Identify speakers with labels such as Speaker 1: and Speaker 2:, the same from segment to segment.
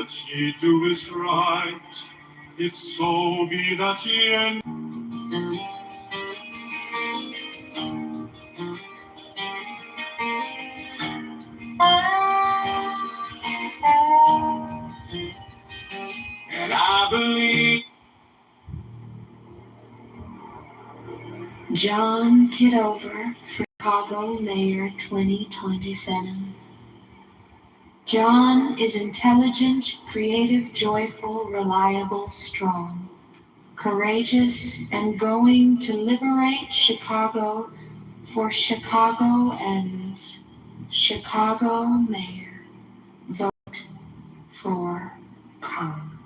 Speaker 1: that ye do is right, if so be that ye end. And I believe
Speaker 2: John Kitover, Chicago Mayor 2027. John is intelligent, creative, joyful, reliable, strong, courageous, and going to liberate Chicago for Chicagoans. Chicago Mayor. Vote for Come.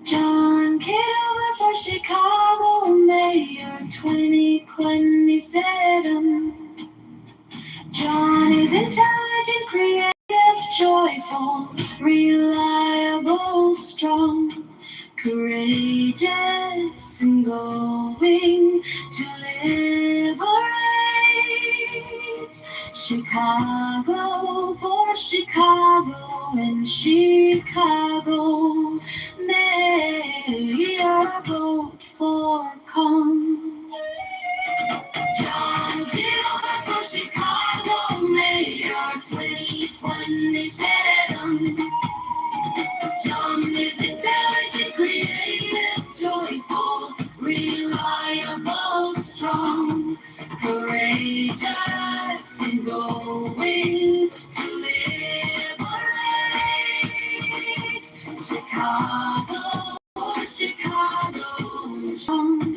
Speaker 2: John Kitover for Chicago Mayor 2027. John is intelligent, creative, joyful, reliable, strong, courageous, and going to liberate Chicago for Chicago and Chicago. Mayor, vote for Come. John Kitover for Chicago Mayor 2027. John is intelligent, creative, joyful, reliable, strong, courageous, and going to liberate Chicago for Chicago and strong.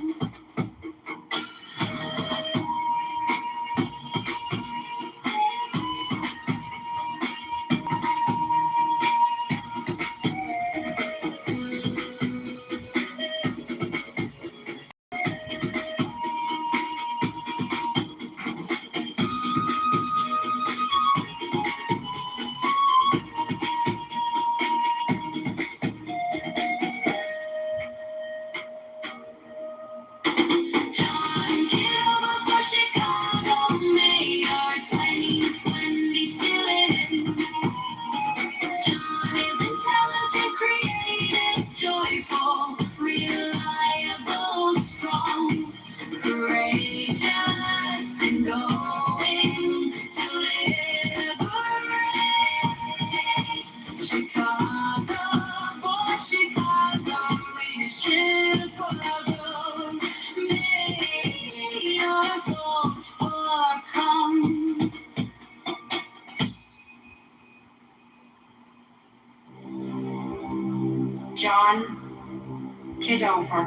Speaker 2: John Kitover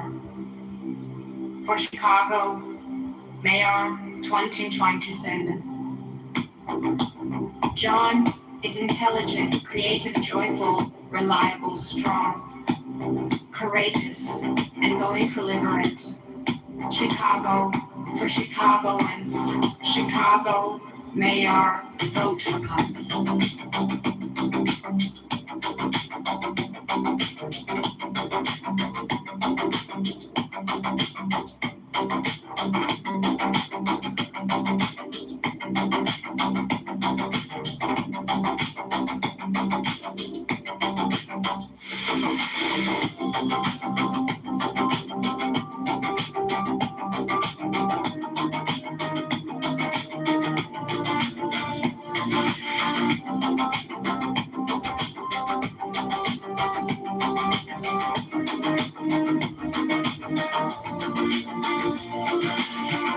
Speaker 2: for Chicago Mayor 2027. John is intelligent, creative, joyful, reliable, strong, courageous, and going to liberate Chicago for Chicagoans. Chicago Mayor, vote for Come.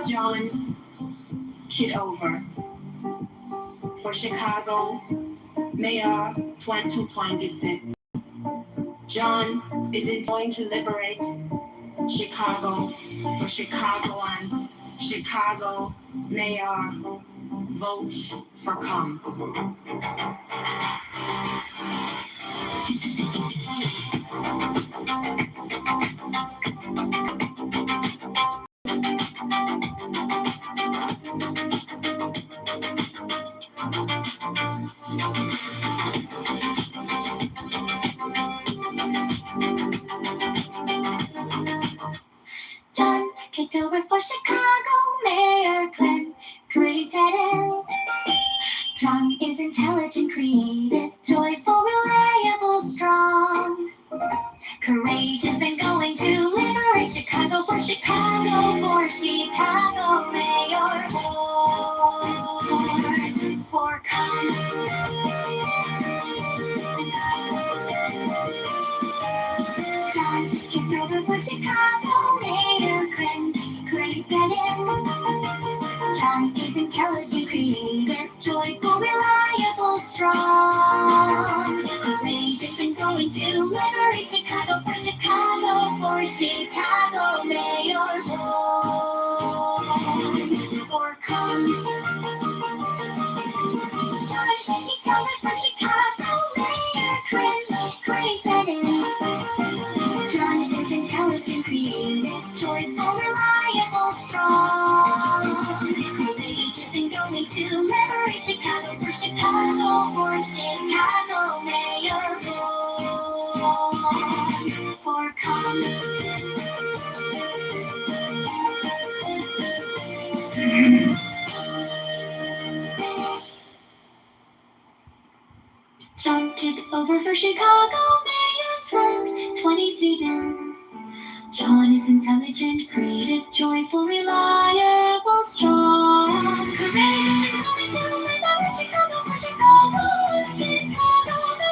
Speaker 2: John Kitover for Chicago Mayor 2026. John is going to liberate Chicago for Chicagoans. Chicago Mayor, vote for Come. John is intelligent, creative, joyful, reliable, strong, courageous, and going to liberate Chicago for Chicago mayor. For come. John Kitover for Chicago mayor. John is intelligent, creative, joyful, reliable, strong, courageous, and going to liberate Chicago for Chicago mayor. For come. John Kitover for Chicago mayor 2027. John is intelligent, creative, joyful, reliable, strong, courageous, and going to liberate Chicago for Chicago mayor.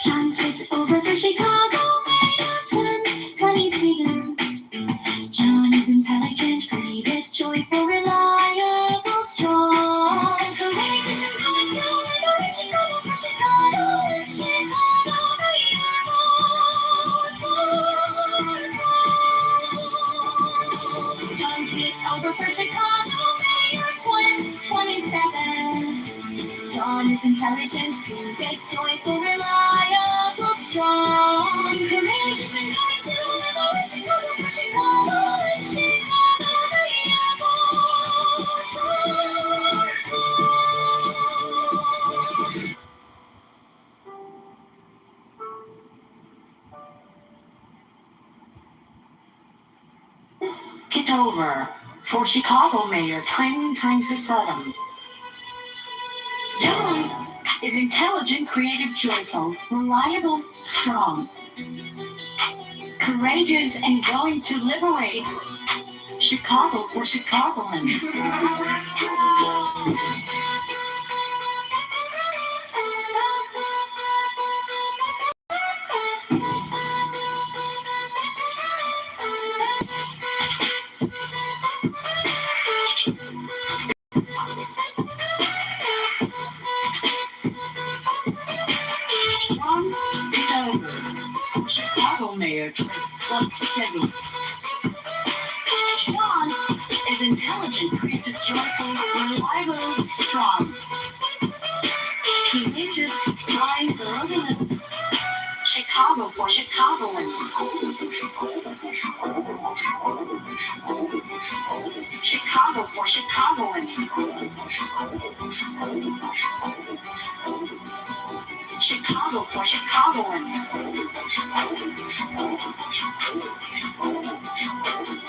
Speaker 2: John Kitover for Chicago mayor 2027. John is intelligent, creative, joyful, reliable, strong, courageous, and going to liberate Chicago for Chicago mayor. John Kitover for Chicago mayor 2027. John is intelligent, creative, joyful, reliable, strong, courageous, and going to liberate Chicago for Chicago mayor.
Speaker 3: Kitover for Chicago mayor 2027. John is intelligent, creative, joyful, reliable, strong, courageous, and going to liberate Chicago for Chicagoans. Chicago mayor 2027. John is intelligent, creative, joyful, reliable, strong, courageous, kind, reliable. Chicago for Chicagoans. Chicago for Chicagoans. Chicago for Chicagoans.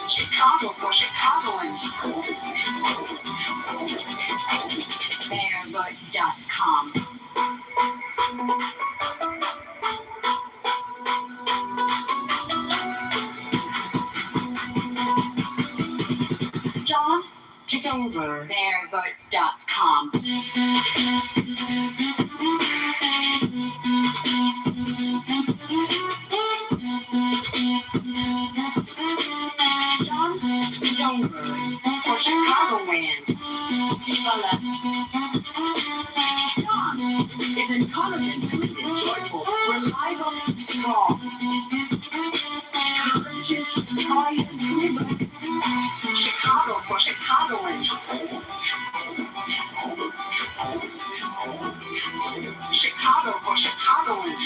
Speaker 3: Chicago for Chicagoans. Bearbud.com. John Kitover. Bearbud.com. John Kitover for Chicagoland. John is intelligent, creative, joyful, reliable, strong, courageous, kind, and reliable. Chicago for Chicagoans. Chicago for Chicagoans.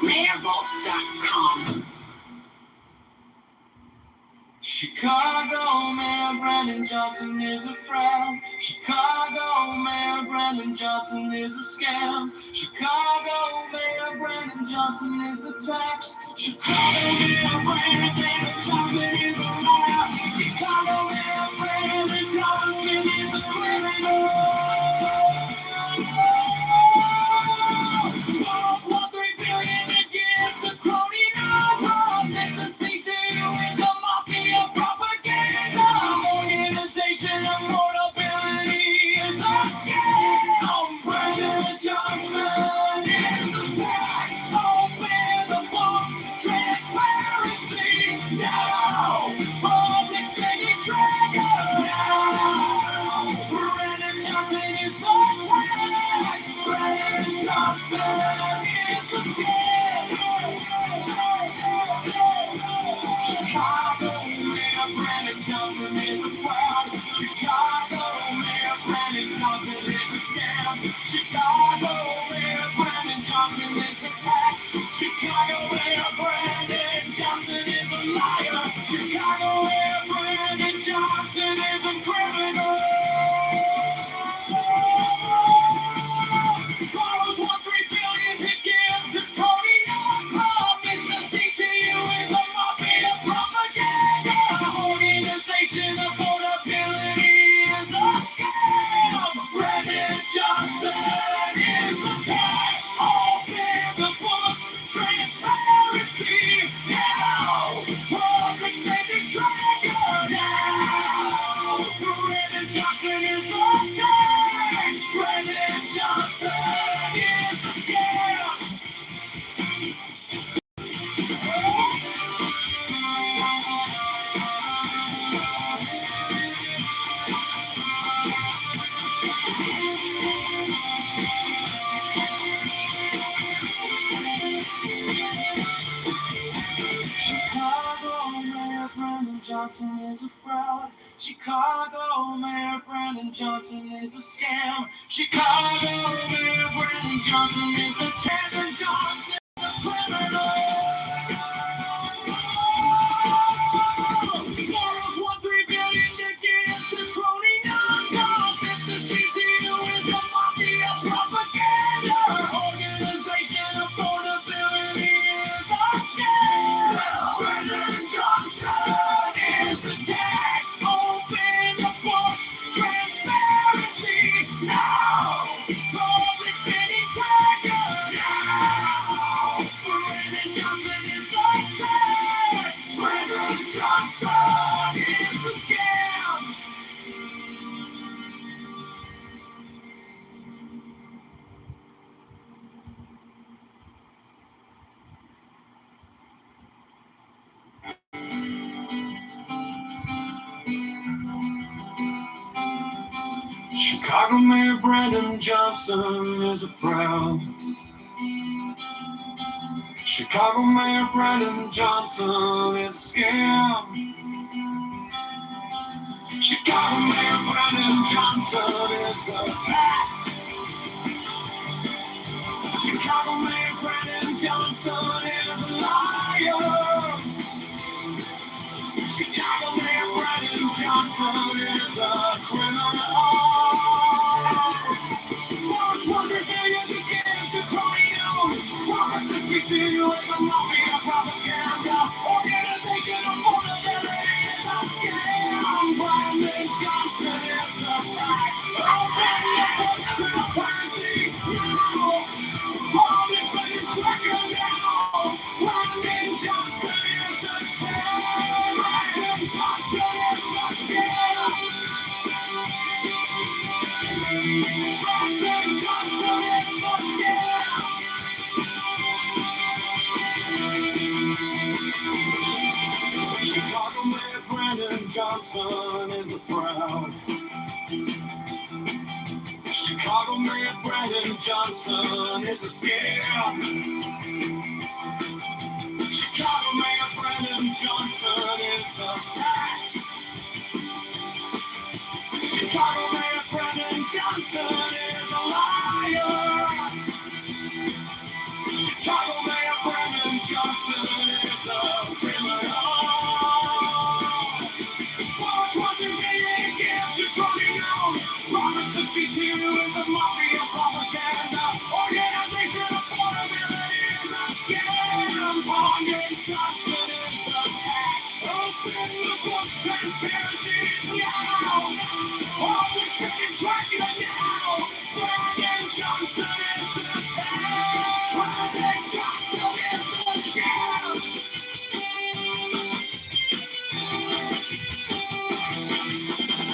Speaker 3: Mayorvote.com.
Speaker 1: Chicago Mayor Brandon Johnson is a frown. Chicago Mayor Brandon Johnson is a scam. Chicago Mayor Brandon Johnson is the tax. Chicago Mayor Brandon Johnson is a liar. Chicago Mayor Brandon Johnson is a criminal. $1.3 billion to give to crony alcohol. The C2 is a mafia. Johnson is the scam. Chicago Mayor Brandon Johnson is a fraud. Chicago Mayor Brandon Johnson is a scam. Chicago Mayor Brandon Johnson is the tax. Chicago Mayor Brandon Johnson is a liar. Chicago Mayor Brandon Johnson is a criminal. Borrows $1.3 billion to give to Cody nonprofits. The CTU is a mafia propaganda organization. Affordability is a scam. Brandon Johnson is the tax. Open the books. Transparency now. Public spending tracker now. Brandon Johnson is the tax. Brandon Johnson is the scam. Chicago Mayor Brandon Johnson is a fraud. Chicago Mayor Brandon Johnson is a scam. Chicago Mayor Brandon Johnson is the Brandon Johnson is a criminal. Borrows $1.3 billion to give to crony nonprofits. The CTU is a mafia propaganda organization. Affordability is a scam. Brandon Johnson is the tax. Open the books. Transparency now. Public spending tracker now. Brandon Johnson is the tax. Brandon Johnson is the scam. Chicago Mayor Brandon Johnson is a fraud. Chicago Mayor Brandon Johnson is a scam. Chicago Mayor Brandon Johnson is the tax. Chicago Mayor Brandon Johnson is a liar. Chicago Mayor Brandon Johnson is a criminal. Borrows $100 billion to give to crony profits. The CTU is a mafia propaganda organization. Affordability is a scam. Brandon Johnson is the tax. Open the books. Transparency now. Public spending tracker now. Brandon Johnson is the tax. Brandon Johnson is the scam. Brandon Johnson is the scam. Chicago Mayor Brandon Johnson is a fraud. Chicago Mayor Brandon Johnson is a scam. Chicago Mayor Brandon Johnson is the tax. Chicago Mayor Brandon Johnson is a liar. Chicago Mayor Brandon Johnson is a criminal. Borrows $1 billion to give to crony profits. The CTU is a mafia propaganda organization. Affordability is a scam. Brandon Johnson is the tax. Open the books. Transparency now. Public spending tracker now. Brandon Johnson is the tax. Brandon Johnson is the scam.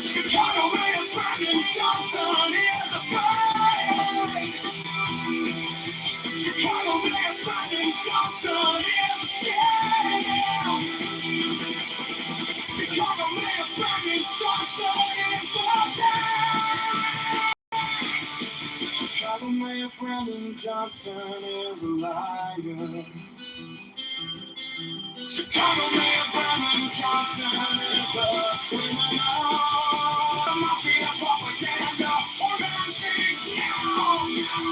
Speaker 1: Chicago Mayor Brandon Johnson is a fraud. Chicago Mayor Brandon Johnson is a scam. Chicago Mayor Brandon Johnson is the tax. Chicago Mayor Mayor Brandon Johnson is a liar. Chicago Mayor Brandon Johnson is a criminal. The mafia propaganda organizing now.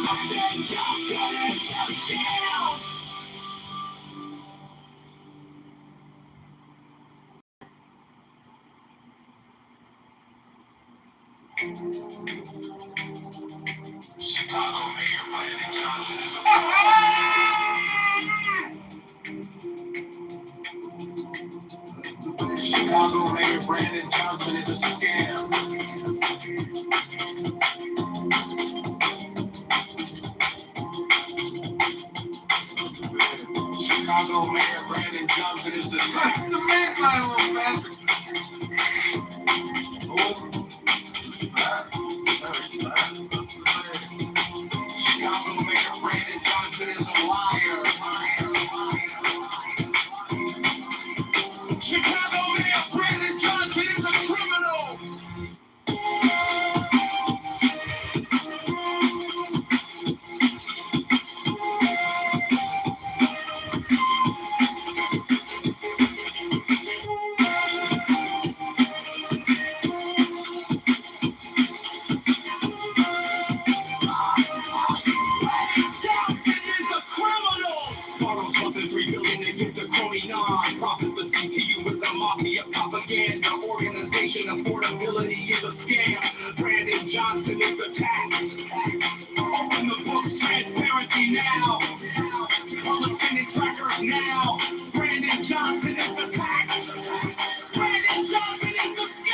Speaker 1: Brandon Johnson is the scam. Chicago Mayor Brandon Johnson is a Chicago Mayor Brandon Johnson is a scam. Chicago Mayor Brandon Johnson is the
Speaker 4: That's the man, my little bastard.
Speaker 1: Chicago Mayor Brandon Johnson is a liar. Chicago Mayor Brandon Johnson is a criminal. Johnson is a criminal. Borrows less than $3 billion to give to crony non-profits. The CTU is a mafia propaganda organization. Affordability is a scam. Brandon Johnson is the tax. Open the books, transparency now. Public spending trackers now. Brandon Johnson is the tax. Brandon Johnson is the scam.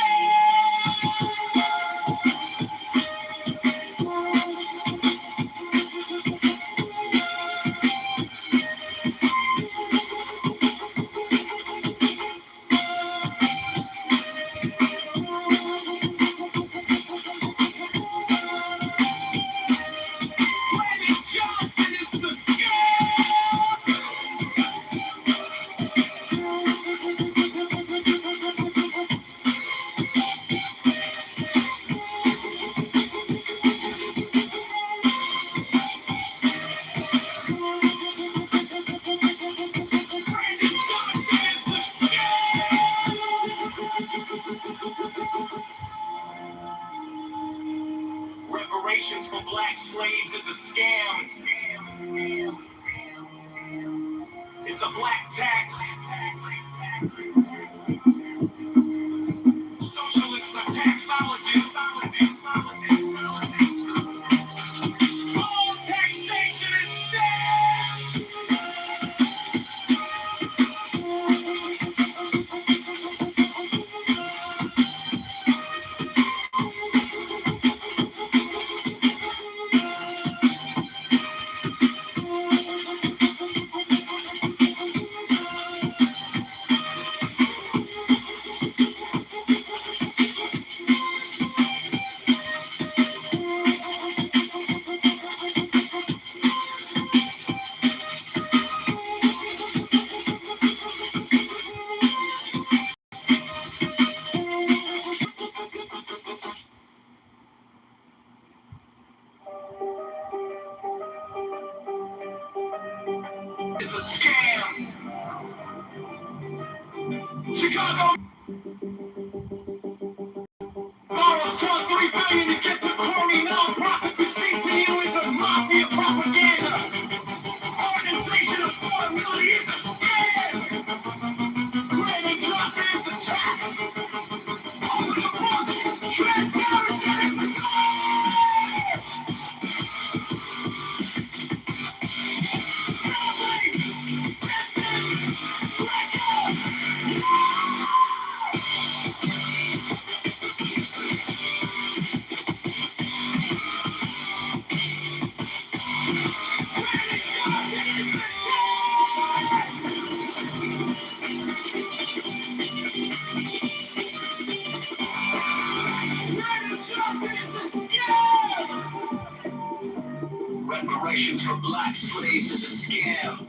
Speaker 1: Brandon Johnson is the scam. Brandon Johnson is the scam. Reparations for black slaves is a scam. It's a black tax. Socialists are taxologists. All taxation is scam. It's a scam. Chicago borrows $3 billion to get to crony non-profits. The CTU is a mafia propaganda organization. Affordability is a scam. Brandon Johnson is the tax. Open the books. Transparency is the goal. Reparations for black slaves is a scam.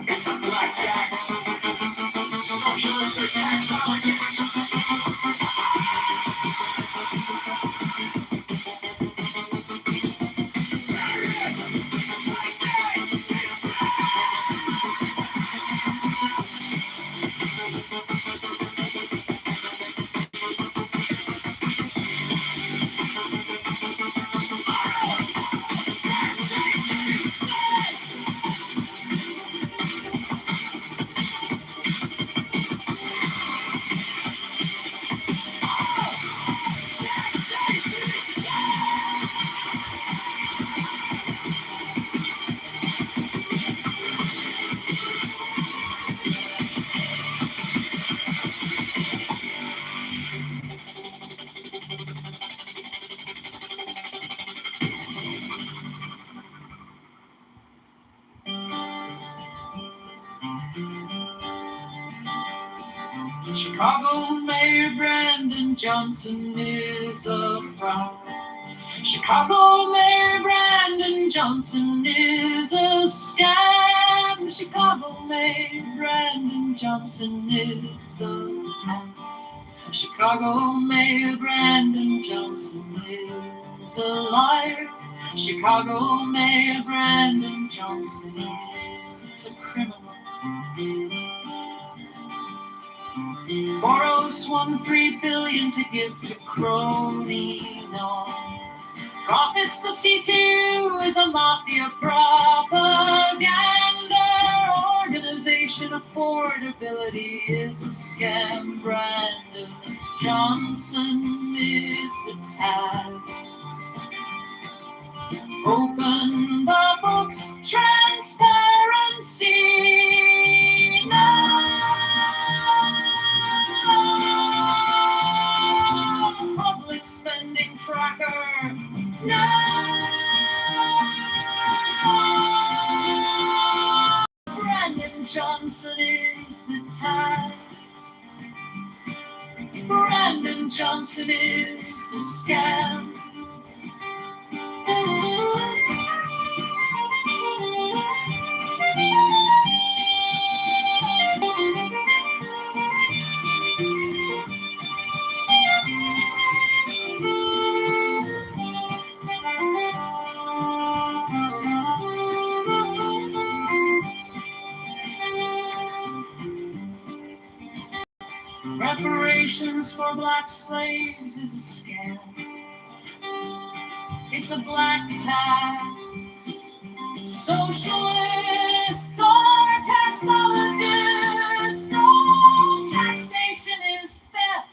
Speaker 1: It's a black tax. Socialists are taxologists. Chicago Mayor Brandon Johnson is a fraud. Chicago Mayor Brandon Johnson is a scam. Chicago Mayor Brandon Johnson is the tax. Chicago Mayor Brandon Johnson is a liar. Chicago Mayor Brandon Johnson is a criminal. Borrows $1.3 billion to give to crony. No. Profits the C2 is a mafia propaganda organization. Affordability is a scam. Brandon Johnson is the tax. Open the books, transparency now. Public spending tracker now. Brandon Johnson is the tax. Brandon Johnson is the scam. Reparations for black slaves is a scam. It's a black tax. Socialists are taxologists. All taxation is theft.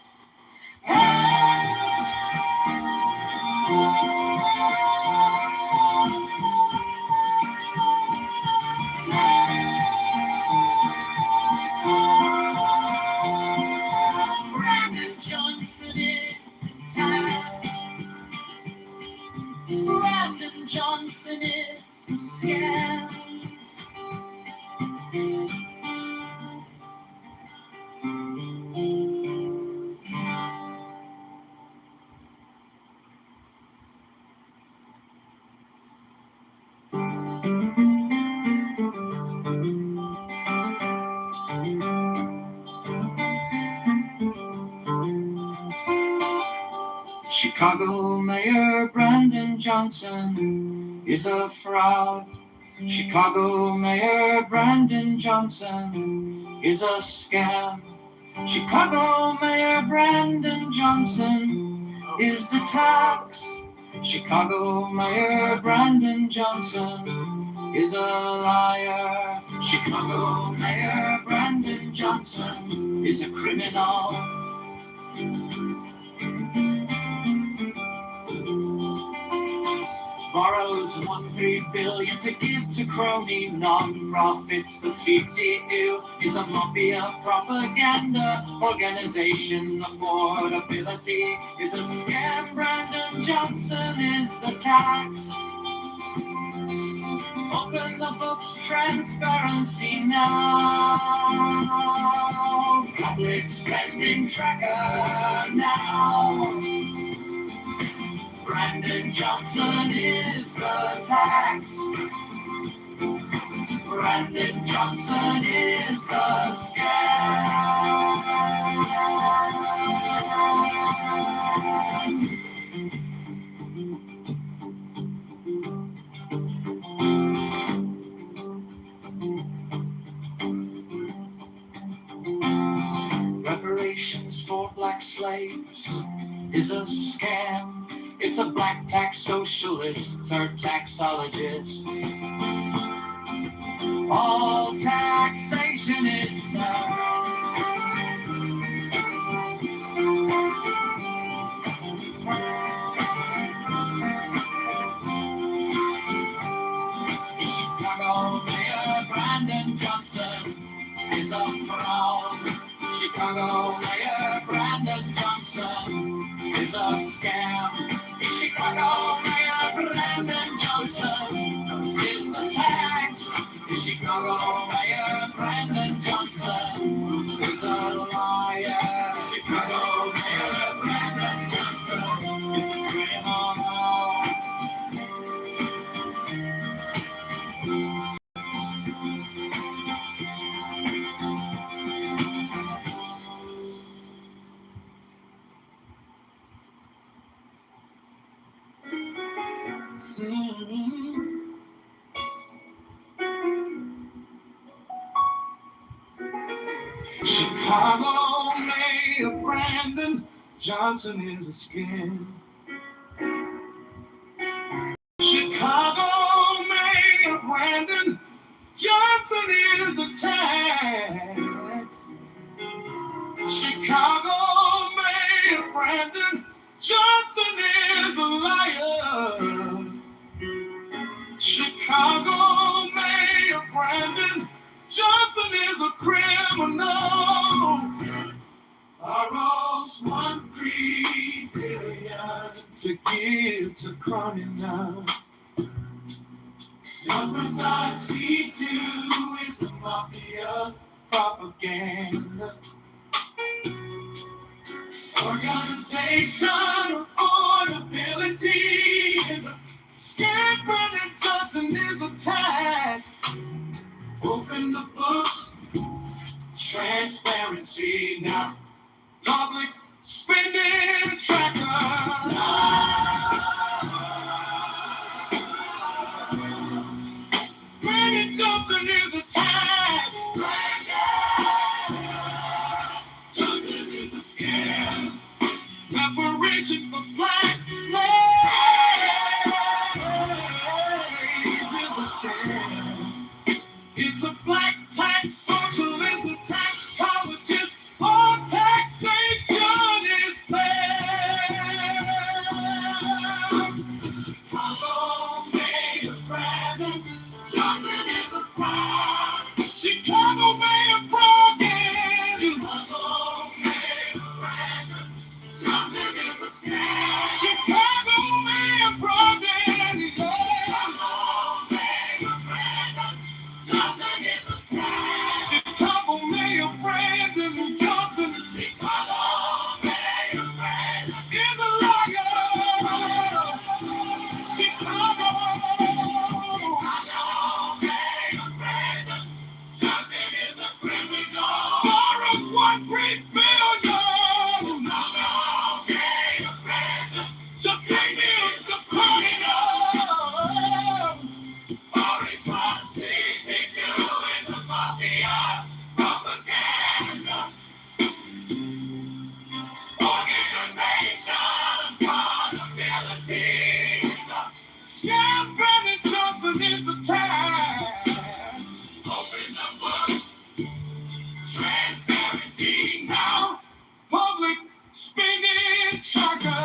Speaker 1: Brandon Johnson is the tax. Brandon Johnson is the scam. Chicago Mayor Brandon Johnson is a fraud. Chicago Mayor Brandon Johnson is a scam. Chicago Mayor Brandon Johnson is the tax. Chicago Mayor Brandon Johnson is a liar. Chicago Mayor Brandon Johnson is a criminal. Borrows $1.3 billion to give to crony non-profits. The CTU is a mafia propaganda organization. Affordability is a scam. Brandon Johnson is the tax. Open the books, transparency now. Public spending tracker now. Brandon Johnson is the tax. Brandon Johnson is the scam. Reparations for black slaves is a scam. It's a black tax. Socialists are taxologists. All taxation is theft. Chicago Mayor Brandon Johnson is a fraud. Chicago Mayor Brandon Johnson is a scam. Chicago Mayor Brandon Johnson is the tax. Chicago Mayor Brandon Johnson is a liar. liar. Chicago Mayor Brandon Johnson is a criminal. Chicago Mayor Brandon Johnson is a scam. Chicago Mayor Brandon Johnson is the tax. Chicago Mayor Brandon Johnson is a liar. Chicago Mayor Brandon Johnson is a criminal. Borrows $1.3 billion to give to crony now. Numbers I see too is the mafia propaganda. Organization affordability is a scam. Brandon Johnson is a tax. Open the books, transparency now. Public spending tracker. Brandon Johnson is a tax. Brandon Johnson is a scam. Reparations for black slaves is a scam. It's a black tax, socialist, a tax colleges, all taxation is bad. Chicago Mayor Brandon Johnson is a fraud. Chicago Mayor Brandon. Chicago Mayor Brandon Johnson is a scam. Chicago Mayor Brandon. Chicago Mayor Brandon Johnson is a scam. Chicago Mayor Brandon Johnson. Chicago Mayor Brandon is a liar. Chicago Mayor Brandon Johnson is a criminal. Borrows $1.3 billion. Chicago Mayor Brandon Johnson is a criminal. All responsibility is a mafia propaganda. Organization accountability. Scam. Brandon Johnson is the tax. Open the books, transparency now. Public spending tracker.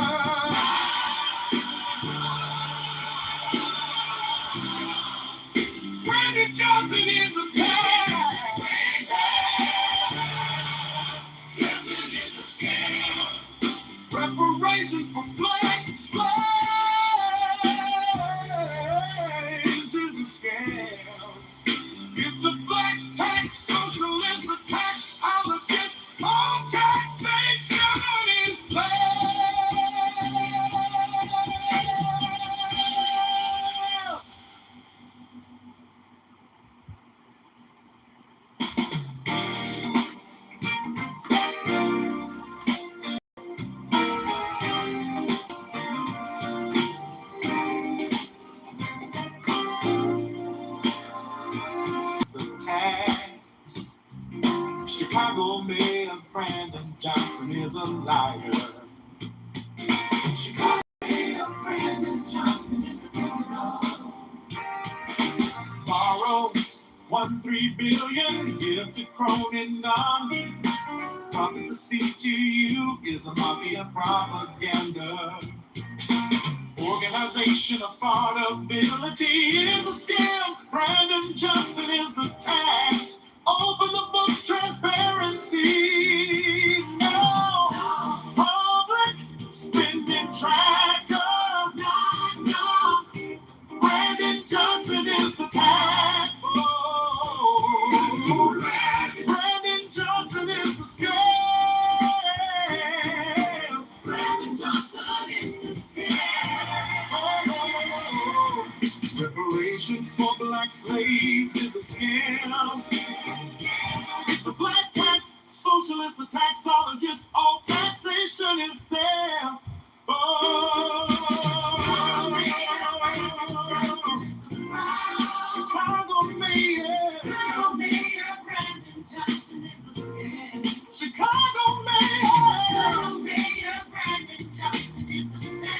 Speaker 1: Brandon Johnson is the tax. Johnson is a scam. Reparations for black slaves is a scam. It's a black tax, socialist, a taxologist, all taxation is bad. The tax. Chicago Mayor Brandon Johnson is a liar. Chicago Mayor Brandon Johnson is a criminal. Borrows $1.3 billion to give to crony non. Promise the CTU is a mafia propaganda. Organization affordability is a scam. Brandon Johnson is the tax. Open the books, transparency. No. Public spending tracker. No. Brandon Johnson is the tax. Oh. Brandon Johnson is the scam. black slaves is a scam. It's a black tax, socialist, a taxologist, all taxation is there. Chicago mayor Brandon Johnson is a scam. Chicago mayor Brandon Johnson is a scam.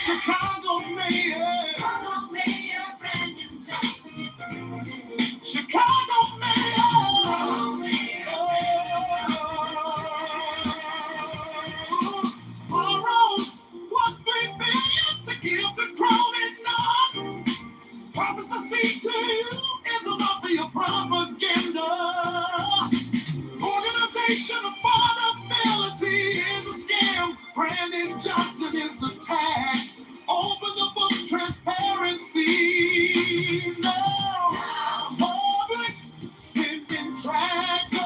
Speaker 1: Chicago mayor Brandon Johnson is a scam. Chicago mayor. Borrows $1.3 billion to give to crowded non. Promise to see to you is a mafia propaganda. Organization of affordability is a scam. Brandon Johnson is the tax. Open the books, transparency. No public spending tracker.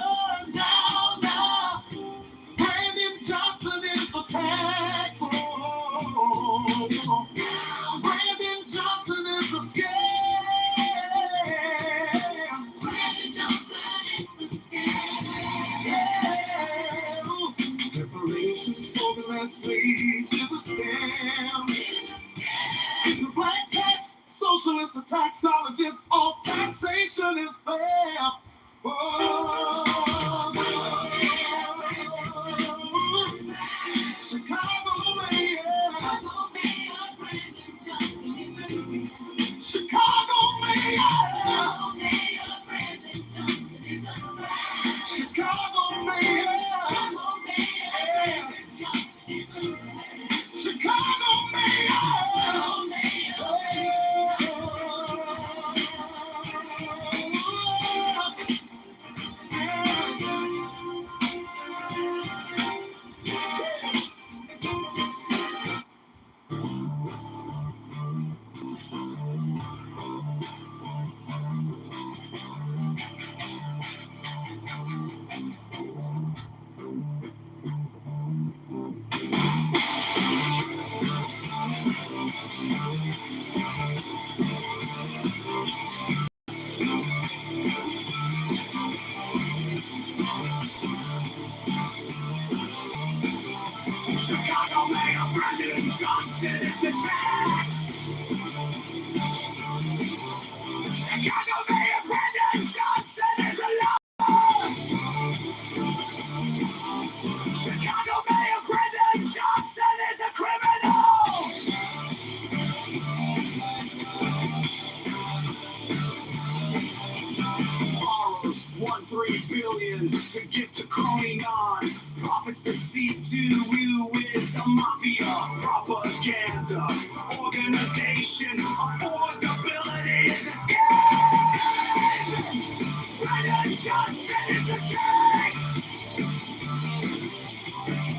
Speaker 1: Now. Brandon Johnson is the tax. Brandon Johnson is the scam. Brandon Johnson is the scam. Reparations for the land slaves is a scam. It's a black tax, socialist, a taxologist, all taxation is there. Chicago mayor Brandon Johnson is a scam. Chicago mayor Brandon Johnson is a scam. Chicago mayor Brandon Johnson is a scam. Chicago mayor. Chicago mayor Brandon Johnson is the tax. Chicago mayor Brandon Johnson is a law. Chicago mayor Brandon Johnson is a criminal. Borrows $1.3 billion to give to crony non. Profits to see to you is a mafia propaganda. Organization, affordability is a scam. Brandon Johnson is the tax.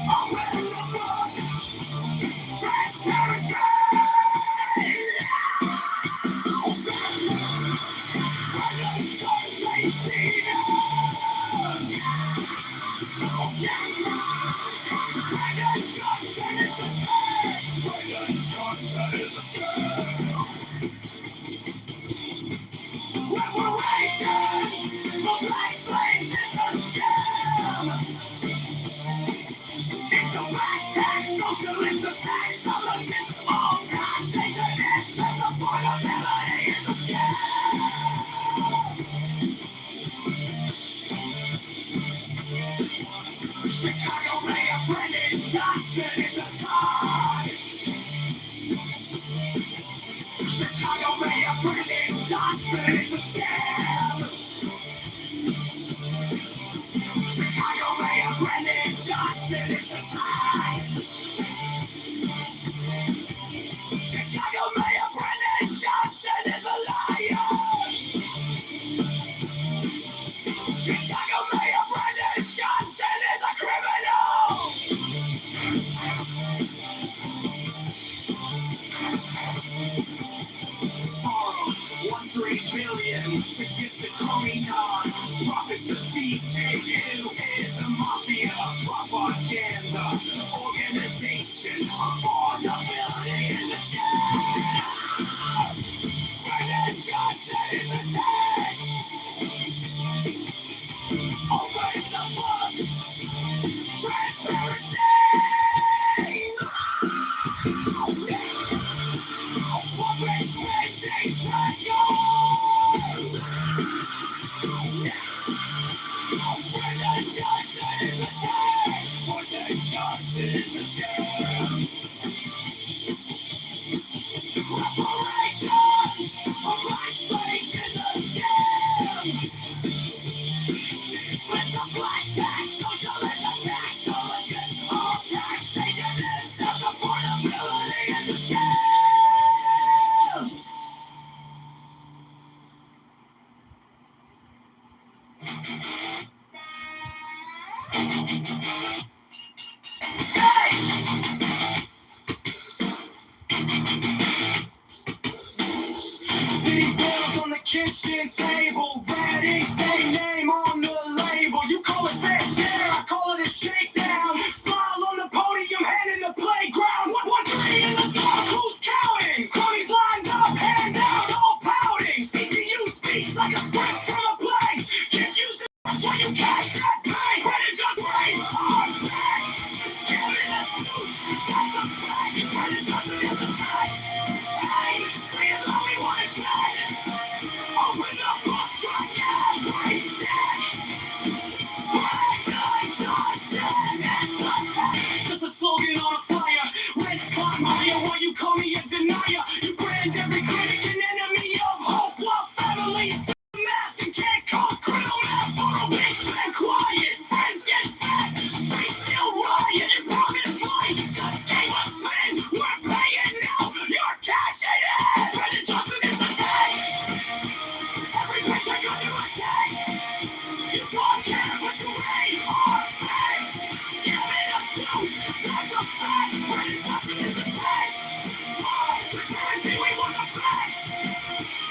Speaker 1: Open the books, transparency. Brandon's taxation. Brandon Johnson is the tax. Brandon Johnson is the scam. Reparations for black slaves is a scam. It's a black tax, socialist, a taxologist, all taxation is the affordability is a scam. Chicago mayor Brandon Johnson is a tie. Chicago mayor Brandon Johnson is a scam. Chicago mayor Brandon Johnson is the tax. Chicago mayor Brandon Johnson is a liar. Chicago mayor Brandon Johnson is a criminal. is the tax. Brandon Johnson is the scam. Reparations for black slaves is a scam. It's a black tax, socialism tax, colleges, all taxation is not affordability is a scam. City bills on the kitchen table, ready, say name on the label. You call it fair share, I call it a shakedown. Smile on the podium, hand in the playground. 1-1-3 in the dark, who's counting? Cronies lined up, hand down, all pouting. CTU speaks like a script from a play. Confused when you cash that pay. Brandon Johnson, rain on backs. Scamming a suit, that's a fact. Brandon Johnson is a tax. Hey, say it loud, we want it back. Open the book, strike every stack. Brandon Johnson is the tax. Just a slogan on a flyer. Reds climb higher while you call me a denier. You brand every critic an enemy of hope while families do math and can't call criminal math. Photo base been quiet. Friends get fat. Streets still riot. You promised life. Just gave us spin. We're paying now. You're cashing in. Brandon Johnson is the tax. Every paycheck under attack. You don't care what you read or face. Scamming a suit. That's a fact. Brandon Johnson is the tax. Transparency, we want the facts.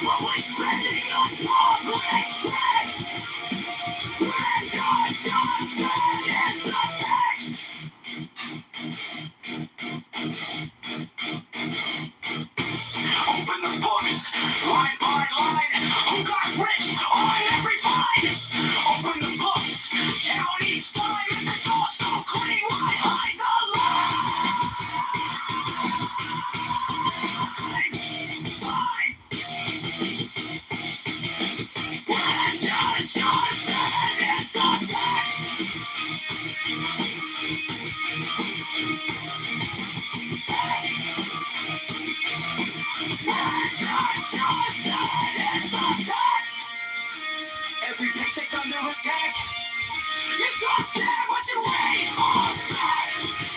Speaker 1: Public spending on public tracks. Brandon Johnson is the tax. Open the books, line by line. Who got rich on every fine? Open the books, count each time. If it's all so clean, why hide the line? Brandon Johnson is the tax. Brandon Johnson is the tax. Every paycheck under attack. You don't care what you weigh or max.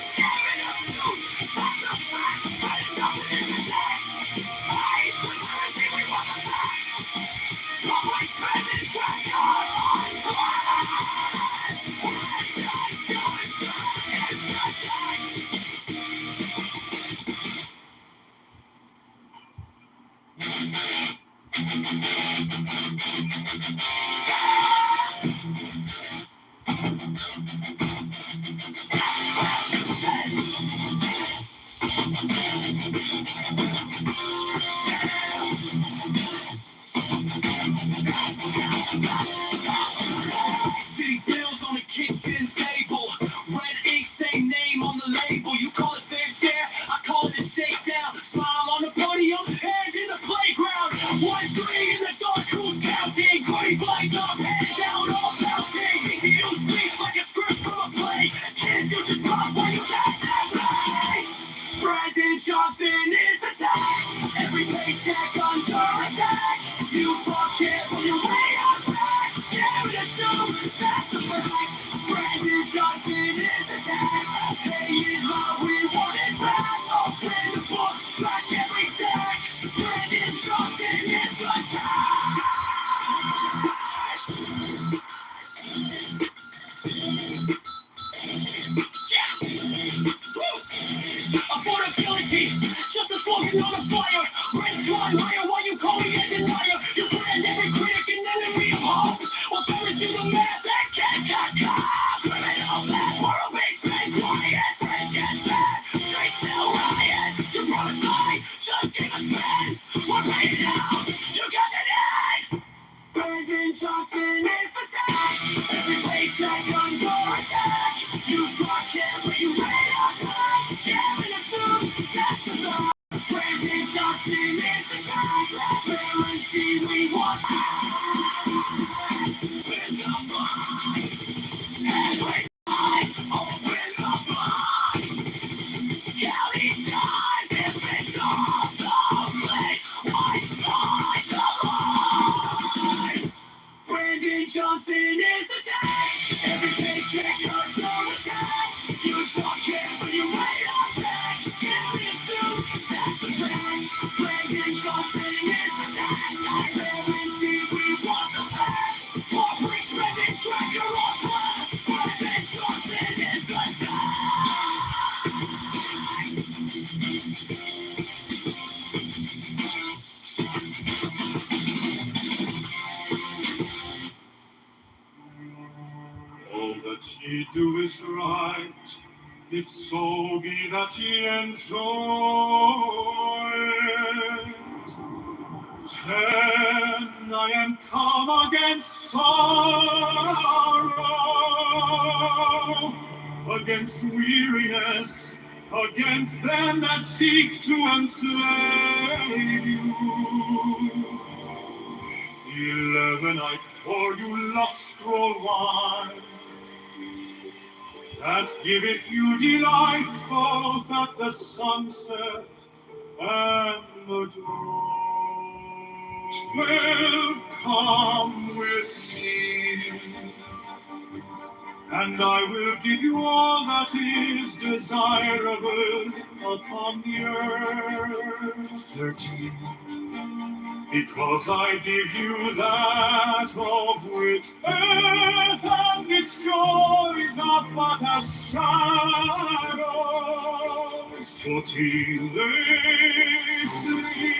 Speaker 1: Scamming a suit, that's a fact. Brandon Johnson is the tax. Hey, transparency, we want the facts. Public spending track on glass. Brandon Johnson is the tax. City bills on the kitchen table. Red ink, same name on the label. You call it fair share, I call it a shakedown. Smile on the podium, hand in the playground. 1-3 in the dark, who's counting? Cronies lined up, hand down, all pouting. CTU speaks like a script from a play. Kids use this box while you cash that pay. Brandon Johnson is the tax. Every paycheck under attack. You fuck it, but you lay on back. Scamming a suit, that's a fact. Brandon Johnson is the tax. Say it loud, we want it back. Open the books, track every stack. Brandon Johnson is the tax. Affordability, just a slogan on a flyer. Rents climb higher while you call me a denier. You brand every critic an enemy of hope. While families do the math that can't criminal math, world basement quiet. Friends get fat, streets still riot. You promised life, just give us spin. We're paying now, you cash it in. Brandon Johnson is the tax. Every paycheck under attack. You talk it, but you lay on back. Scamming a suit, that's a fact. Brandon Johnson do is right, if so be that ye enjoy it. 10, I am come against sorrow, against weariness, against them that seek to enslave you. 11, I pour you lustral wine, that giveth you delight both at the sunset and the dawn. 12, come with me, and I will give you all that is desirable upon the earth. 13, because I give you that of which earth and its joys are but as shadows. 14, they flee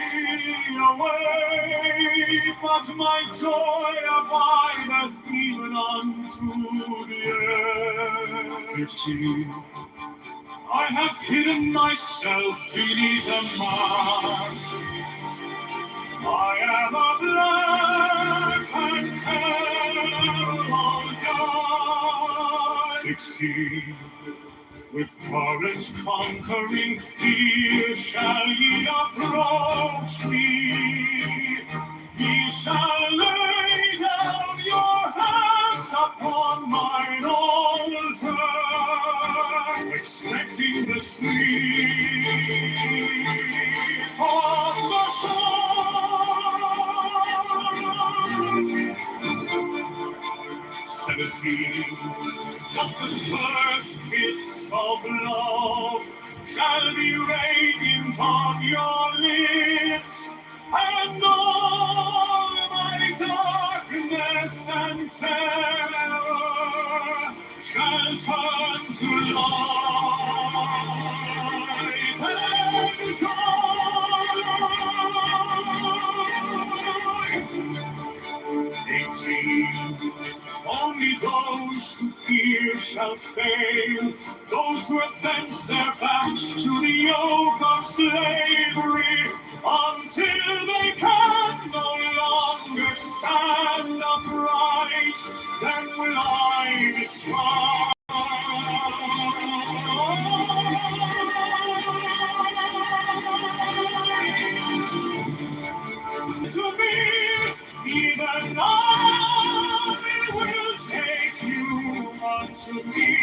Speaker 1: away, but my joy abideth even unto the end. 15, I have hidden myself beneath a mask. I am a black and terrible God. 16, with courage conquering fear shall ye approach me. Ye shall lay down your hands upon mine altar, expecting the sleep of the sword. 17, but the first kiss of love shall be radiant on your lips, and all my darkness and terror shall turn to light and joy. 18, only those who fear shall fail, those who have bent their backs to the yoke of slavery, until they can no longer stand upright, then will I destroy. To me, even I will take you unto me.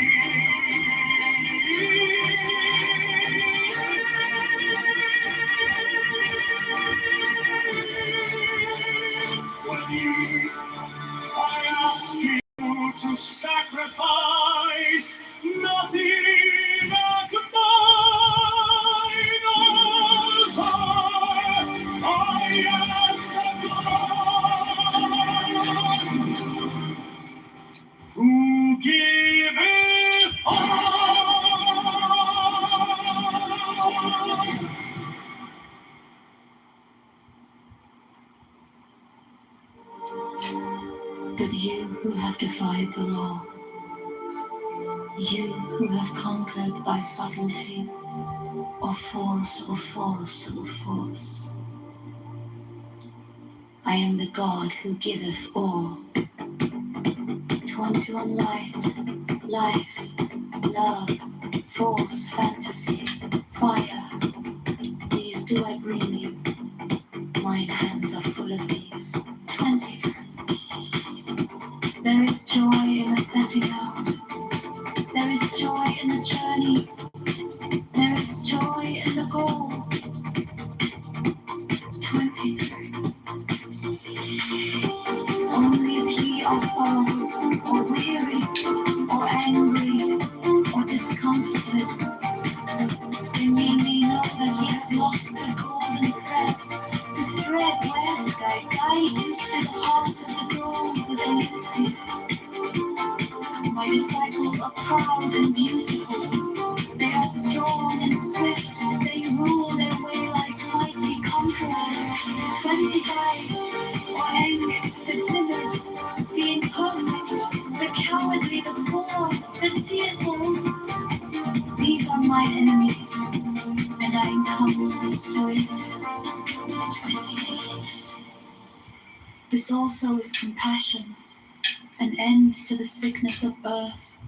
Speaker 1: I ask you to sacrifice nothing at mine altar. I am the God who giveth all.
Speaker 2: But you who have defied the law, you who have conquered by subtlety, or force, I am the God who giveth all. 21 light, life, love, force, fantasy, fire. These do I bring you. Mine hands are full of these. 20. There is joy in the setting out. There is joy in the journey. There is joy in the goal. 23. Only if ye are sorrowful, or weary, or angry, or discomforted, then ye may know that ye have lost the golden thread, the thread wherewith I guide you to the heart of the groves of Eleusis. My disciples are proud and beautiful. They are strong and swift. They rule their way like mighty conquerors. 25. Wang, the timid, the imperfect, the cowardly, the poor, These are my enemies, and I am come to destroy them. 28. This also is compassion, an end to the sickness of earth,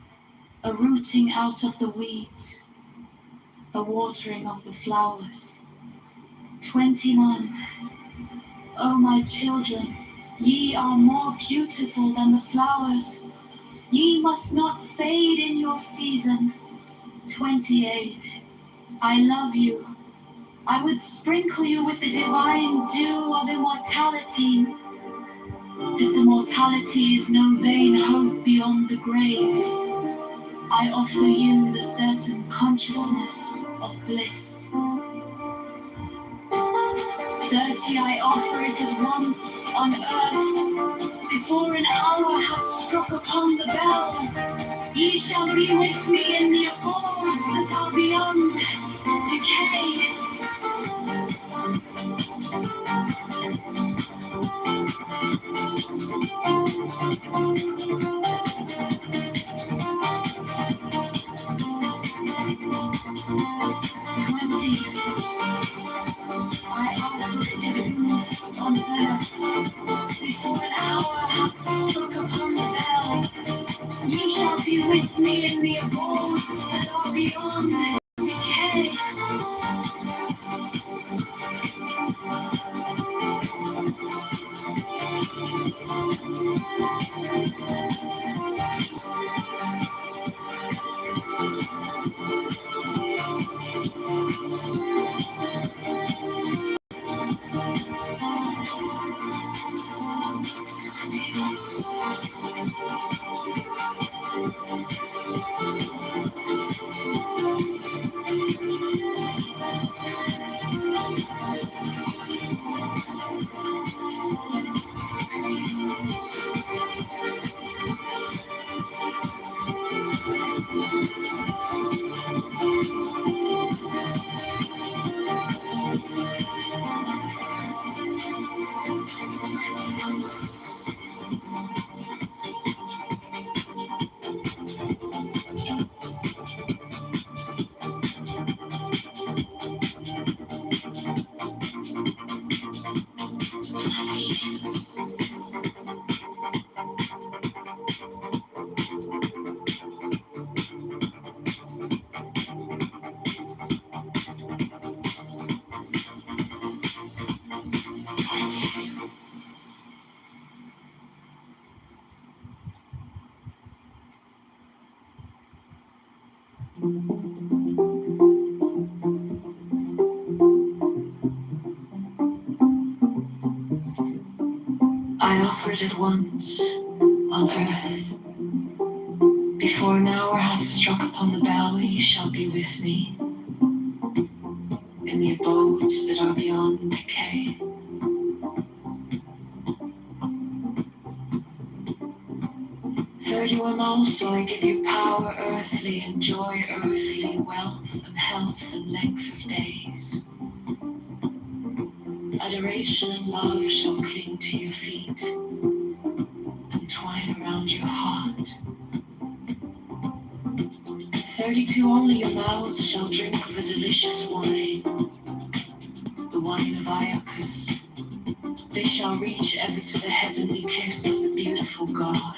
Speaker 2: a rooting out of the weeds, a watering of the flowers. 21. O my children, ye are more beautiful than the flowers. Ye must not fade in your season. 28. I love you. I would sprinkle you with the divine dew of immortality. This immortality is no vain hope beyond the grave. I offer you the certain consciousness of bliss. 30. I offer it at once on earth, before an hour hath struck upon the bell. Ye shall be with me in the abodes that are beyond decay. 20. I offer it at once on earth, before an hour hath struck upon the bell. Ye shall be with me in the abodes that are beyond decay. 'I offer it at once on earth. Before an hour hath struck upon the bell, ye shall be with me in the abodes that are beyond decay. 31 also I give you power earthly, and joy earthly, wealth and health and length of days. Adoration and love shall cling to your feet and twine around your heart. 32 only your mouths shall drink of a delicious wine, the wine of Iacchus. They shall reach ever to the heavenly kiss of the beautiful God.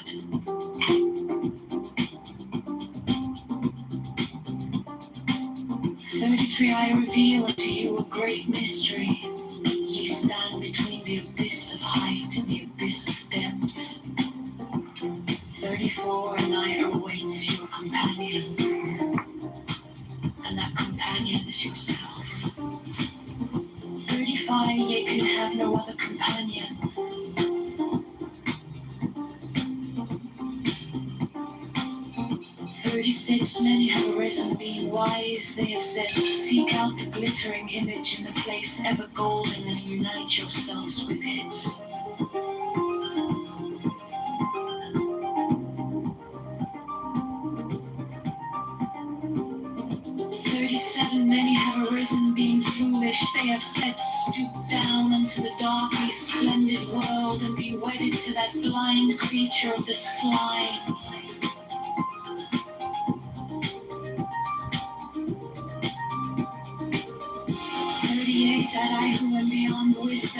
Speaker 2: 33 I reveal unto you a great mystery. Ye stand between the abyss of height and the abyss of depth. 34 a night awaits your companion, and that companion is yourself. 35 ye can have no other companion. 36 many have arisen, being wise, they have said, seek out the glittering image in the place ever golden and unite yourselves with it. 37 many have arisen, being foolish, they have said, stoop down unto the darkly splendid world and be wedded to that blind creature of the slime.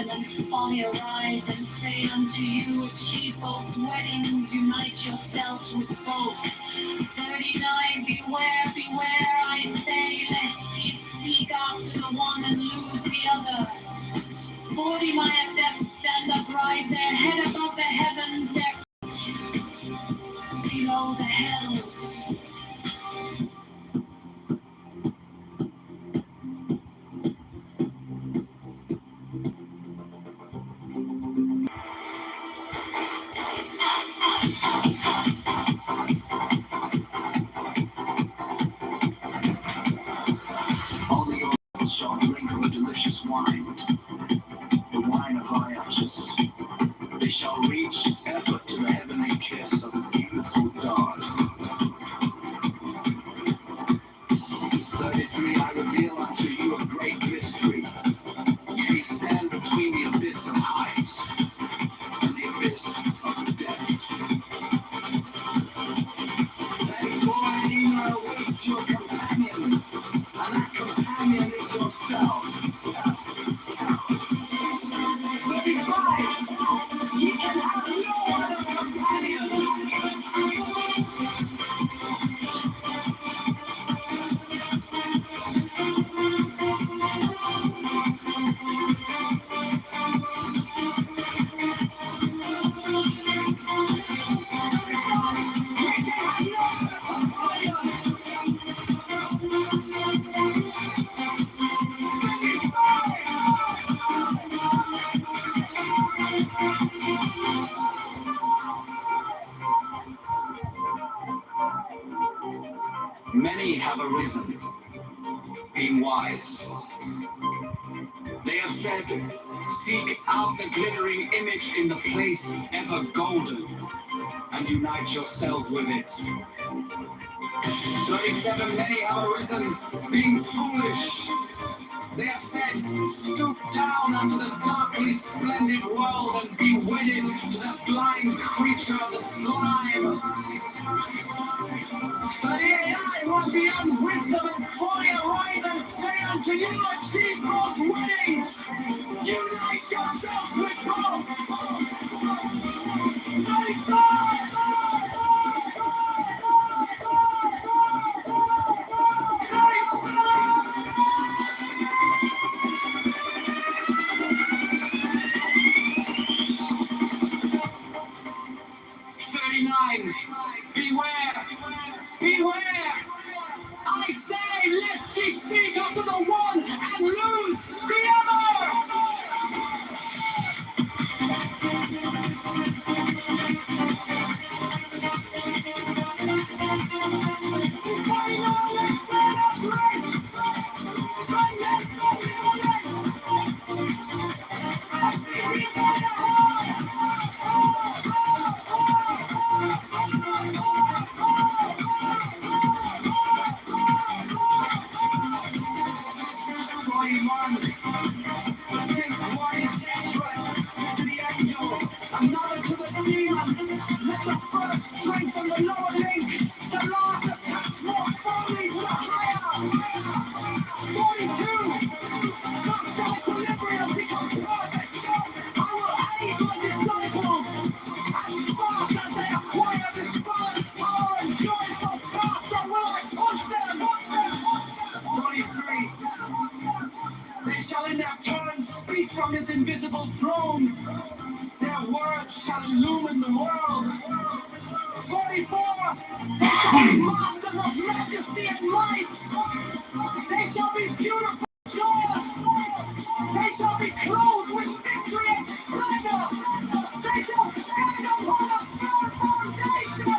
Speaker 2: and folly arise and say unto you, achieve both weddings, unite yourselves with both. 39, beware, beware, I say, lest ye seek after the one and lose the other. 40, my adepts stand upright, their head above the heavens, their feet below the hells.
Speaker 1: Only your shall drink of a delicious wine, the wine of righteousness. They shall reach ever to the heavenly kiss of a beautiful God. 33, I reveal unto you a great mystery. Ye stand between the abyss of heights and the abyss of depth. 34, Ema awaits your companion, and that companion is yourself. 35, ye can have no other companion. Many have arisen, being wise. They have said, seek out the glittering image in the place ever golden, and unite yourselves with it. 37, many have arisen, being foolish. They have said, stoop down unto the darkly splendid world and be wedded to the blind creature of the slime. 38, I want beyond wisdom and folly arise and say unto you, achieve both weddings. Unite yourself with both. 35! 39, beware, beware! I say, lest ye seek after the one and lose the other! 39, let's stand up, race! Right now, go in the race! Every man arise! 41, since one is dangerous to the angel, another to the demon. Let the first strengthen the lower link, the last attach more firmly to the higher. 42, thus shall equilibrium become perfect. I will aid my disciples as fast as they acquire this balance, power, and joy. So fast so will I push them. 43. They shall in their turn speak from his invisible throne. Their words shall illumine the world. 44. They shall be masters of majesty and might. They shall be beautiful, joyous. They shall be clothed with victory and splendor. They shall stand upon a firm foundation.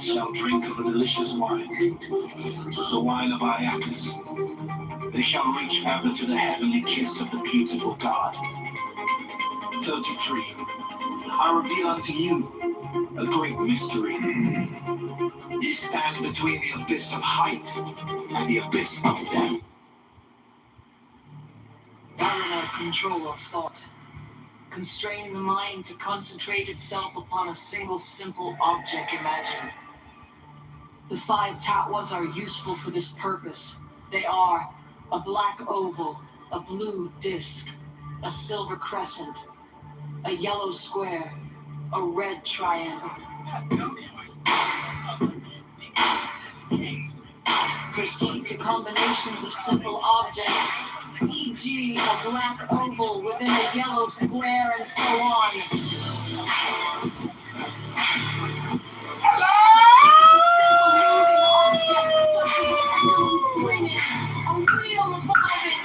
Speaker 1: souls shall drink of a delicious wine, the wine of Iacchus. They shall reach ever to the heavenly kiss of the beautiful God. 33. I reveal unto you a great mystery. Ye stand between the abyss of height and the abyss of depth.
Speaker 5: Paramount control of thought. Constrain the mind to concentrate itself upon a single simple object imagined. The 5 tatwas are useful for this purpose. They are a black oval, a blue disc, a silver crescent, a yellow square, a red triangle. Proceed to combinations of simple objects, e.g. a black oval within a yellow square and so on. Swinging, a wheel revolving,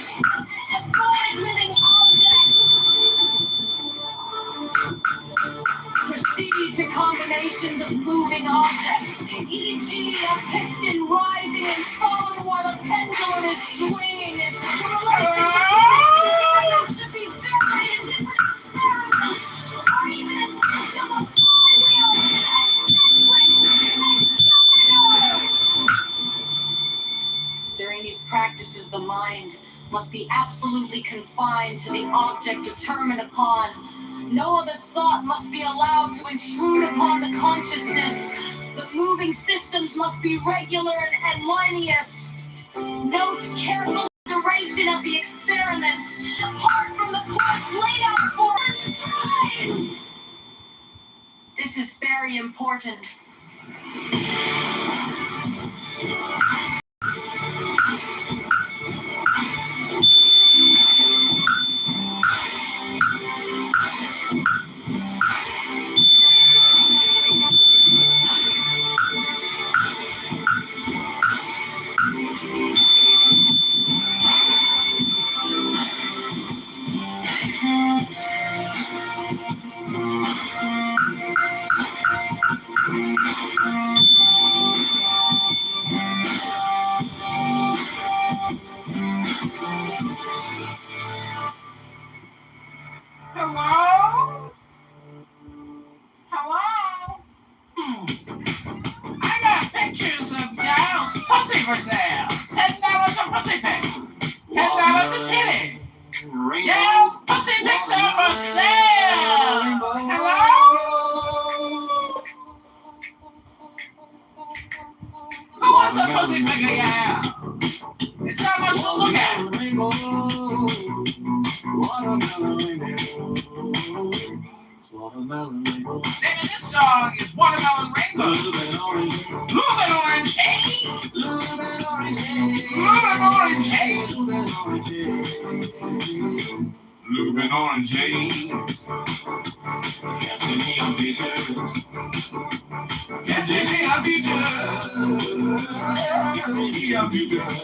Speaker 5: and 5 living objects. Proceed to combinations of moving objects, e.g. a piston rising and falling while a pendulum is swinging. The relationship should be varied in different experiments, or even a system of flywheels, eccentrics, and jumping. During these practices, the mind must be absolutely confined to the object determined upon. No other thought must be allowed to intrude upon the consciousness. The moving systems must be regular and harmonious. Note careful duration of the experiments, apart from the course laid out for us. This is very important.
Speaker 4: Hello? Hello? I got pictures of y'all's pussy for sale. $10 a pussy pic. $10 a titty. Y'all's pussy pics are for sale. Hello? Who wants a pussy pic of y'all? It's not much to look at. Name of this song is Watermelon Rainbow. Blue and orange haze. Blue and orange haze. Blue and orange haze. Catching neon features. Catching neon features. Catching neon features.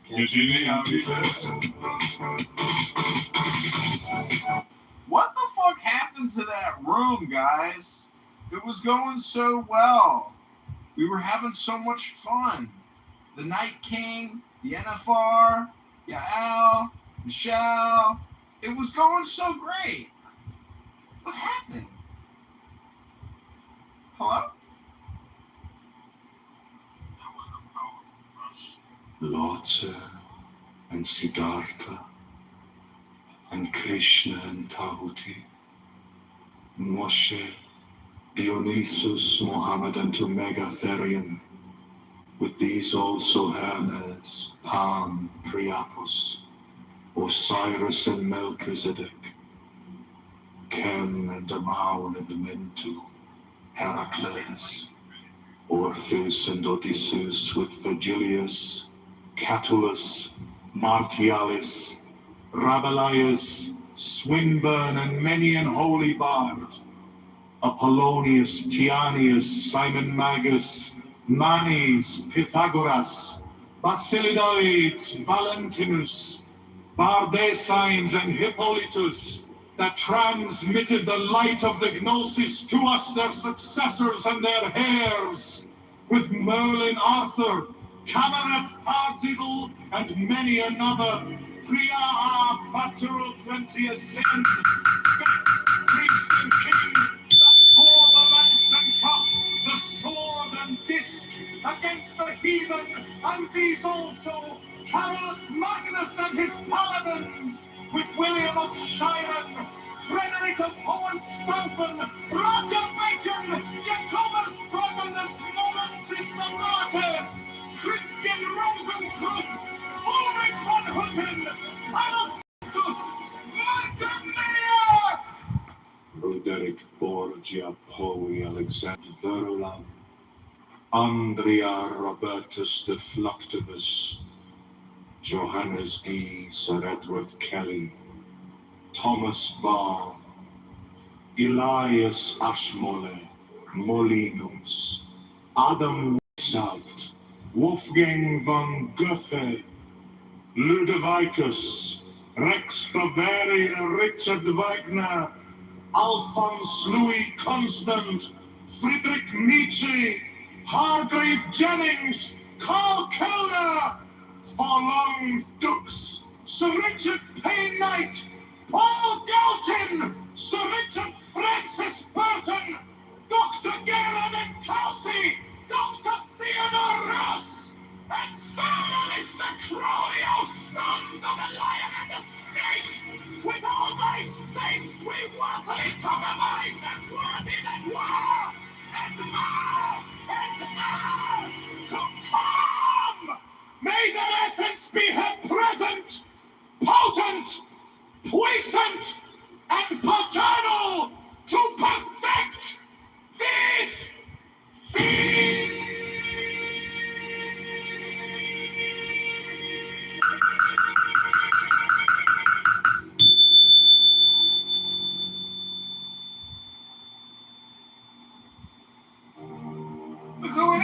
Speaker 4: Catching neon features. What the fuck happened to that room, guys? It was going so well. We were having so much fun. The Night King, the NFR, Yael, Michelle. It was going so great. What happened? Hello?
Speaker 6: Lhotse and Siddhartha and Krishna and Tahuti, Moshe, Dionysus, Mohammed and Megatherium, with these also Hermes, Pan, Priapus, Osiris and Melchizedek, Chem and Amaun and Mentu, Heracles, Orpheus and Odysseus with Virgilius, Catullus, Martialis, Rabelais, Swinburne and many an holy bard, Apollonius, Tianius, Simon Magus, Manes, Pythagoras, Basilides, Valentinus, Bardesines and Hippolytus, that transmitted the light of the Gnosis to us, their successors and their heirs, with Merlin Arthur, Camerot Parzival, and many another, Priya Patero 20th sin, fat priest and king, that bore the lance and cup, the sword and disc, against the heathen, and these also, Carolus Magnus and his paladins, with William of Shiren, Frederick of Hohenstaufen, Roger Bacon, Jacobus Bourbonus, Morin Systemate, Christian Rosenkreutz, Ulrich von Hutten, Paracelsus, Magdalena, Roderick Borgia, Poe, Alexander Verlan, Andrea Robertus de Fluctibus, Johannes D. Sir Edward Kelly, Thomas Varr, Elias Ashmole, Molinos, Adam Weishaupt, Wolfgang von Goethe, Ludovicus, Rex Bavaria, Richard Wagner, Alphonse Louis Constant, Friedrich Nietzsche, Hargrave Jennings, Carl Kellner, Forlong Dux, Sir Richard Payne Knight, Paul Galton, Sir Richard Francis Burton, Dr. Gerard Enkowski, Dr. Theodore Ross, and Sir Alistair Crowley, O sons of the Lion and the Snake! With all thy saints we worthily compromise and worthy that were, and now to come! May their essence be her present, potent, puissant, and paternal to perfect this feat!
Speaker 4: Look who it is!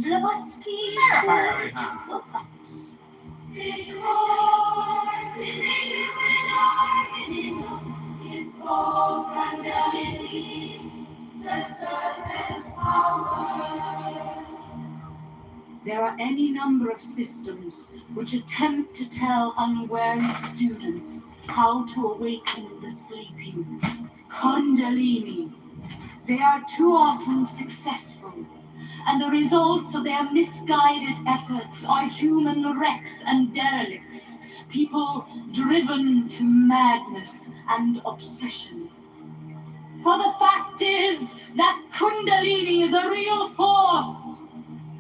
Speaker 2: Blavatsky. This horse in the human organism is called Kundalini, the serpent power.
Speaker 3: There are any number of systems which attempt to tell unwary students how to awaken the sleeping. Kundalini. They are too often successful, and the results of their misguided efforts are human wrecks and derelicts, people driven to madness and obsession. For the fact is that Kundalini is a real force,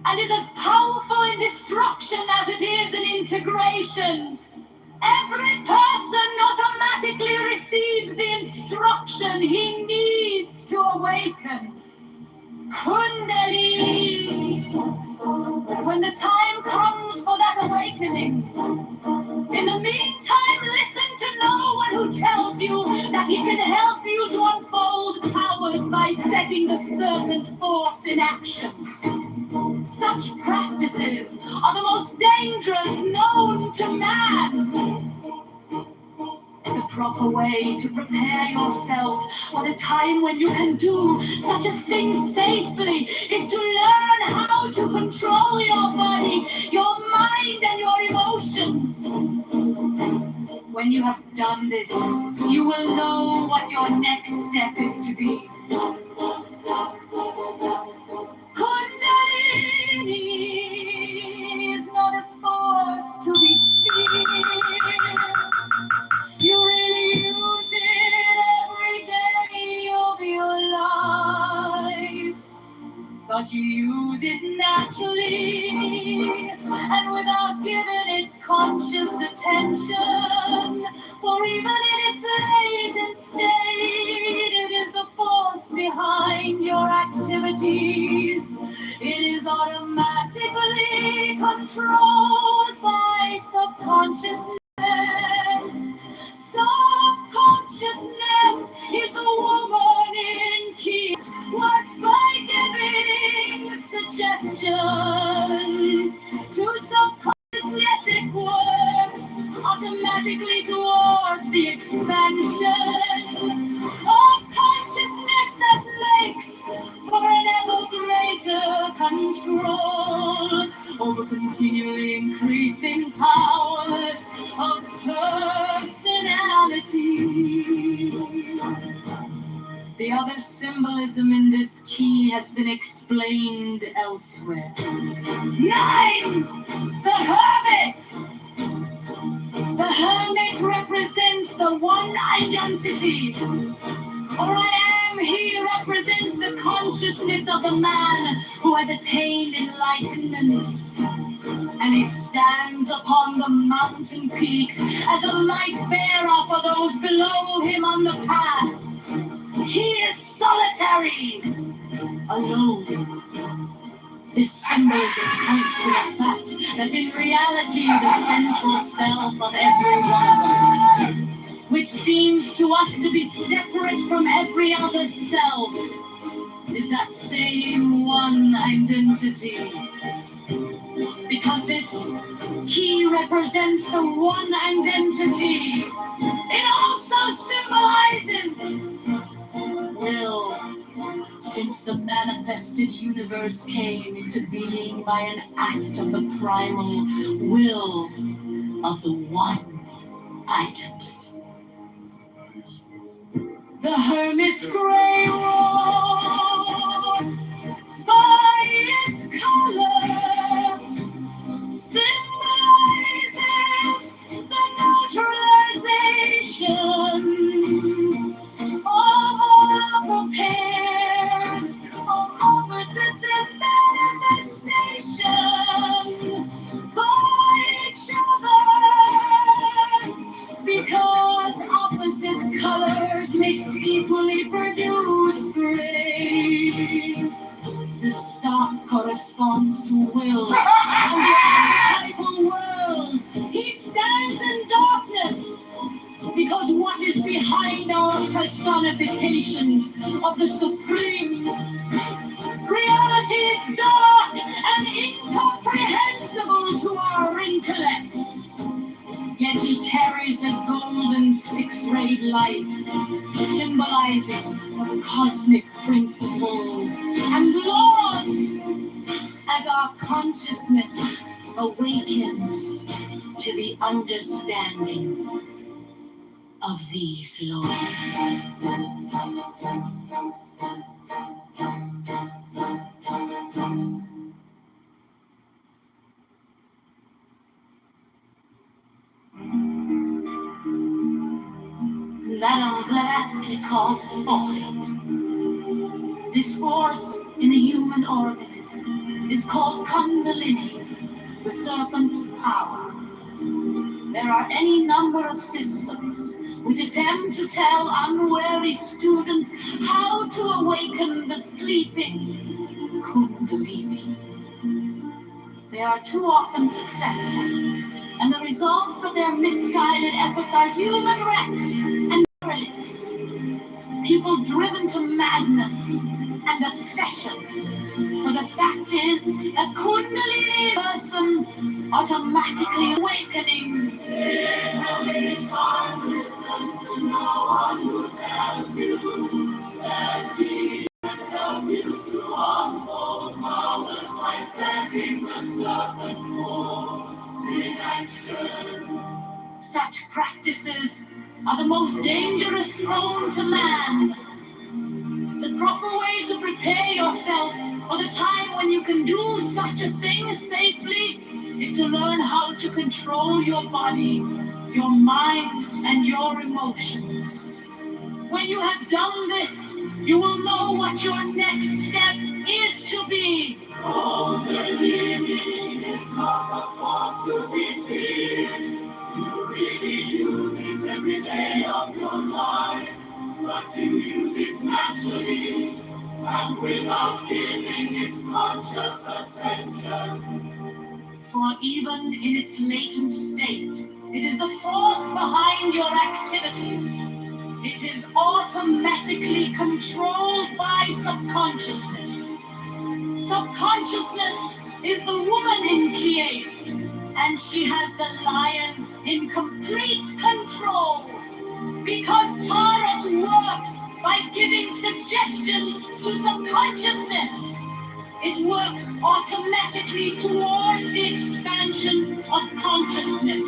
Speaker 3: and is as powerful in destruction as it is in integration. Every person automatically receives the instruction he needs to awaken. Kundalini. When the time comes for that awakening, in the meantime, listen to no one who tells you that he can help you to unfold powers by setting the serpent force in action. Such practices are the most dangerous known to man. The proper way to prepare yourself for the time when you can do such a thing safely is to learn how to control your body, your mind, and your emotions. When you have done this, you will know what your next step is to be. Kundalini is not a force to be feared. You really use it every day of your life. But you use it naturally and without giving it conscious attention. For even in its latent state, it is the force behind your activities. It is automatically controlled by subconsciousness. Subconsciousness is the woman in key. It works by giving suggestions. To subconsciousness it works automatically towards the expansion continually increasing powers of personality. The other symbolism in this key has been explained elsewhere. 9! The Hermit! The Hermit represents the one identity. Or I am, he represents the consciousness of the man who has attained enlightenment. And he stands upon the mountain peaks as a light bearer for those below him on the path. He is solitary, alone. This symbolism points to the fact that in reality the central self of every one of us, which seems to us to be separate from every other self, is that same one identity. Because this key represents the one identity, it also symbolizes will. Since the manifested universe came into being by an act of the primal will of the one identity. The Hermit's gray robe, by its color, symbolizes the neutralization of all the pairs of opposites in manifestation by each other. Because opposite colors mixed equally produce gray. The star corresponds to will of the archetypal world. He stands in darkness because what is behind our personifications of the supreme reality is dark and incomprehensible to our intellects. Yet he carries the golden six-rayed light, symbolizing cosmic principles and laws as our consciousness awakens to the understanding of these laws. Madame Blavatsky called Void. This force in the human organism is called Kundalini, the serpent power. There are any number of systems which attempt to tell unwary students how to awaken the sleeping Kundalini. They are too often successful, and the results of their misguided efforts are human wrecks and derelicts. People driven to madness and obsession. For the fact is that Kundalini person automatically awakening. It's listen to no one who tells you that he can help you to unfold powers by setting the serpent force in action. Such practices are the most dangerous known to man. The proper way to prepare yourself for the time when you can do such a thing safely is to learn how to control your body, your mind, and your emotions. When you have done this, you will know what your next step is to be. Oh, believing is not a force to be feared. You really use it every day of your life, but you use it naturally and without giving it conscious attention. For even in its latent state, it is the force behind your activities. It is automatically controlled by subconsciousness. Subconsciousness is the woman in K8, and she has the lion in complete control. Because Tarot works by giving suggestions to subconsciousness. It works automatically towards the expansion of consciousness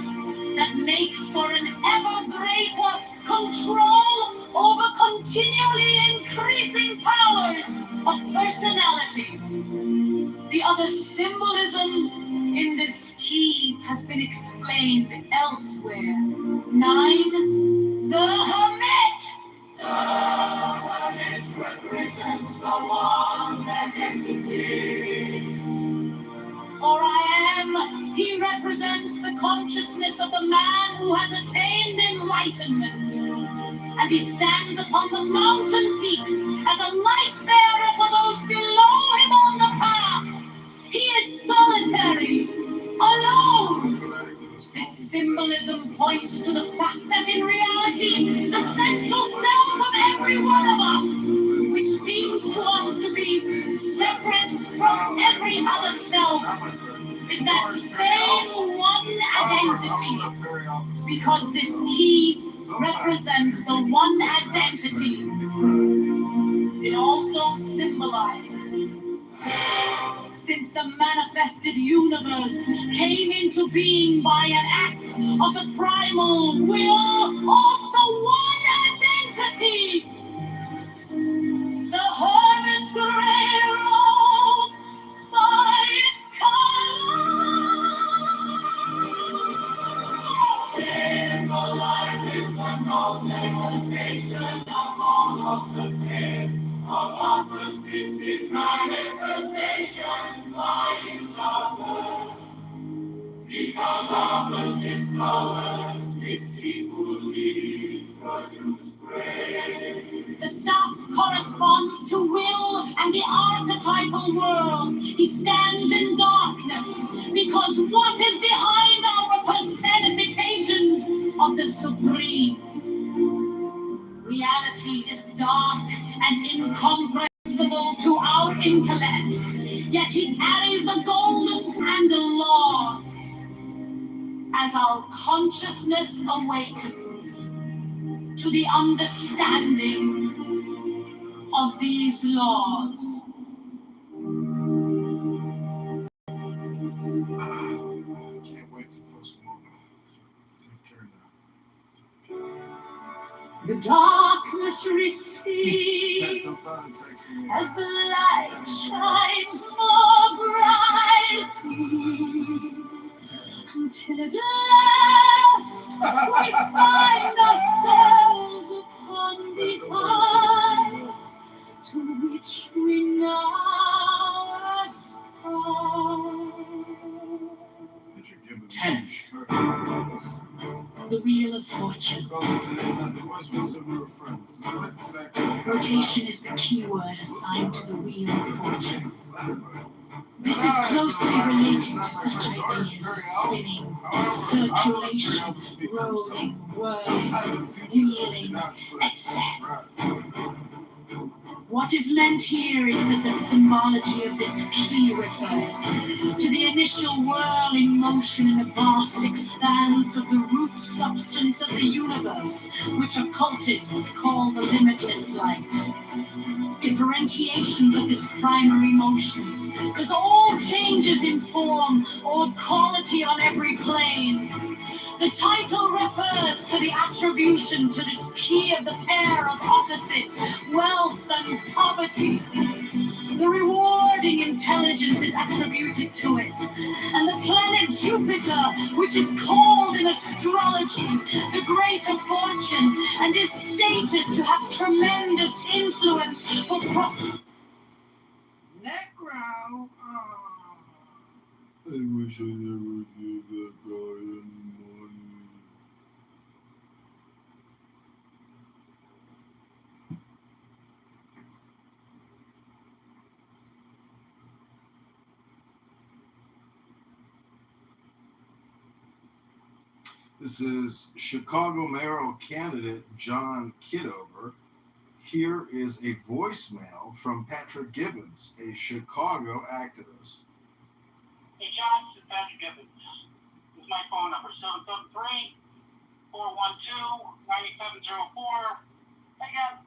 Speaker 3: that makes for an ever greater control over continually increasing powers of personality. The other symbolism in this key has been explained elsewhere. 9. The Hermit! The Hermit represents the one identity. Or I am, he represents the consciousness of the man who has attained enlightenment. And he stands upon the mountain peaks as a light bearer for those below him on the path. He is solitary, alone. This symbolism points to the fact that in reality, the central self of every one of us, which seems to us to be separate from every other self, is that same one identity. Because this key represents the one identity. It also symbolizes, since the manifested universe came into being by an act of the primal will of the one identity, the hermit's gray robe by its color symbolizes the notionalization of all of the pairs of opposites in manifestation by each other. Because opposite colors mixed equally produce gray. The stuff corresponds to will and the archetypal world. He stands in darkness because what is behind our personifications of the supreme? Reality is dark and incomprehensible to our intellects, yet he carries the goldens and the laws. As our consciousness awakens to the understanding of these laws,
Speaker 4: Can't wait to post more. Take care now.
Speaker 3: the darkness recedes as the light shines more brightly, until at last we find ourselves upon the heights to which we now aspire. 10. The Wheel of Fortune. Rotation is the key word assigned to the Wheel of Fortune. This is closely related to such ideas as spinning, circulation, rolling, whirling, wheeling, etc. What is meant here is that the symbology of this key refers to the initial whirling motion in the vast expanse of the root substance of the universe, which occultists call the limitless light. Differentiations of this primary motion, because all changes in form or quality on every plane. The title refers to the attribution to this key of the pair of opposites, wealth and poverty. The rewarding intelligence is attributed to it, and the planet Jupiter, which is called in astrology the greater fortune, and is stated to have tremendous influence for prosperity.
Speaker 4: Necro. I wish I never gave that guy any money. This is Chicago mayoral candidate John Kitover. Here is a voicemail from Patrick Gibbons, a Chicago activist.
Speaker 7: Hey, John, this is Patrick Gibbons. This is my phone number, 773-412-9704. Hey, guys.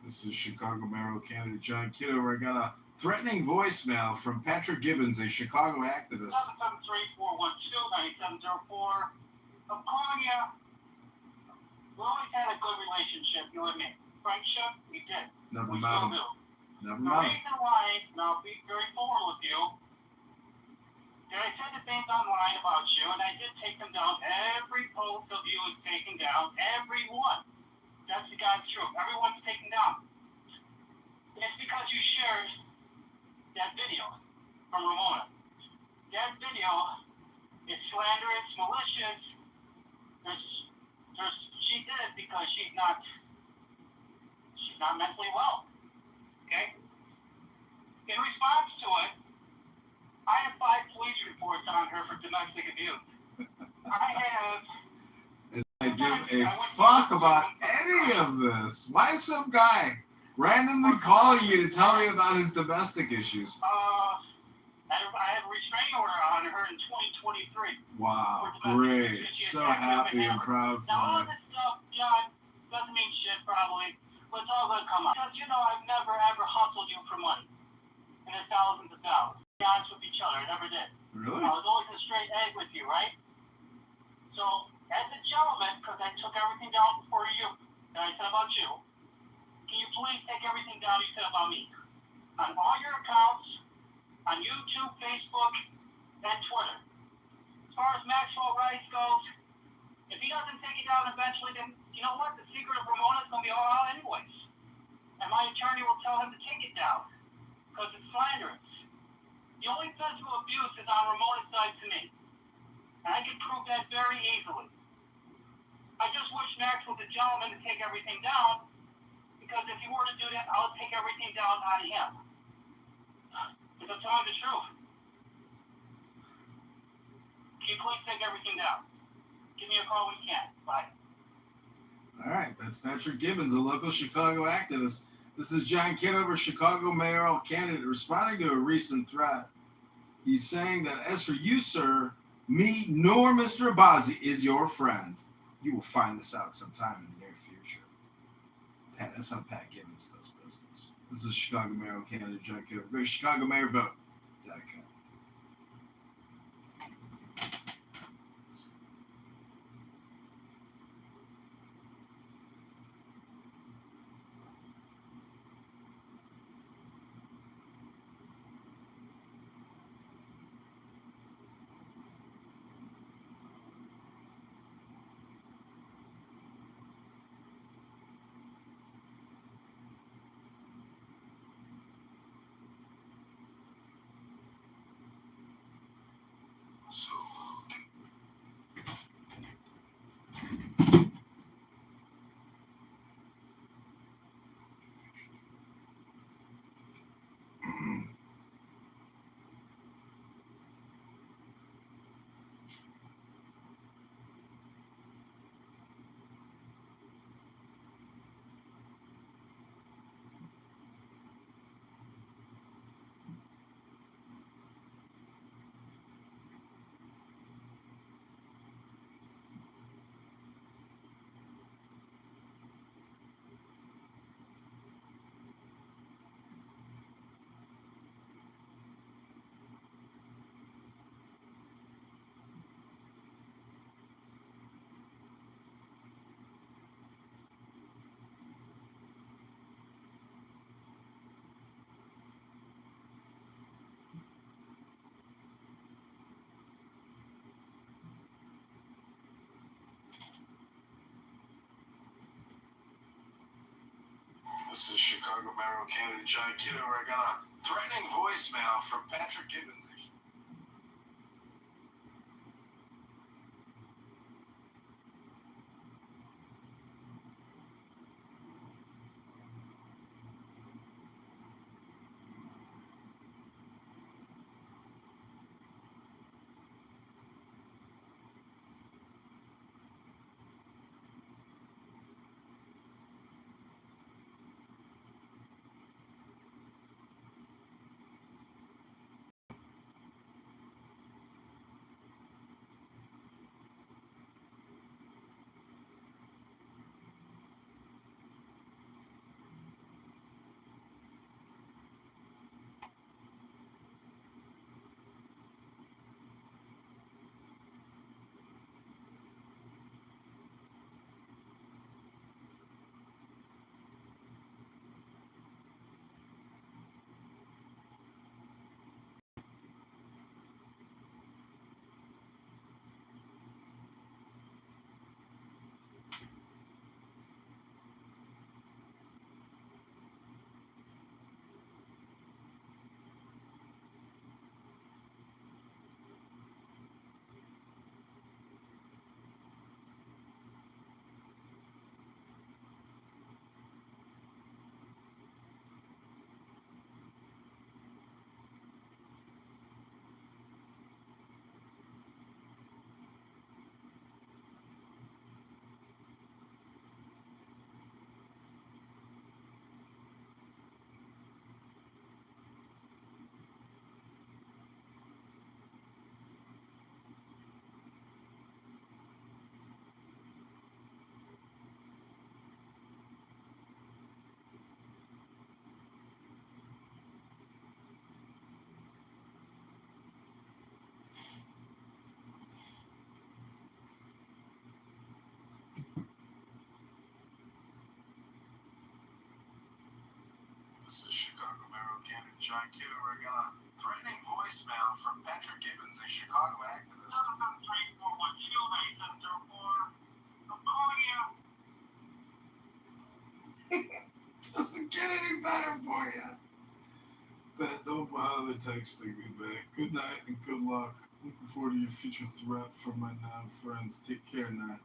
Speaker 4: This is Chicago mayoral candidate John Kitover. I got a threatening voicemail from Patrick Gibbons, a Chicago activist.
Speaker 7: 773-412-9704. I'm calling you. We always had a good relationship, you and me. Friendship, we did.
Speaker 4: Never
Speaker 7: We
Speaker 4: met
Speaker 7: still
Speaker 4: him.
Speaker 7: do.
Speaker 4: Never
Speaker 7: The
Speaker 4: met him.
Speaker 7: reason why, and I'll be very forward with you, that I said the things online about you, and I did take them down. Every post of you is taken down. Every one. That's the God's truth. Everyone's taken down. It's because you shared that video from Ramona. That video is slanderous, malicious. She did it because she's not mentally well. Okay? In response to it, I have 5 police reports on her for domestic abuse. I have.
Speaker 4: I give a fuck about any of this. Why is some guy randomly calling me to tell me about his domestic issues?
Speaker 7: I have a restraining order on her in 2023.
Speaker 4: Wow, great. So happy and proud for
Speaker 7: Now, all
Speaker 4: her.
Speaker 7: this stuff, John, doesn't mean shit probably, but it's all gonna come up. Because I've never ever hustled you for money. And it's thousands of dollars. To be honest with each other, I never did.
Speaker 4: Really?
Speaker 7: I was always a straight egg with you, right? So, as a gentleman, because I took everything down before you, that I said about you, can you please take everything down you said about me? On all your accounts, on YouTube, Facebook, and Twitter. As far as Maxwell Rice goes, if he doesn't take it down eventually, then you know what? The secret of Ramona is going to be all out anyways. And my attorney will tell him to take it down, because it's slanderous. The only physical abuse is on Ramona's side to me. And I can prove that very easily. I just wish Max was a gentleman to take everything down, because if he were to do that, I'll take everything down out of him. Because I'm telling the truth. Can you please take everything down? Give me a call when you can. Bye.
Speaker 4: All right, that's Patrick Gibbons, a local Chicago activist. This is John Kitover, Chicago mayoral candidate, responding to a recent threat. He's saying that as for you, sir, me nor Mr. Abazi is your friend. You will find this out sometime in the near future. That's how Pat Gibbons does business. This is Chicago mayoral candidate John Kitover. Go to ChicagoMayorVote.com. This is Chicago mayoral candidate John Kitover. I got a threatening voicemail from Patrick Gibbons. John Kitover. I got a threatening voicemail from Patrick Gibbons, a Chicago activist. Doesn't get any better for you. But don't bother texting me back. Good night and good luck. Looking forward to your future threat from my non-friends. Take care now.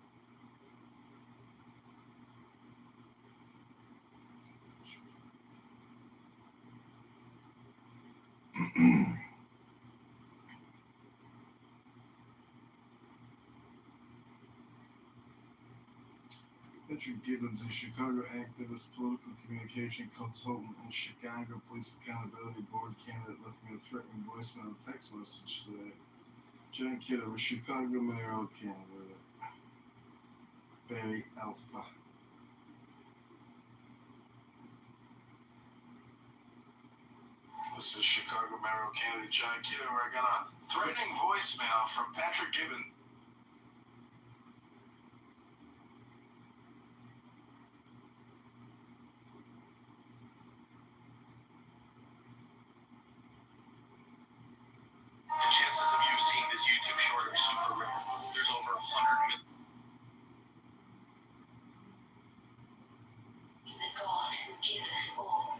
Speaker 4: Patrick Gibbons, a Chicago activist, political communication consultant, and Chicago Police Accountability Board candidate, left me a threatening voicemail and text message today. John Kitover, Chicago mayoral candidate. Barry Alpha. This is Chicago mayoral candidate John Kitover. I got a threatening voicemail from Patrick Gibbons.
Speaker 8: The chances of you seeing this YouTube short are super rare. There's over 100 million.
Speaker 2: The God who giveth all.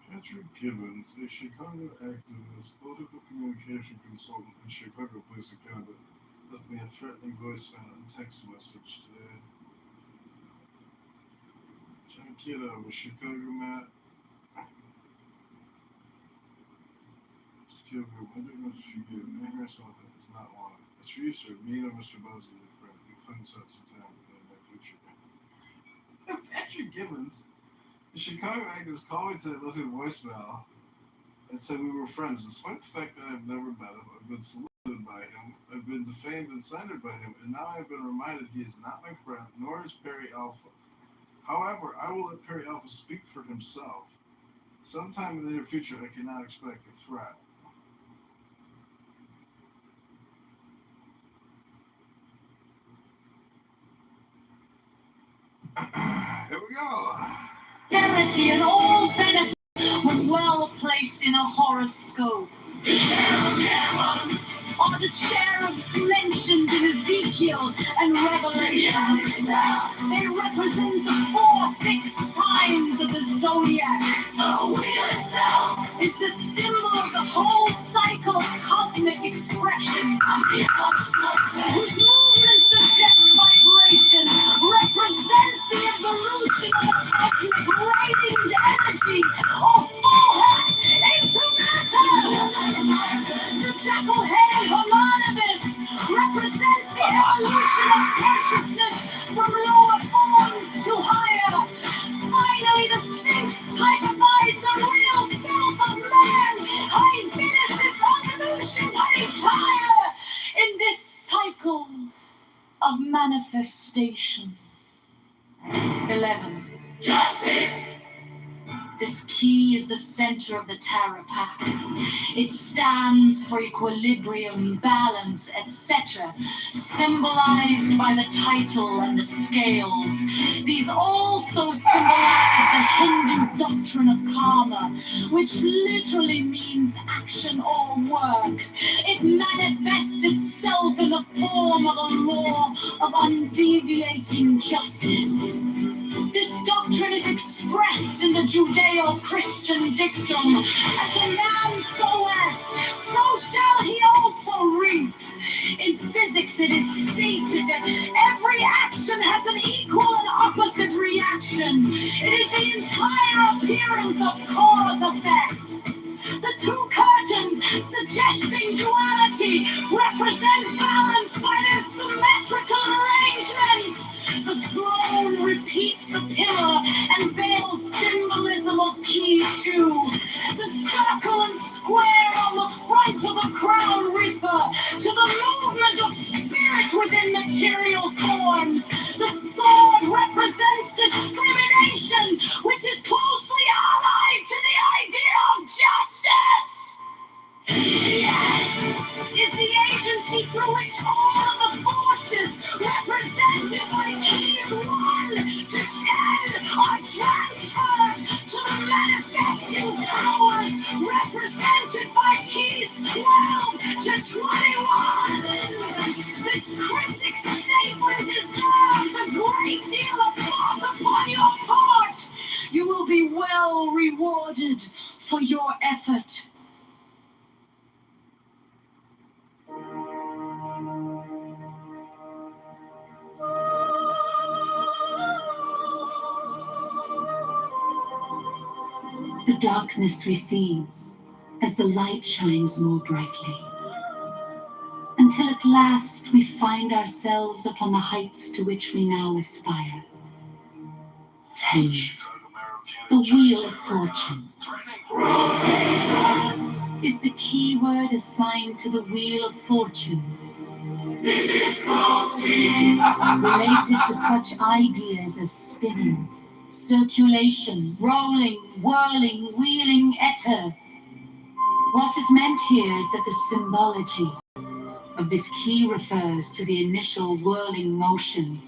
Speaker 4: Patrick Gibbons, a Chicago activist, political communication consultant, and Chicago Police Accountability, left me a threatening voicemail and text message today. John Kitover, Chicago Matt. Mr. Kitover, when did much for you? Anger something is not wanted. It's for you, sir. Me and Mr. Buzz are your friend. You'll find this out sometime in the near future. Patrick Gibbons. The Chicago actors called me today, left me a voicemail, and said we were friends. Despite the fact that I've never met him, I've been saluted by him, I've been defamed and slandered by him, and now I've been reminded he is not my friend, nor is Perry Alpha. However, I will let Perry Alpha speak for himself. Sometime in the near future, I cannot expect a threat. Here we go.
Speaker 3: Prosperity and all benefit were well placed in a horoscope. Are the cherubs mentioned in Ezekiel and Revelation? They represent the 4 fixed signs of the zodiac. The wheel itself is the symbol of the whole cycle of cosmic expression, whose movement suggests vibration, represents the evolution of the cosmic radiant energy of force into matter. The jackal-headed Homonibus represents the evolution of consciousness from lower forms to higher. Finally, the Sphinx typifies the real self of man. I finished its evolution by higher in this cycle of manifestation. 11. Justice. This key is the center of the tarot pack. It stands for equilibrium, balance, etc., symbolized by the title and the scales. These also symbolize the Hindu doctrine of karma, which literally means action or work. It manifests itself in the form of a law of undeviating justice. This doctrine is expressed in the Judeo-Christian dictum, as a man soweth, so shall he also reap. In physics, it is stated that every action has an equal and opposite reaction. It is the entire appearance of cause-effect. The 2 curtains, suggesting duality, represent balance by their symmetrical arrangement. The throne repeats the pillar and veils symbolism of key 2. The circle and square on the front of the crown refer to the movement of spirit within material forms. The sword represents discrimination, which is closely allied to the idea all rewarded for your effort. The darkness recedes as the light shines more brightly, until at last we find ourselves upon the heights to which we now aspire. 10. The Wheel of Fortune is the key word assigned to the Wheel of Fortune. This is closely related to such ideas as spinning, circulation, rolling, whirling, wheeling, ether. What is meant here is that the symbology of this key refers to the initial whirling motion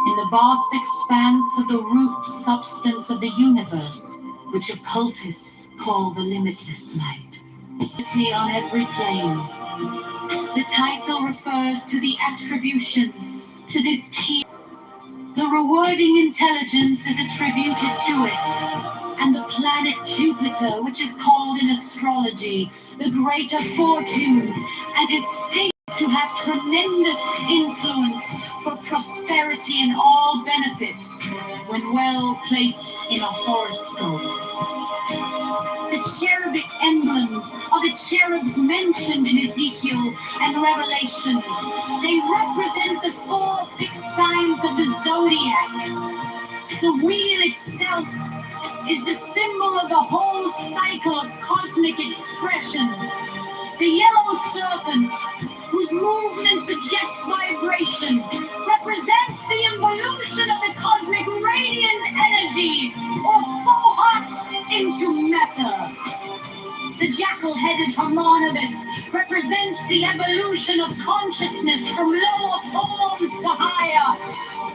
Speaker 3: in the vast expanse of the root substance of the universe, which occultists call the limitless light. On every plane. The title refers to the attribution to this key. The rewarding intelligence is attributed to it, and the planet Jupiter, which is called in astrology the greater fortune, and is stated to have tremendous influence for prosperity and all benefits when well placed in a horoscope. The cherubic emblems are the cherubs mentioned in Ezekiel and Revelation. They represent the 4 fixed signs of the zodiac. The wheel itself is the symbol of the whole cycle of cosmic expression. The yellow serpent, whose movement suggests vibration, represents the involution of the cosmic radiant energy, or Fohat, into matter. The jackal-headed Harmonibus represents the evolution of consciousness from lower forms to higher.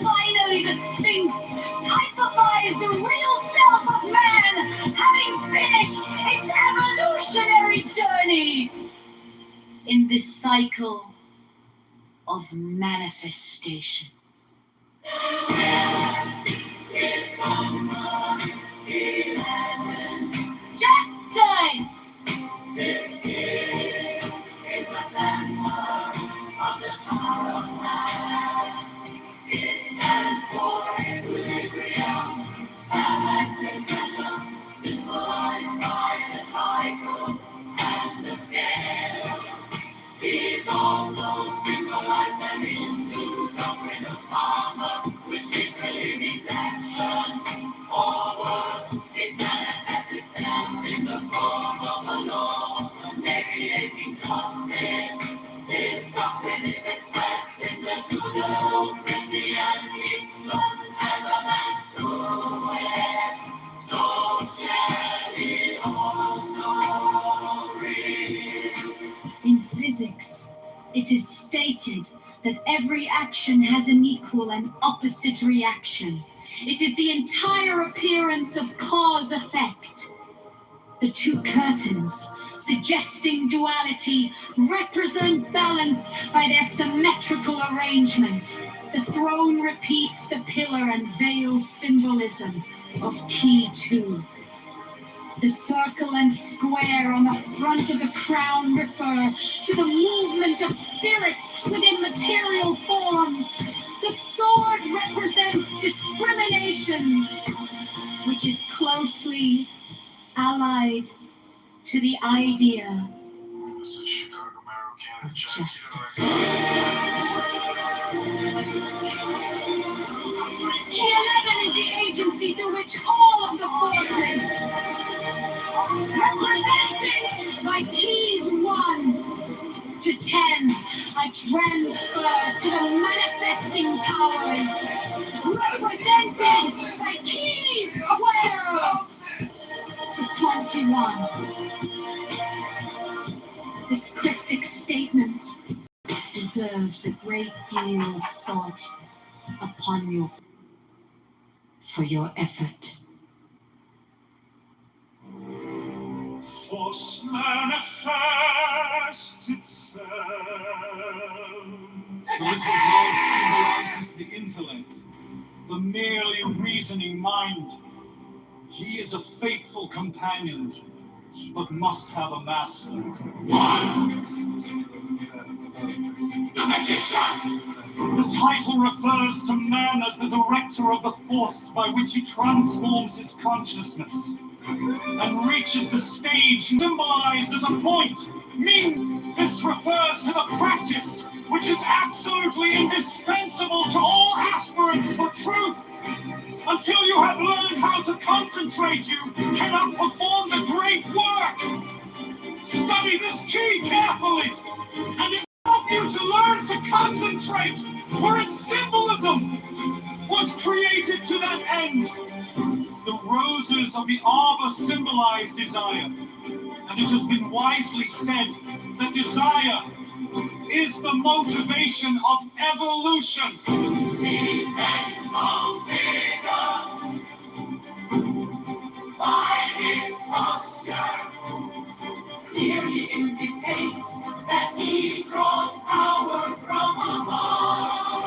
Speaker 3: Finally, the Sphinx typifies the real self of man, having finished its evolutionary journey in this cycle of manifestation. Justice! This is the center of the Tower of Man. It stands for equilibrium, as its center, symbolized by the title and the scales. These also symbolize the Hindu doctrine of karma, which literally means action or work. It manifests itself in the form of a law, mediating justice. This doctrine is expressed in the Judeo-Christian wisdom as a man's soul, so shall it also read. In physics, it is stated that every action has an equal and opposite reaction. It is the entire appearance of cause-effect. The 2 curtains, suggesting duality, represent balance by their symmetrical arrangement. The throne repeats the pillar and veil symbolism of key 2. The circle and square on the front of the crown refer to the movement of spirit within material forms. The sword represents discrimination, which is closely allied to the idea
Speaker 8: This is Chicago Mayor Canada
Speaker 3: of
Speaker 8: Jack
Speaker 3: justice. Key 11 is the agency through which all of the forces, represented by keys 1 to 10, are transferred to the manifesting powers, represented by keys 12 to 21. This cryptic statement deserves a great deal of thought for your effort.
Speaker 6: Force manifests itself. The little dog symbolizes the intellect, the merely reasoning mind. He is a faithful companion, but must have a master.
Speaker 1: One. The magician.
Speaker 6: The title refers to man as the director of the force by which he transforms his consciousness and reaches the stage symbolized as a point. This refers to the practice which is absolutely indispensable to all aspirants for truth. Until you have learned how to concentrate, you cannot perform the great work. Study this key carefully, and it will help you to learn to concentrate, for its symbolism was created to that end. The roses of the arbor symbolize desire, and it has been wisely said that desire is the motivation of evolution.
Speaker 1: By his posture, clearly indicates that he draws power from above.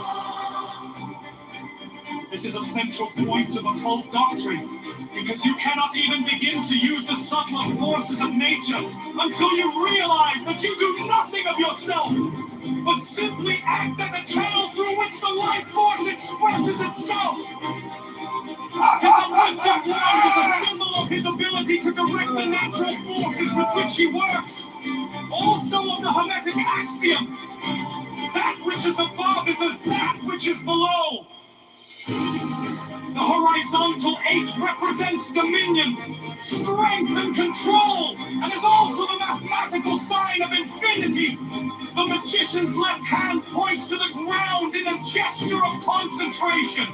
Speaker 6: This is a central point of occult doctrine, because you cannot even begin to use the subtler forces of nature until you realize that you do nothing of yourself, but simply act as a channel through which the life force expresses itself. His uplifted wand is a symbol of his ability to direct the natural forces with which he works. Also of the Hermetic axiom, that which is above is as that which is below. The horizontal 8 represents dominion, strength, and control, and is also the mathematical sign of infinity. The magician's left hand points to the ground in a gesture of concentration.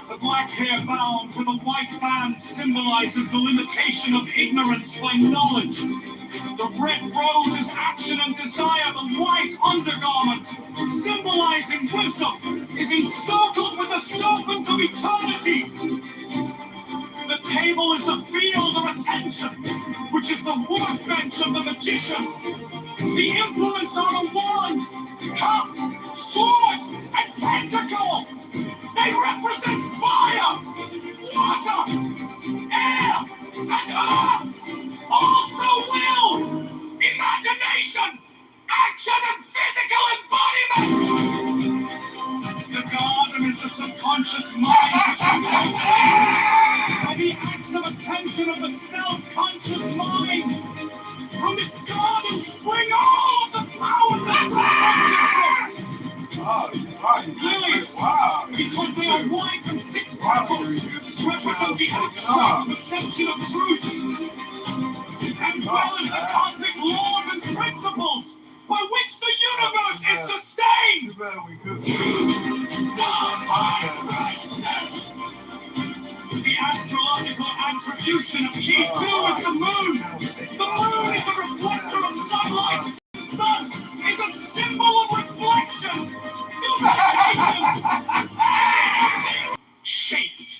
Speaker 6: The black hair bound with a white band symbolizes the limitation of ignorance by knowledge. The red rose is action and desire. The white undergarment, symbolizing wisdom, is encircled with the serpent of eternity. The table is the field of attention, which is the workbench of the magician. The implements are the wand, cup, sword, and pentacle. They represent fire, water, air, and earth. Also will, imagination, action, and physical embodiment. The garden is the subconscious mind which is cultivated by the acts of attention of the self-conscious mind. From this garden spring all of the powers of subconsciousness. Lilies, because they are white and 6 petals, represent the abstract perception of truth, as well as the cosmic laws and principles by which the universe is sustained.
Speaker 4: Too bad we couldn't.
Speaker 6: The astrological attribution of Kitover is the moon. The moon is a reflector of sunlight, thus is a symbol of reflection, duplication, shaped.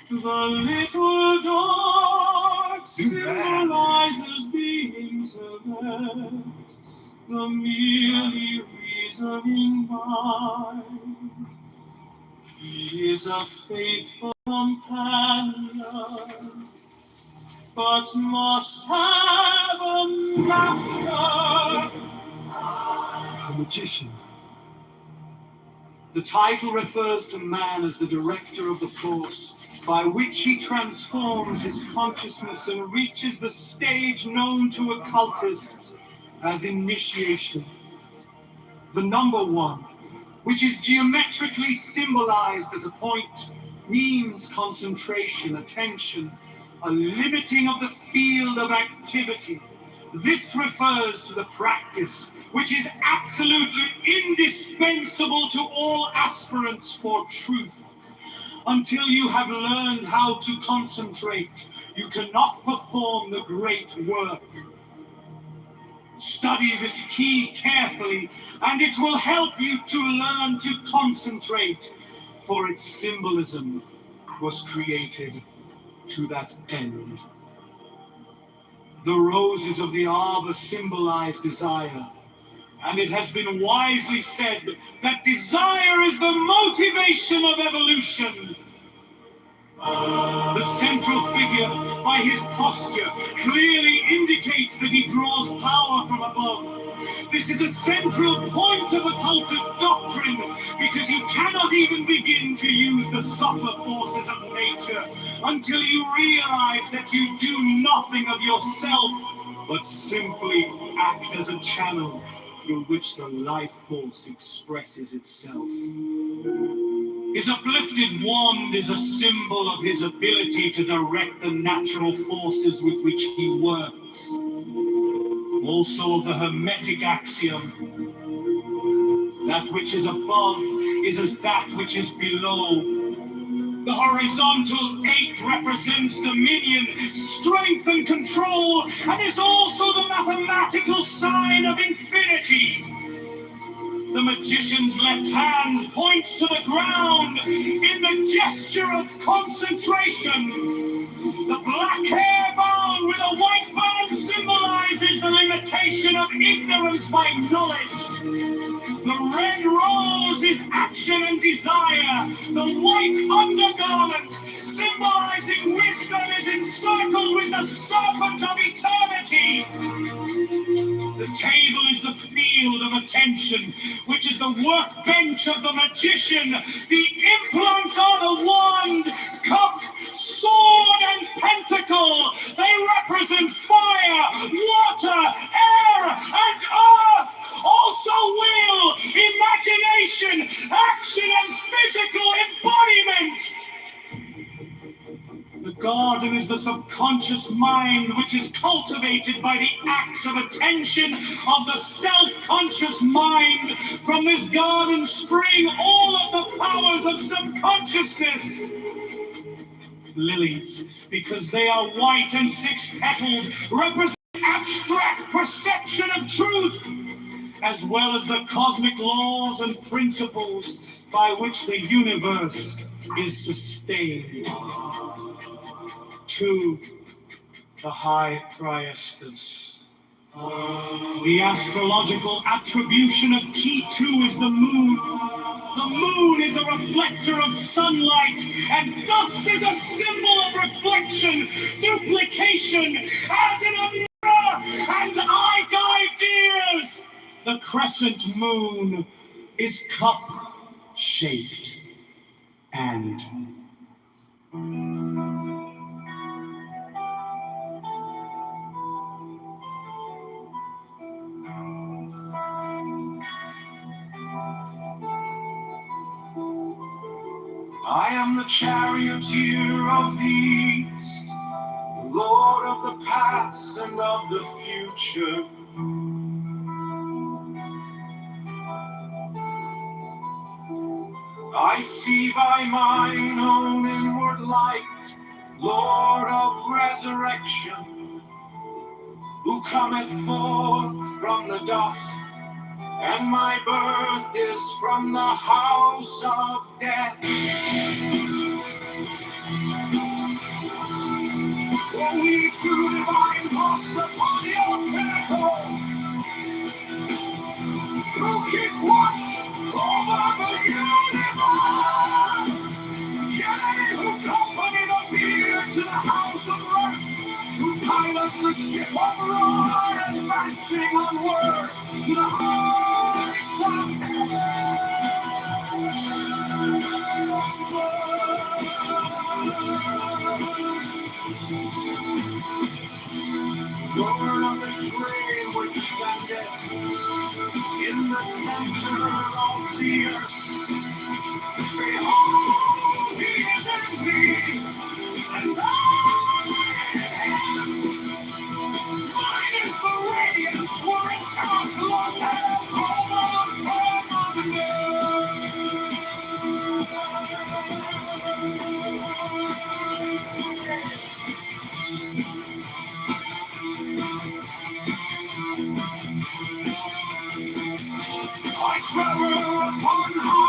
Speaker 6: The little dog symbolizes being select, the merely reasoning mind. He is a faithful companion, but must have a master. The magician. The title refers to man as the director of the force by which he transforms his consciousness and reaches the stage known to occultists as initiation. The number 1, which is geometrically symbolized as a point, means concentration, attention, a limiting of the field of activity. This refers to the practice which is absolutely indispensable to all aspirants for truth. Until you have learned how to concentrate, you cannot perform the great work. Study this key carefully, and it will help you to learn to concentrate, for its symbolism was created to that end. The roses of the arbor symbolize desire, and it has been wisely said that desire is the motivation of evolution. The central figure, by his posture, clearly indicates that he draws power from above. This is a central point of occulted doctrine, because you cannot even begin to use the subtler forces of nature until you realize that you do nothing of yourself, but simply act as a channel through which the life force expresses itself. His uplifted wand is a symbol of his ability to direct the natural forces with which he works. Also of the Hermetic axiom, that which is above is as that which is below. The horizontal 8 represents dominion, strength, and control, and is also the mathematical sign of infinity. The magician's left hand points to the ground in the gesture of concentration. The black hair bound with a white band symbolizes the limitation of ignorance by knowledge. The red rose is action and desire. The white undergarment, symbolizing wisdom, is encircled with the serpent of eternity. The table is the field of attention, which is the workbench of the magician. The implants are the wand, cup, sword, and pentacle. They represent fire, water, air, and earth. Also will, imagination, action, and physical embodiment. The garden is the subconscious mind, which is cultivated by the acts of attention of the self-conscious mind. From this garden spring all of the powers of subconsciousness. Lilies, because they are white and six-petaled, represent abstract perception of truth, as well as the cosmic laws and principles by which the universe is sustained. To the high priestess. The astrological attribution of Kitover is the moon. The moon is a reflector of sunlight, and thus is a symbol of reflection, duplication, as in a mirror and eye ideas. The crescent moon is cup-shaped and I am the charioteer of the east, Lord of the past and of the future. I see by mine own inward light, Lord of resurrection, who cometh forth from the dust, and my birth is from the house of death. We two divine hawks upon your pinnacles, who keep watch over the universe. Yea, who company the beer to the house of rest, who pilot the ship of roar, advancing onwards to the heights of heaven. Lord of the stream which standeth in the center of the earth. Behold, he is in me, and I in him. Mine is the radiance wherein cometh Lord and I travel upon high.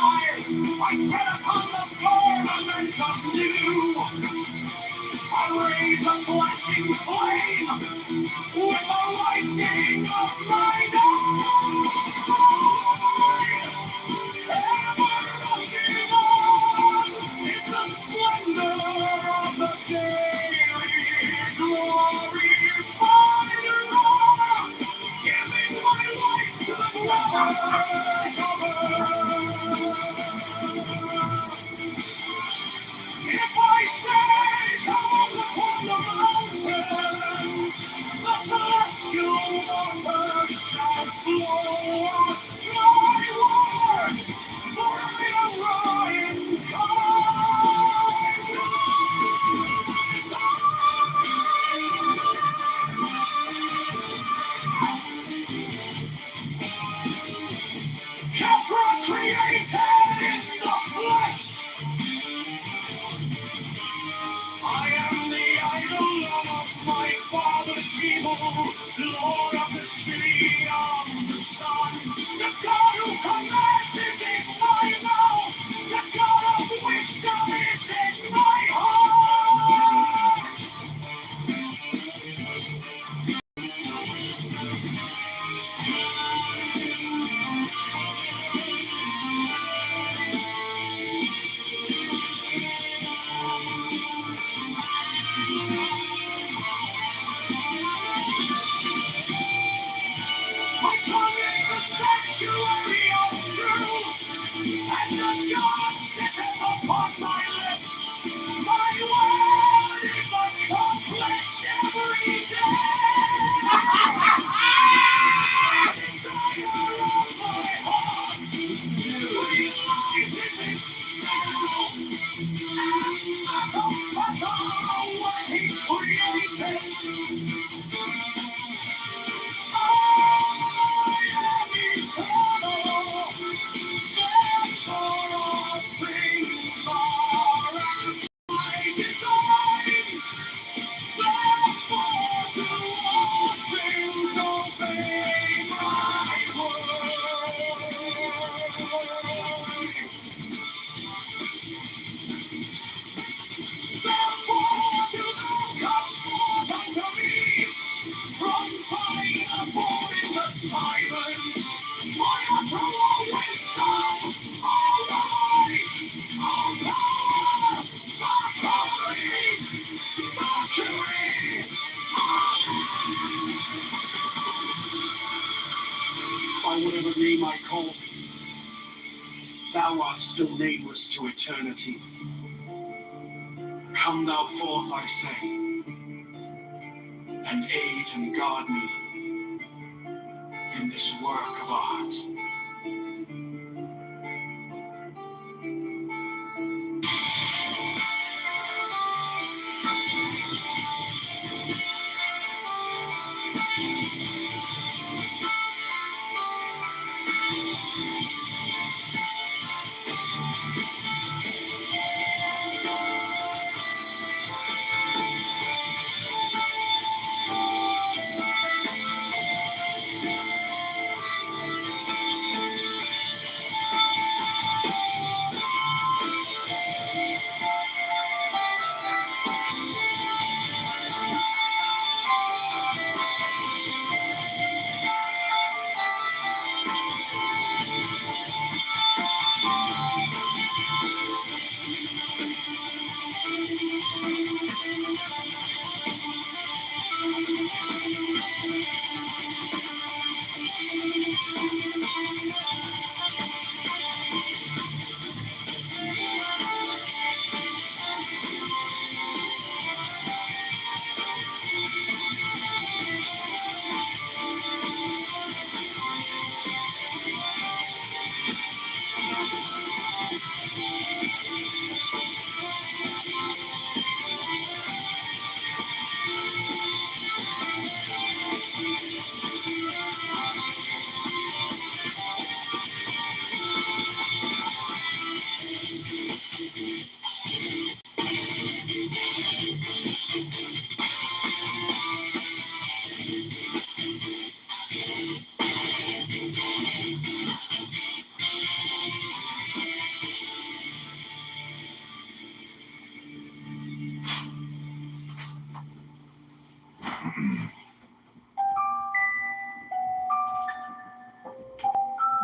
Speaker 6: still nameless to eternity. Come thou forth, I say, and aid and guard me in this work of art.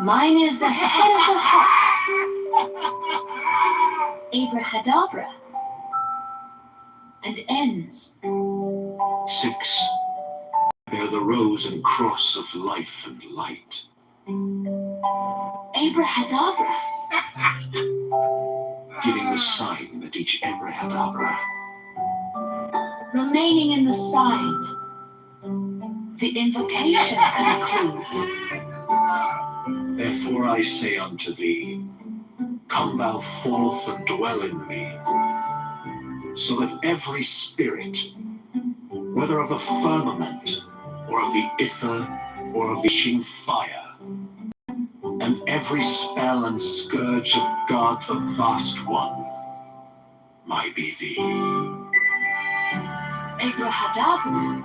Speaker 3: Mine is the head of the hawk, Abrahadabra, and ends.
Speaker 6: 6. Bear the rose and cross of life and light.
Speaker 3: Abrahadabra,
Speaker 6: Giving the sign that each Abrahadabra
Speaker 3: remaining in the sign. The invocation concludes.
Speaker 6: Therefore I say unto thee, come thou forth and dwell in me, so that every spirit, whether of the firmament, or of the ether, or of the wishing fire, and every spell and scourge of God the Vast One, might be thee.
Speaker 3: Abrahadabra,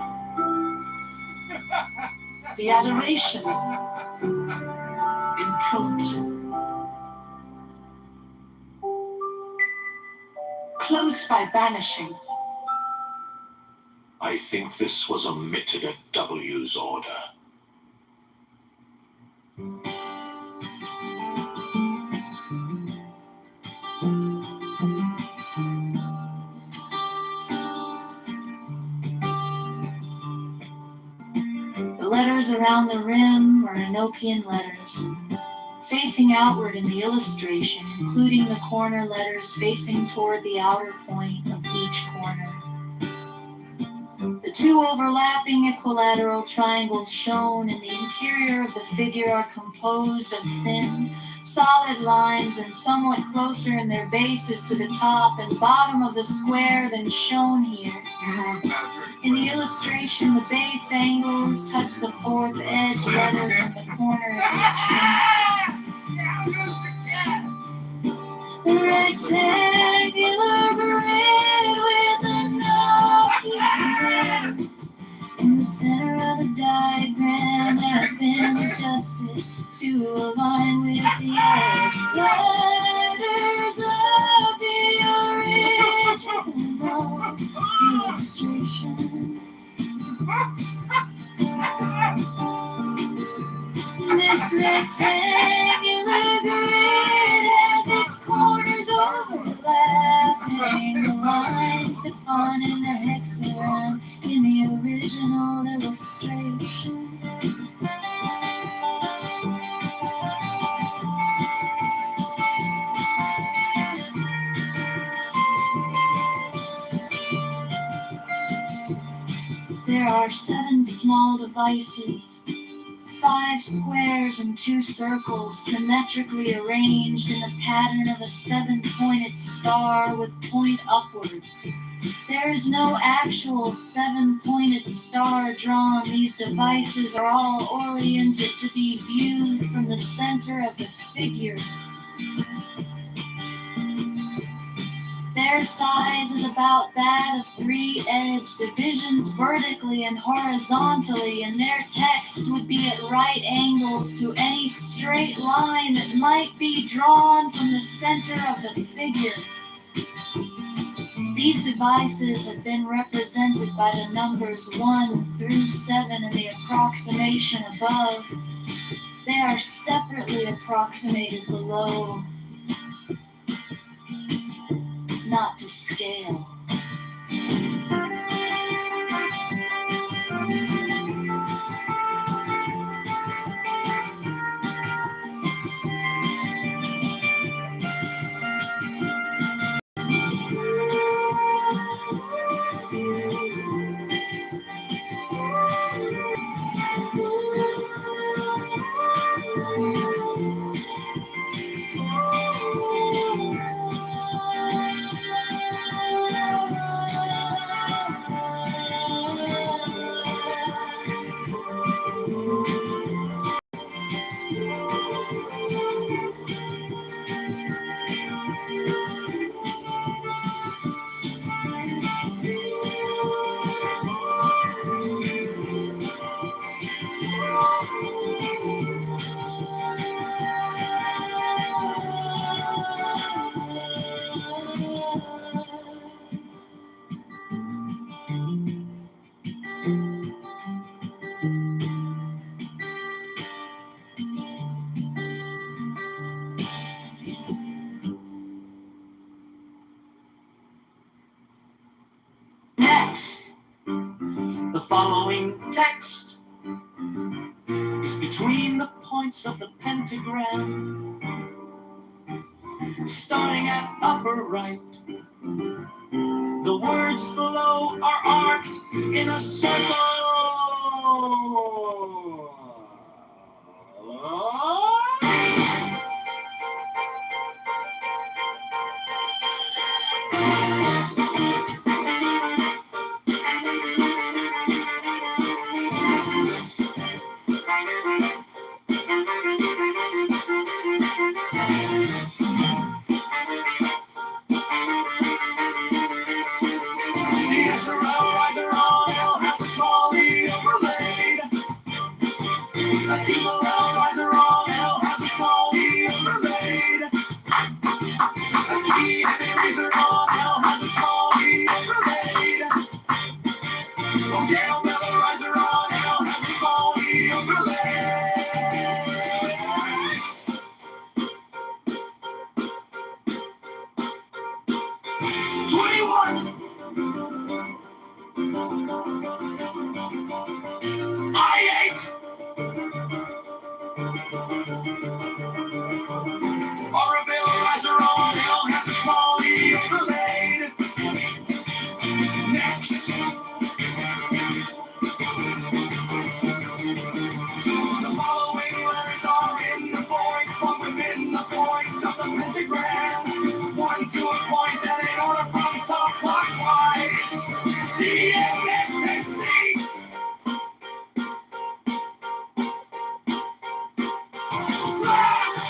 Speaker 3: the adoration, impromptu. Closed by banishing.
Speaker 6: I think this was omitted at W's order.
Speaker 3: The letters around the rim are Enochian letters, facing outward in the illustration, including the corner letters facing toward the outer point of each corner. The two overlapping equilateral triangles shown in the interior of the figure are composed of thin, solid lines and somewhat closer in their bases to the top and bottom of the square than shown here. In the illustration, the base angles touch the fourth edge letter from the corner of each the rectangular grid with Enochian letters in the center of the diagram has been adjusted to align with the edge letters of the original illustration. This rectangular grid has its corners overlapping. The lines defining the hexagon in the original illustration.
Speaker 2: There are 7 small devices, 5 squares and 2 circles, symmetrically arranged in the pattern of a 7-pointed star with point upward. There is no actual 7-pointed star drawn. These devices are all oriented to be viewed from the center of the figure. Their size is about that of 3-edged divisions vertically and horizontally, and their text would be at right angles to any straight line that might be drawn from the center of the figure. These devices have been represented by the numbers 1 through 7 in the approximation above. They are separately approximated below, not to scale.
Speaker 1: Next, the following text is between the points of the pentagram, starting at upper right. The words below are arced in a circle. 21. I8. Oroville riser on L has a small E overlaid. Next. The following letters are in the points, one within the points of the pentagram. One to a point and in order from top clockwise. C, M, S, and C. Last!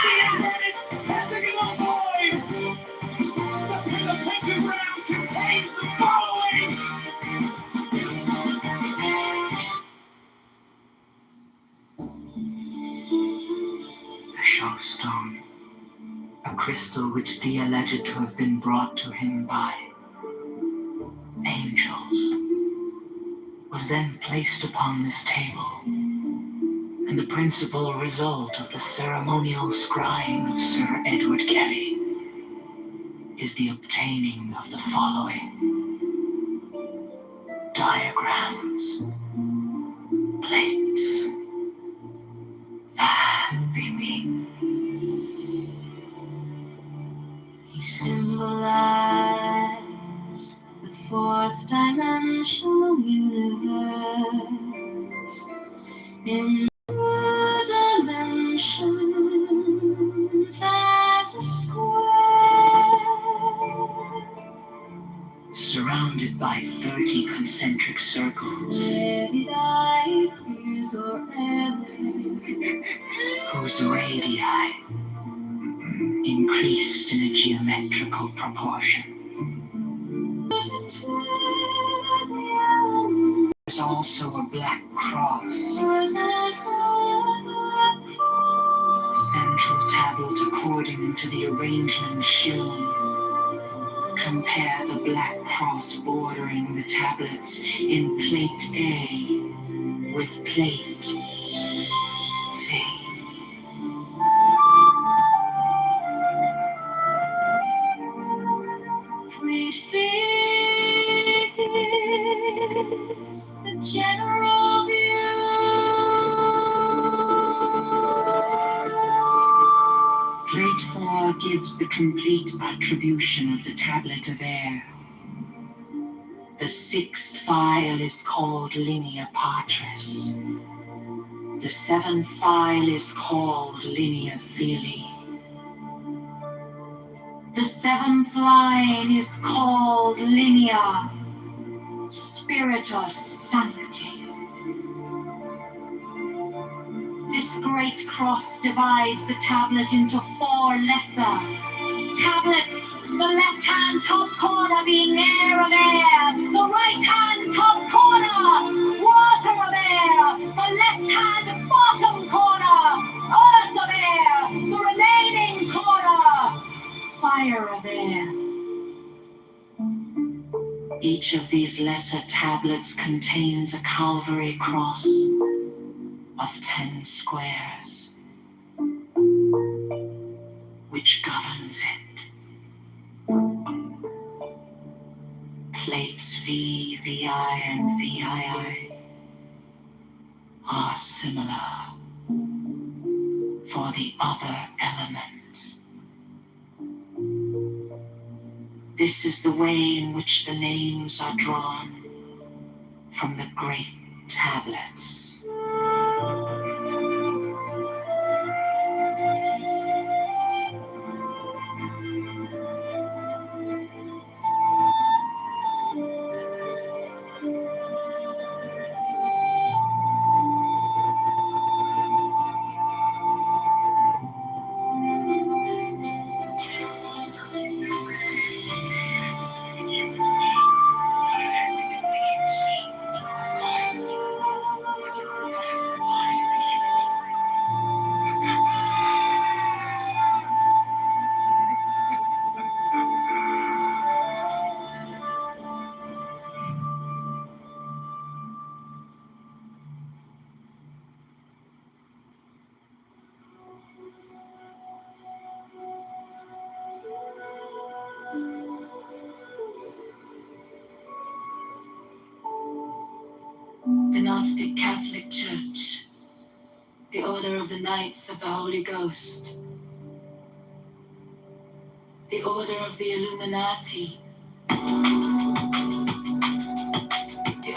Speaker 1: The inverted pentagonal void! The pentagram contains the following!
Speaker 9: The sharp stone, a crystal which Dee alleged to have been brought to him by angels, was then placed upon this table, and the principal result of the ceremonial scrying of Sir Edward Kelly is the obtaining of the following diagrams, plates, viewing.
Speaker 2: He symbolized the 4th dimensional in two dimensions as a square.
Speaker 9: Surrounded by 30 concentric circles,
Speaker 2: Maybe thy fears or
Speaker 9: whose radii increased in a geometrical proportion. There's also a black cross, central tablet according to the arrangement shown. Compare the black cross bordering the tablets in plate A with plate V.
Speaker 2: prefigures the general view.
Speaker 9: Plate 4 gives the complete attribution of the tablet of air. The 6th file is called linea patris. The 7th file is called linea filii.
Speaker 2: The 7th line is called linea spiritus sancti. This great cross divides the tablet into 4 lesser tablets, the left-hand top corner being air of air, the right-hand top corner water of air, the left-hand bottom corner earth of air, the remaining corner fire of air.
Speaker 9: Each of these lesser tablets contains a Calvary cross of 10 squares, which governs it. Plates V, VI, and VII are similar for the other elements. This is the way in which the names are drawn from the great tablets.
Speaker 2: The Gnostic Catholic Church, the Order of the Knights of the Holy Ghost, the Order of the Illuminati, the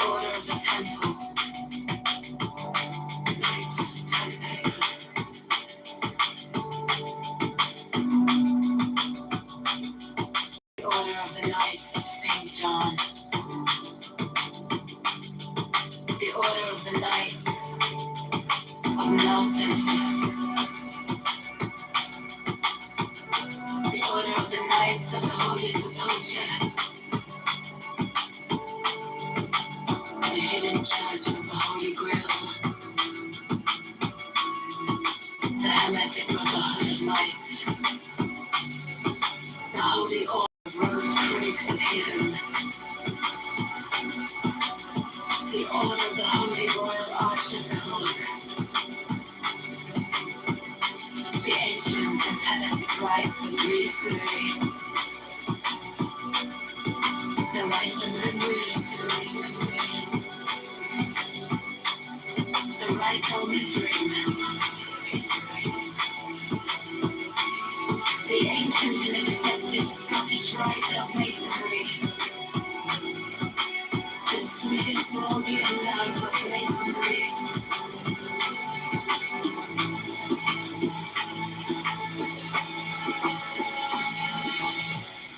Speaker 2: Order of the Temple, Knights Templar, the Order of the Knights of St. John, the Order of the Knights of Mountain, the Order of the Knights of the Holy Sepulchre, the Hidden Church of the Holy Grail, the Hermetic Brotherhood of Light, the Holy Order of Rose Craigs of Hidden, the Order of the Holy Royal Arch of the Cloak, the Ancient and Telesic Rites of Mystery, the Rites of Mystery, the Rites of Mystery, the Ancient and Accepted Scottish Rite of Masonry, the Swedish Freudian Love of Masonry,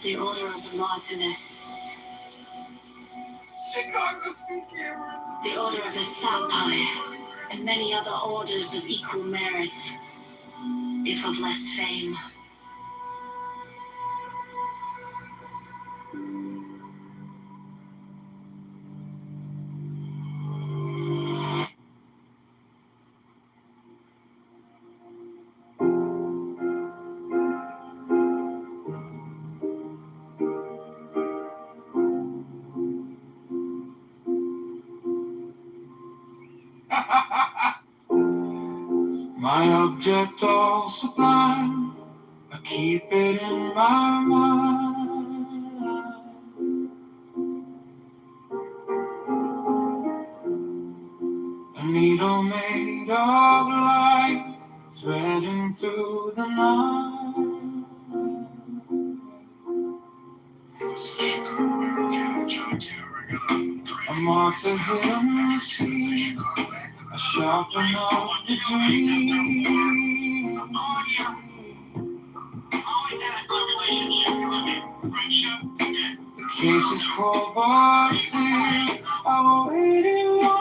Speaker 2: the Order of the Martinists,
Speaker 4: Chicago speaking.
Speaker 2: the Order of the Sapai, and many other orders of equal merit, if of less fame.
Speaker 1: My object all sublime, I keep it in my mind. A needle made of light, threading through the night. I mark the hidden sea, I sharpen up the dream. The case is cold but clear, I'm waiting on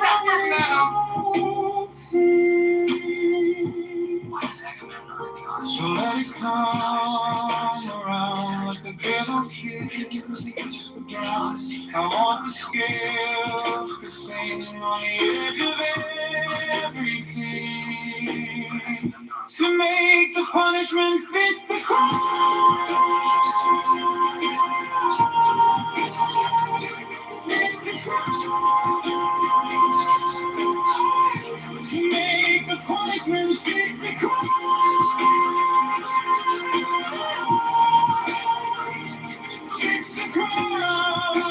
Speaker 1: so let it come around like a ghetto kid. I want the scales to sing on the edge of everything, to make the punishment fit the crime. To make the punishment fit the crime. Fit the crime.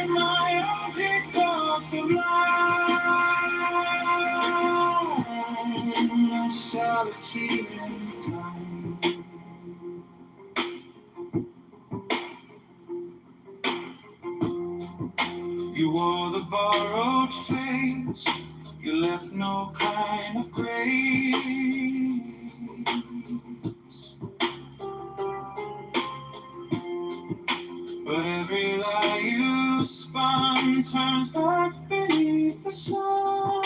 Speaker 1: My object are sublime. Shall achieve in time. You wore the borrowed face, you left no kind of grace. But every lie you spun turns back beneath the sun.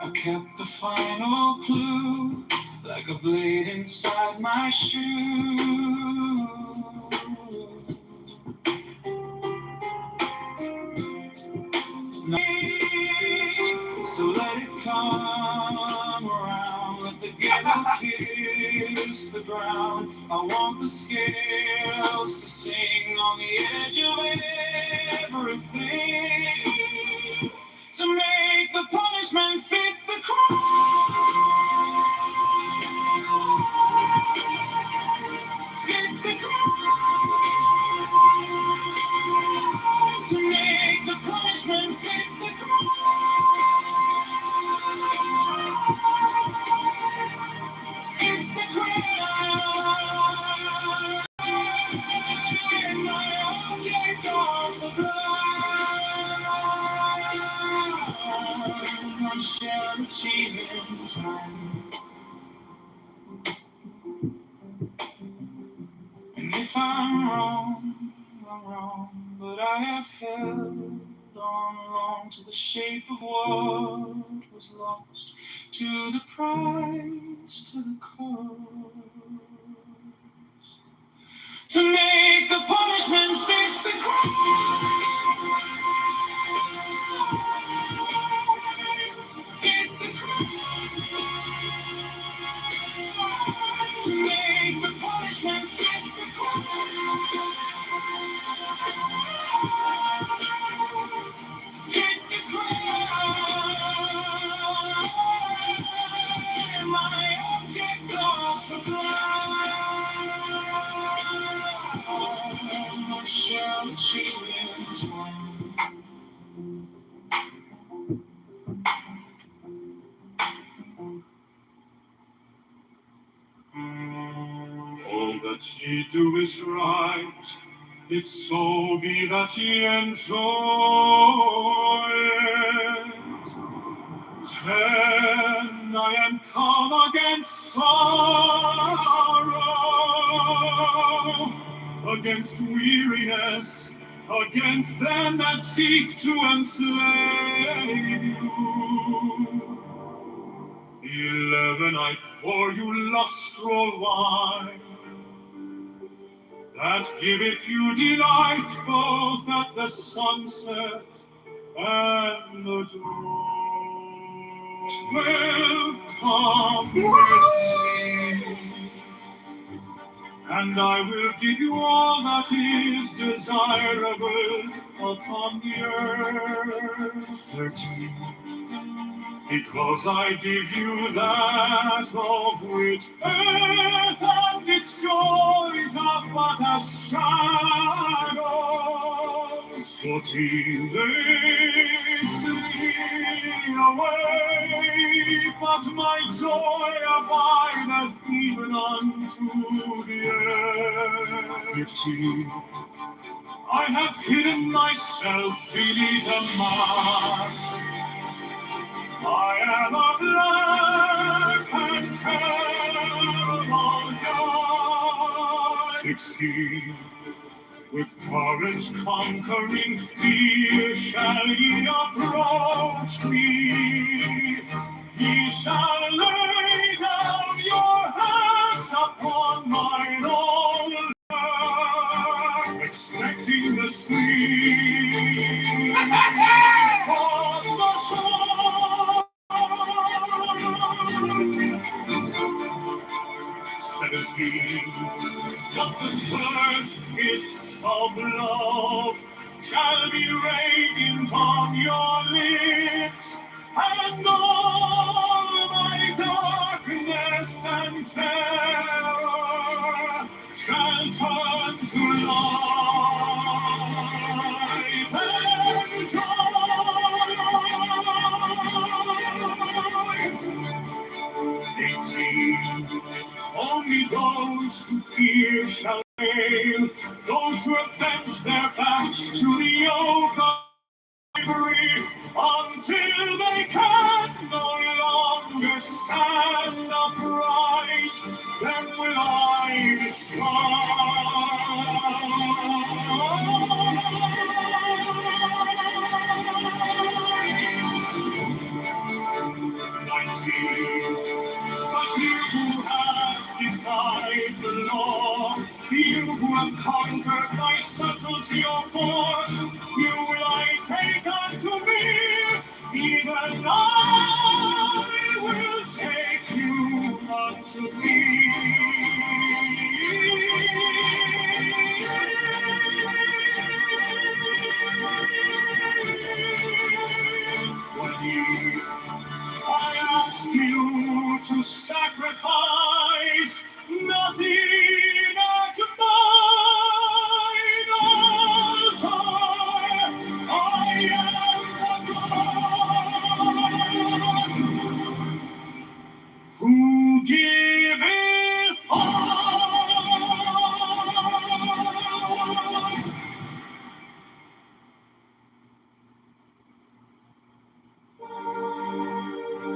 Speaker 1: I kept the final clue like a blade inside my shoe. So let it come around, let the ghetto kiss the ground. I want the scales to sing on the edge of everything, to make the punishment fit the crime. Fit the crime. To make the punishment fit the crime. Fit the crime. My object are sublime. I shall achieve in time. And if I'm wrong, but I have held on long to the shape of what was lost, to the price, to the cost, to make the punishment fit the crime. Fit the crime. To make the punishment fit the crime. Fit the crime. My object are sublime. I shall achieve in time. All that ye do is right, if so be that ye enjoy it.
Speaker 6: 10, I am come against sorrow, against weariness, against them that seek to enslave you. 11, I pour you lustral wine, that giveth you delight both at the sunset and the dawn. 12, come with me, and I will give you all that is desirable upon the earth. 13, because I give you that of which earth and its joys are but as shadows. 14, they flee away, but my joy abideth even unto the end. 15, I have hidden myself beneath a mask. I am a black and terrible God. 16, with courage conquering fear shall ye approach me. Ye shall lay down your hands upon mine altar, expecting the sleep of the sword. 17, but the first kiss of love shall be radiant on your lips, and all my darkness and terror shall turn to light and joy. 18, only those who fear shall fail, those who have bent their backs to the yoke of slavery, until they can no longer stand upright, then will I despise. 19, but you who have defied the law, you who have conquered by subtlety or force, you will I take unto me, even I will take you unto me. 20, I ask you to sacrifice nothing at mine altar. I am the God who giveth all.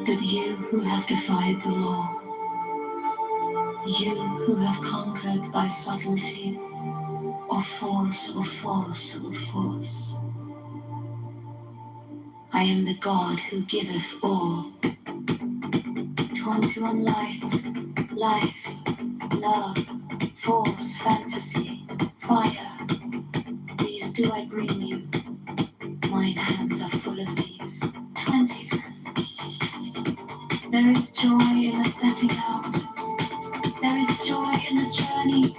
Speaker 2: But you who have defied the law, you who have conquered by subtlety, or force, I am the God who giveth all. 21, light, life, love, force, fantasy, fire. These do I bring you. Mine hands are full of these. 20. There is joy in the setting out. There is joy in the journey.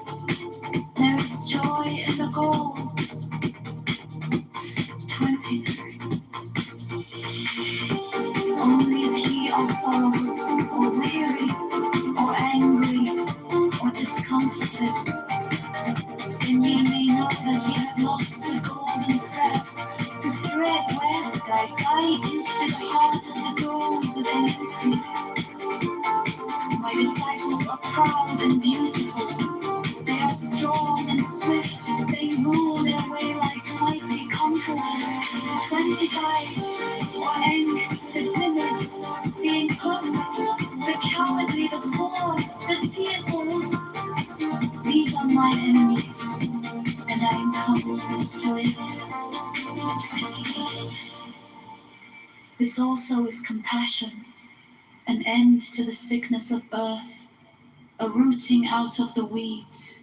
Speaker 2: There is joy in the goal. 23. Only if ye are sorrowful, or weary, or angry, or discomforted, then ye may know that ye have lost the golden thread, the thread where thy guidance is hard in the doors of Eleusis. My disciples are proud and beautiful. They are strong and swift. They rule their way like mighty conquerors. 25. Wang, the timid,
Speaker 3: also is compassion, an end to the sickness of earth, a rooting out of the weeds,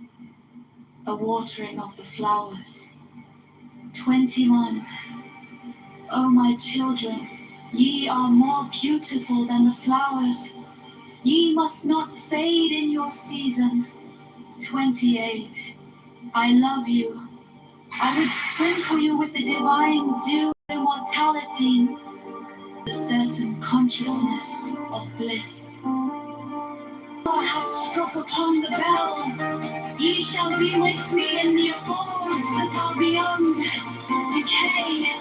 Speaker 3: a watering of the flowers. 21. O my children, ye are more beautiful than the flowers. Ye must not fade in your season. 28. I love you. I would sprinkle you with the divine dew of immortality, a certain consciousness of bliss. God hath struck upon the bell. Ye shall be with me in the abodes that are beyond decay.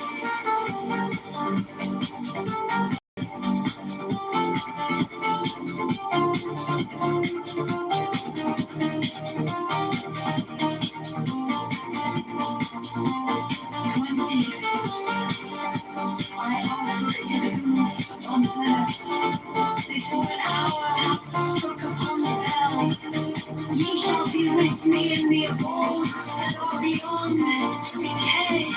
Speaker 3: I offer deliverance on earth. Before an hour hath struck upon the bell, ye shall be with me in the abodes that are beyond decay.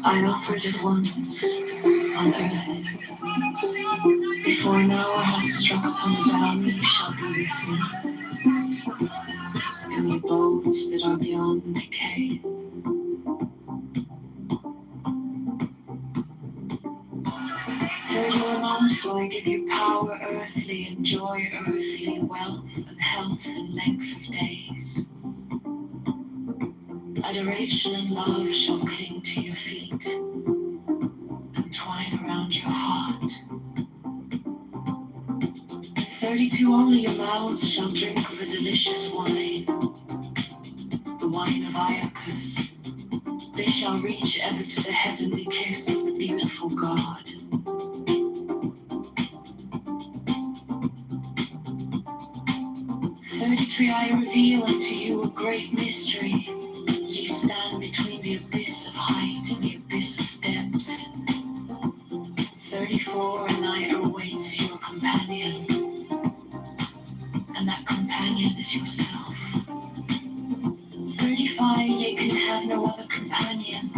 Speaker 3: I offered it once on earth. Before an hour hath struck upon the bell, ye shall be with me in the abodes that are beyond decay. So I give you power earthly, and joy earthly, wealth and health and length of days. Adoration and love shall cling to your feet and twine around your heart. 32 only your mouths shall drink of a delicious wine, the wine of Iacchus. They shall reach ever to the heavenly kiss of the beautiful God. 33 I reveal unto you a great mystery. Ye stand between the abyss of height and the abyss of depth. 34 a night awaits your companion, and that companion is yourself. 35 ye can have no other companion.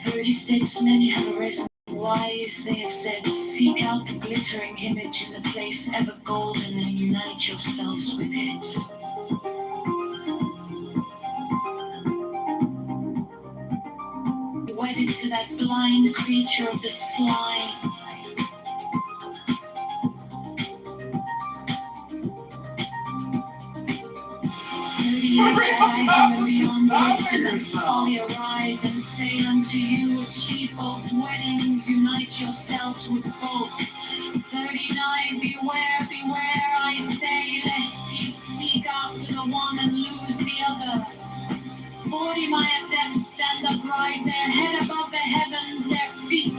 Speaker 3: 36 many have arisen. Wise, they have said, seek out the glittering image in the place ever golden and unite yourselves with it. Wedded to that blind creature of the slime. Folly arise and say unto you, achieve both weddings, unite yourselves with both. 39, beware, beware, I say, lest ye seek after the one and lose the other. 40, my adepts stand upright, their head above the heavens, their feet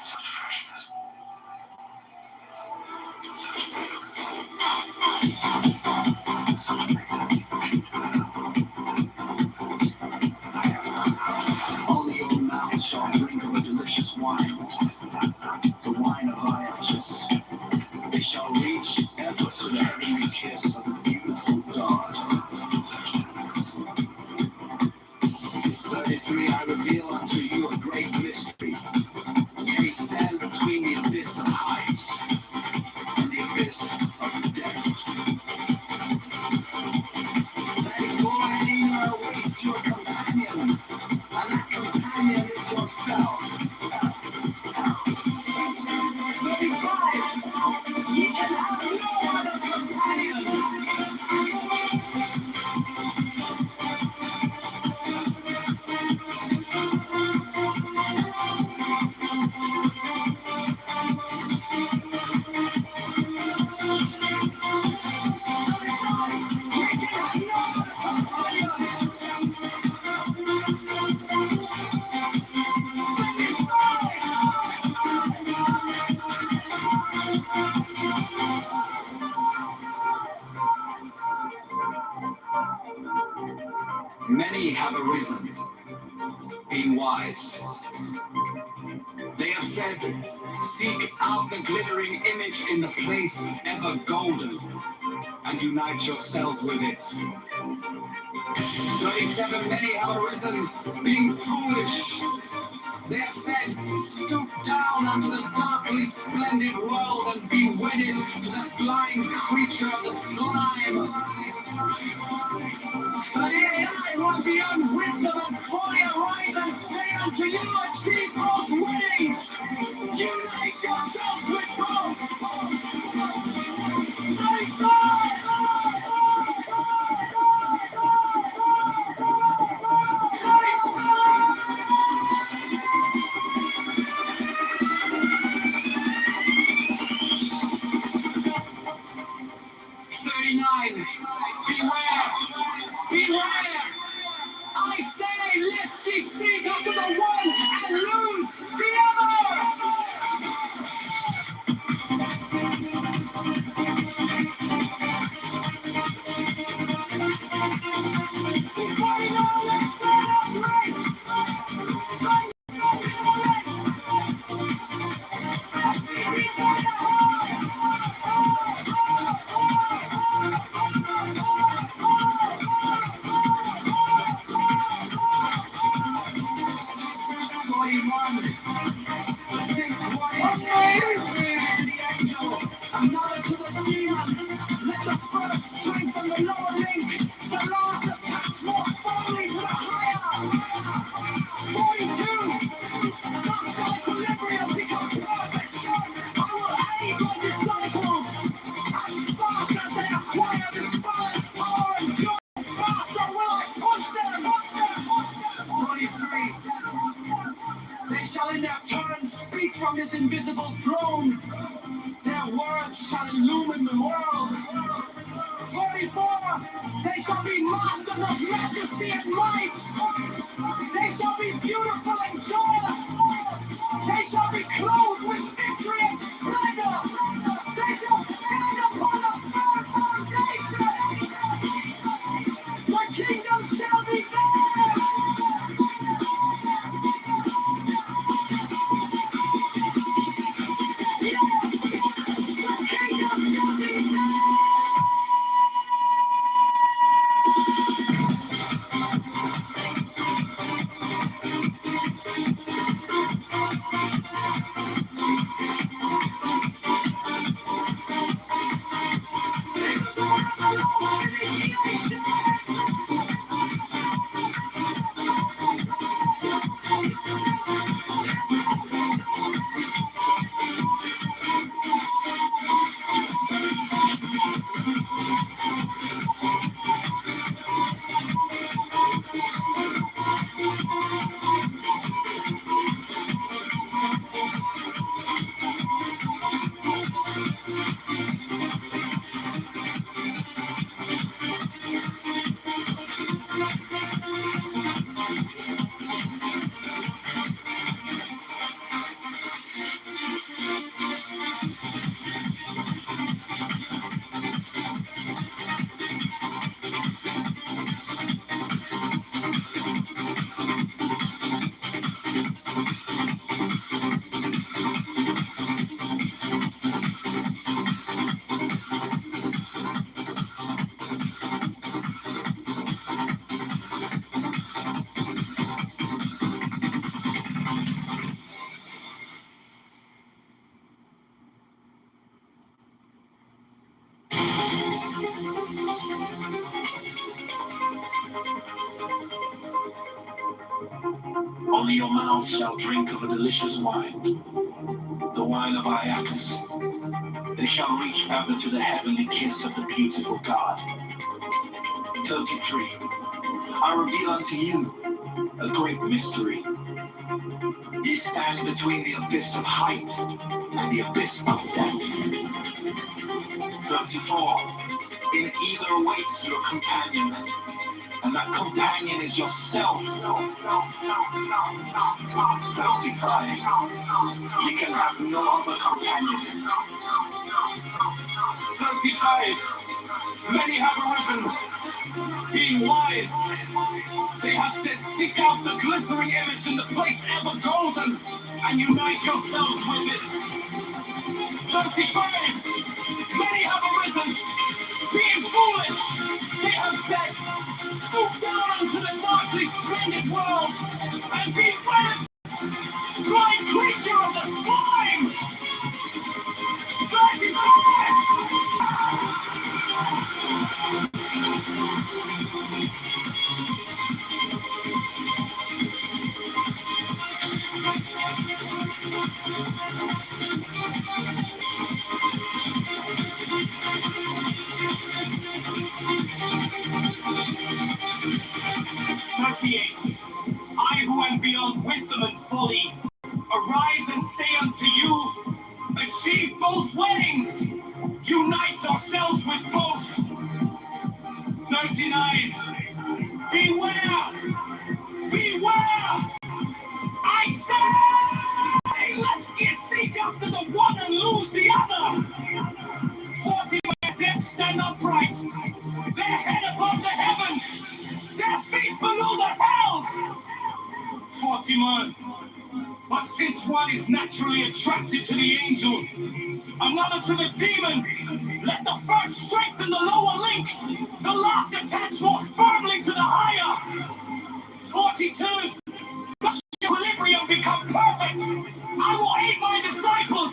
Speaker 8: Such freshness. Such creativity.
Speaker 1: Only your mouth shall drink of a delicious wine, the wine of Iacchus. They shall reach ever to the heavenly kiss of the beautiful God. 33, I reveal unto you a great mystery. Ye stand between the abyss of heights and the abyss of depth. 34, anger awaits your companion, and that companion is yourself. 35, ye can have no other companion. Many have arisen, being wise. They have said, seek out the glittering image in the place ever golden, and unite yourself with it. 37, many have arisen, being foolish. They have said, stoop down unto the darkly splendid world and be wedded to that blind creature of the slime. 38, I want beyond wisdom and folly arise and say unto you, achieve both weddings. Unite yourself with both. 39, beware, beware! I say, lest ye seek after the one and lose the other! 49, let's stand up, race! Another to the demon. Let the first strengthen the lower link. The last attach more firmly to the higher. 42. Thus shall equilibrium become perfect. I will aid my disciples. As fast as they acquire this balance, power, and joy, faster will I push them. 43. They shall in their turn speak from this invisible throne. Their words shall illumine the world. 44. They shall be masters of majesty and might. They shall be beautiful and joyous. They shall be clothed with victory and splendor. They shall stand upon a firm foundation. The kingdom shall be theirs. Only your mouth shall drink of a delicious wine, the wine of Iacchus. They shall reach ever to the heavenly kiss of the beautiful God. 33. I reveal unto you a great mystery. Ye stand between the abyss of height and the abyss of depth. 34. In either awaits your companion, and that companion is yourself. 35. You can have no other companion.
Speaker 6: 35. Many have arisen, being wise. They have said, seek out the glittering image in the place ever golden, and unite yourselves with it. 35. Many have arisen, being foolish. They have said, scoop down into the darkly splendid world, and be wedded, blind creature of the slime. 35. 38. I who am beyond wisdom and folly, arise and say unto you, achieve both weddings, unite yourselves with both. 39. Beware! Beware! I say, lest ye seek after the one and lose the other. 40. Where dead stand upright, their head above the heavens, their feet below the hells. 41. But since one is naturally attracted to the angel, another to the demon, let the first strengthen the lower link, the last attach more firmly to the higher. 42. The equilibrium become perfect. I will aid my disciples.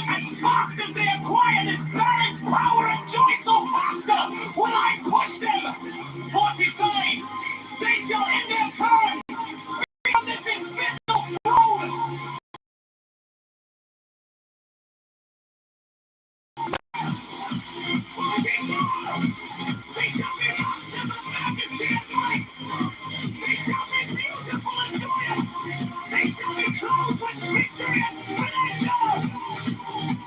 Speaker 6: As fast as they acquire this balance, power, and joy, so faster will I push them. 45. They shall in their turn speak on this invisible throne. 44. They shall be masters of majesty and might. They shall be beautiful and joyous. They shall be clothed with victory and splendor.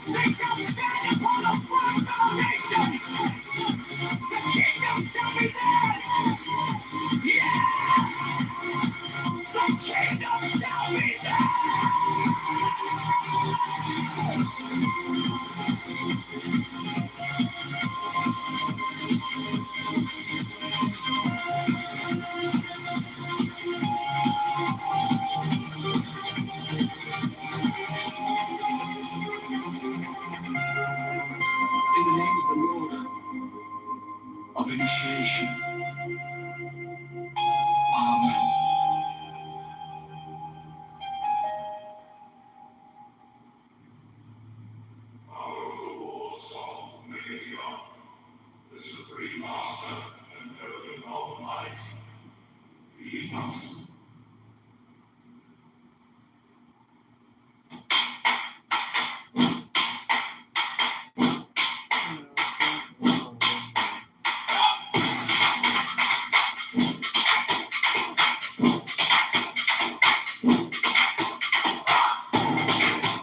Speaker 6: They shall stand upon a firm foundation. The kingdom shall be theirs. Yeah! The kingdom shall be theirs. In the name of the Lord of initiation. Amen. Powerful Lord Psalm Megaton, the Supreme Master and Elohim Almighty, lead us.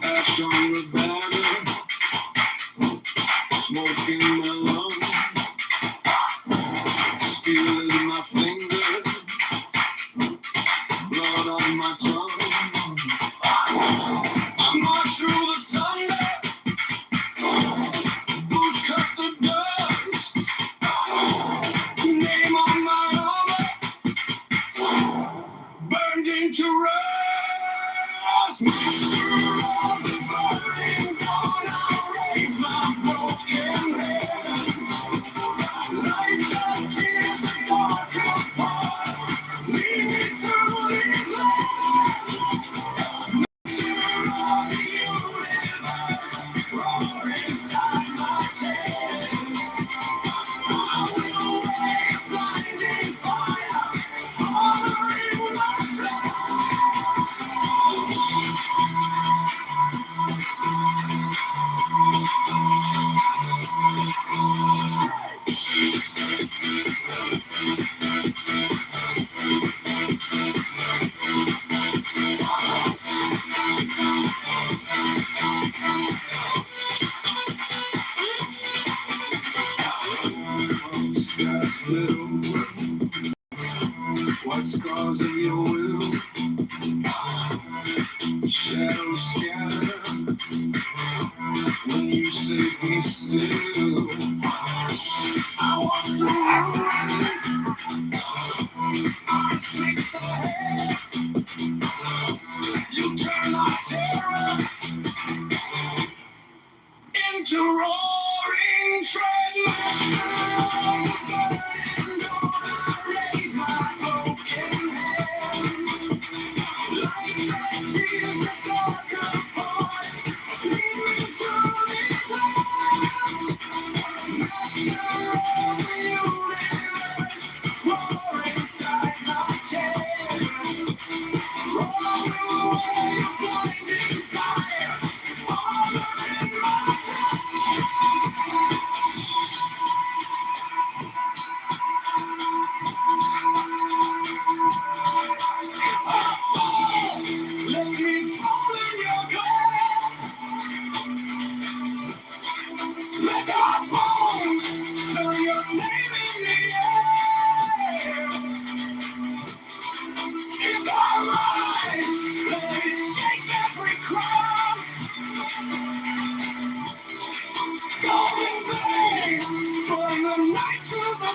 Speaker 6: Ash on the banner, smoke in my lungs, steel in my finger, blood on my tongue. I march through the thunder, boots cut the dust, name on my armor, burned into rust. Master of the burning dawn, I raise my broken hands. Like the tears that dark apart, lead me through these lands. Master of the universe, roar inside my chest. I will wave blinding fire, honoring my flesh.
Speaker 1: scars of your will. Shadows scatter when you say be still. I walk through eyes fixed ahead. You turn our terror into roaring tread. Raise my broken hands. Like that tears that dark apart. Lead me through these lands. Master of the universe, roar inside my chest. Roll away your blinding fire. Armor in my If I fall, let me fall in your grave. Let our bones spell your name in the air. If I rise, let it shake every crown. Golden blaze, burn the night to the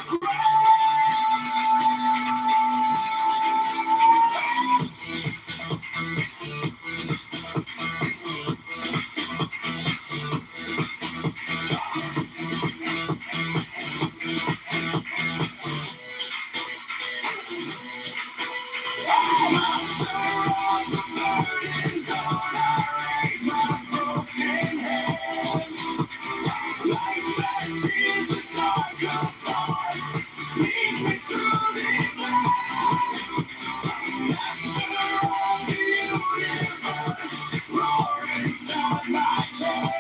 Speaker 1: Master of the burning dawn, I raise my broken hands. Like that tears the dark apart. Lead me through these lands. Master of the universe, roar inside my chest.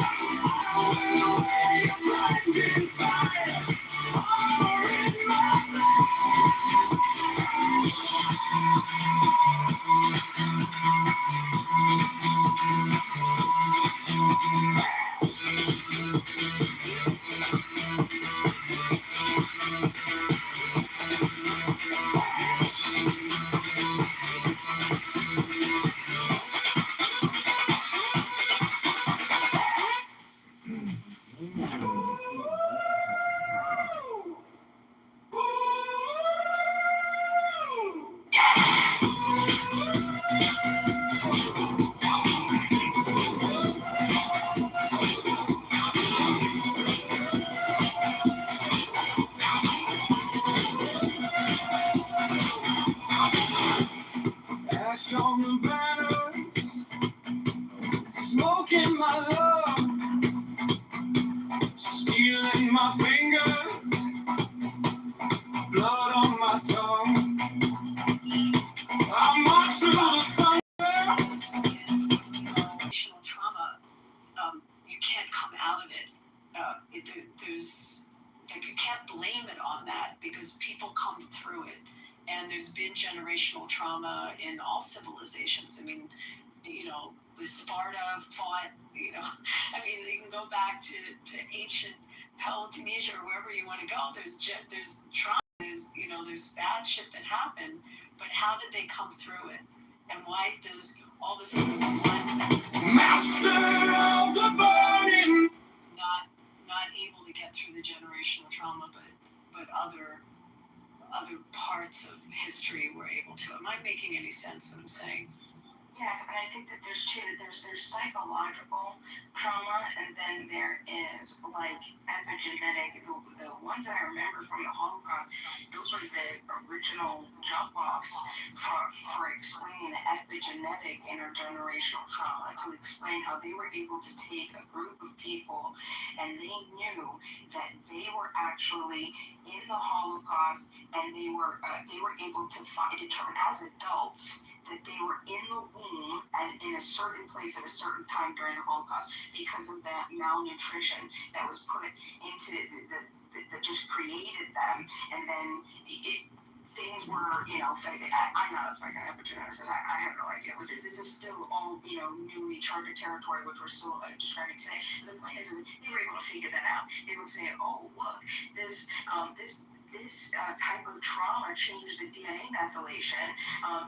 Speaker 1: I will away your blinding fire. Armor in my ash on the banner, smoke in my love, steel in my finger, blood on my tongue. I march through the thunder.
Speaker 5: Generational trauma, you can't come out of it. You can't blame it on that because people come through it. And there's been generational trauma in all civilizations. I mean, the Sparta fought, you can go back to ancient Peloponnnesia or wherever you want to go. There's trauma, there's bad shit that happened, but how did they come through it? And why does all of a sudden
Speaker 1: Master of the burning
Speaker 5: not able to get through the generational trauma, but other parts of history were able to? Am I making any sense what I'm saying?
Speaker 10: Yes, and I think that there's psychological trauma, and then there is like epigenetic. The ones that I remember from the Holocaust, those were the original jump-offs for explaining the epigenetic intergenerational trauma, to explain how they were able to take a group of people and they knew that they were actually in the Holocaust, and they were able to determine as adults that they were in the womb and in a certain place at a certain time during the Holocaust because of that malnutrition that was put into that just created them. And then things were, I'm not a fucking epigeneticist, I have no idea. But this is still all, newly charted territory, which we're still describing today. But the point is they were able to figure that out. They were saying, oh, look, this this type of trauma changed the DNA methylation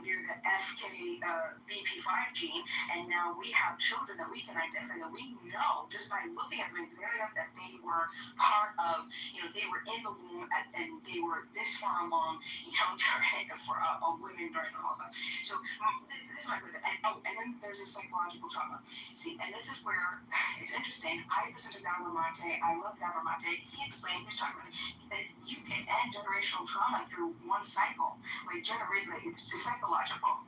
Speaker 10: near the FKBP5 gene, and now we have children that we can identify, that we know just by looking at them and examining them, that they were part of, they were in the womb and they were this far along, of women during the Holocaust. So this is my point. And then there's a psychological trauma. See, and this is where it's interesting. I listen to Gabor Mate. I love Gabor Mate. He explained, he was talking about that you can end generational trauma through one cycle, like it's psychological.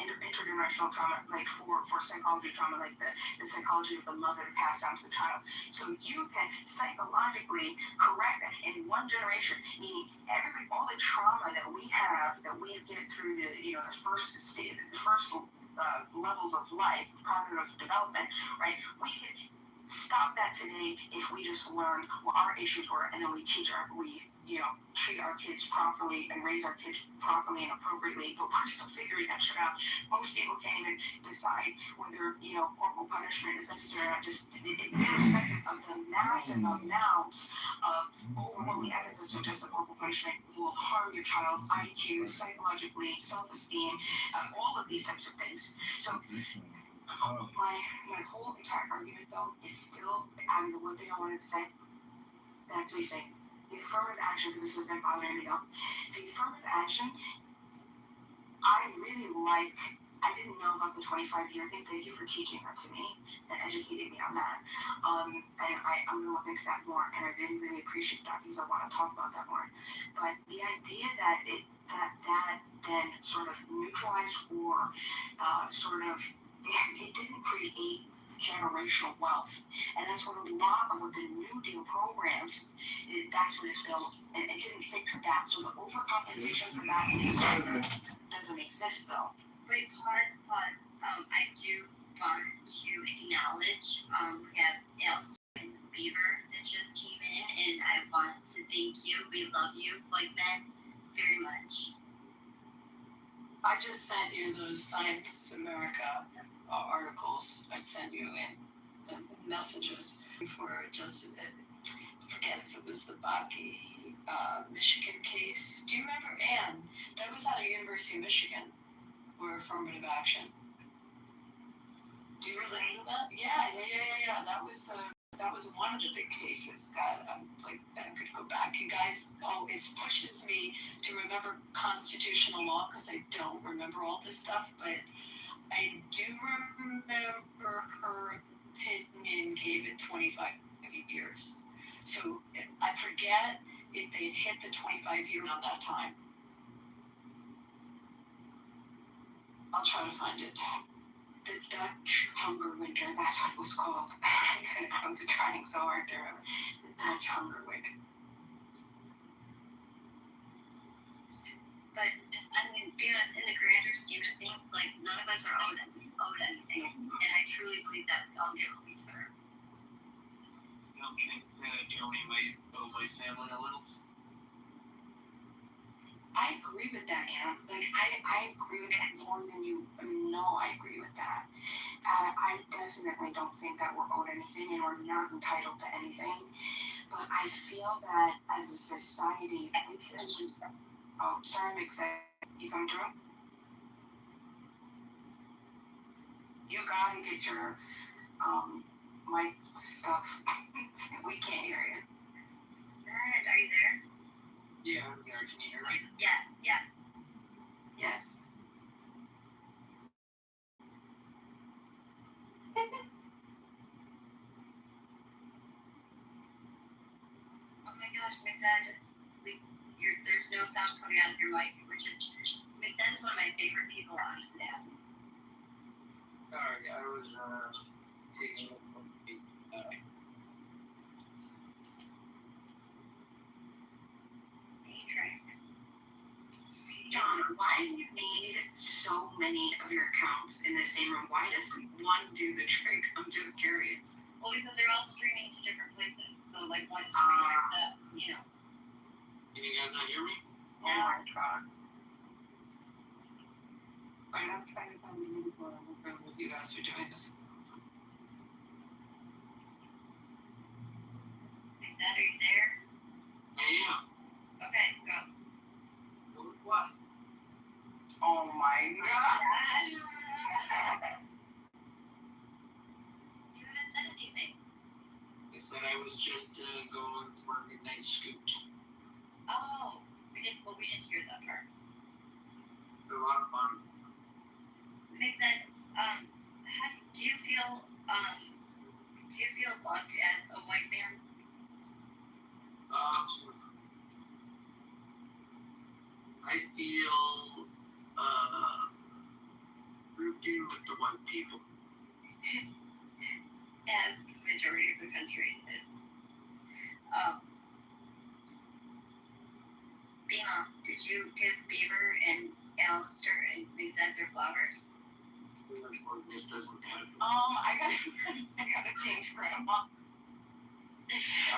Speaker 10: Intergenerational trauma, like for psychology trauma, like the psychology of the mother to pass down to the child. So you can psychologically correct that in one generation, meaning all the trauma that we have, that we get through the first levels of life, cognitive development, right? We can stop that today if we just learned what our issues were, and then we treat our kids properly and raise our kids properly and appropriately. But we're still figuring that shit out. Most people can't even decide whether corporal punishment is necessary or not, just irrespective of the massive amounts of overwhelming evidence that suggests that corporal punishment will harm your child, IQ, psychologically, self-esteem, all of these types of things. So my whole entire argument, though, is still, the one thing I wanted to say, back to what you say, the affirmative action, because this has been bothering me, though. The affirmative action, I really like. I didn't know about the 25-year thing. Thank you for teaching that to me and educating me on that. And I'm going to look into that more, and I really, really appreciate that, because I want to talk about that more. But the idea that that then sort of neutralized or it didn't create generational wealth, and that's what a lot of what the New Deal programs, that's what it built, and it didn't fix that. So the overcompensation for that doesn't exist, though.
Speaker 5: Wait, pause. I do want to acknowledge we have Alex and Beaver that just came in, and I want to thank you. We love you, White Men, very much.
Speaker 11: I just sent you those Science America articles. I sent you in the messages for just, I forget if it was the Bakke, Michigan case. Do you remember, Anne? That was out of University of Michigan, or affirmative action. Do you remember that? Yeah. That was one of the big cases. God, I'm could go back. You guys, it pushes me to remember constitutional law, because I don't remember all this stuff, but I do remember her opinion gave it 25 years. So I forget if they'd hit the 25-year around that time. I'll try to find it. The Dutch Hunger Winter, that's what it was called. I was trying so hard to remember. The Dutch Hunger Winter.
Speaker 5: But, in the grander scheme of things, none of us are owed anything. And I truly believe that we all get what we deserve.
Speaker 7: You don't think Joni might owe my family a little?
Speaker 10: I agree with that, Anna. I agree with that more than you know. I agree with that. I definitely don't think that we're owed anything and we're not entitled to anything. But I feel that as a society, we can. Oh, sorry, Mick said, you come through? You gotta get your mic stuff. We can't hear you.
Speaker 5: Are you there?
Speaker 7: Yeah, I'm there. Can you hear me?
Speaker 5: Yes.
Speaker 10: Yes.
Speaker 5: Oh my gosh, Mixed, there's no sound coming out of your mic, which is, Mixed is one of my favorite people on this app.
Speaker 7: Sorry, I was taking a
Speaker 10: John, why do you need so many of your accounts in the same room? Why does one do the trick? I'm just curious.
Speaker 5: Well, because they're all streaming to different places. So, one streaming
Speaker 7: Can you guys not hear me?
Speaker 10: Oh my God. I'm trying to find the new one. You guys are doing this.
Speaker 5: Mixed, are you there?
Speaker 7: I am.
Speaker 5: Okay.
Speaker 9: was just going for a midnight scoot.
Speaker 5: Oh, we didn't hear that part.
Speaker 9: A lot of fun.
Speaker 5: Makes sense. Do you feel loved as a white man?
Speaker 9: I feel grouped in with the white people.
Speaker 5: As the majority of the country is. Bima, did you give Beaver and Alistair and Mizette their flowers?
Speaker 9: This doesn't happen.
Speaker 10: I gotta change grandma.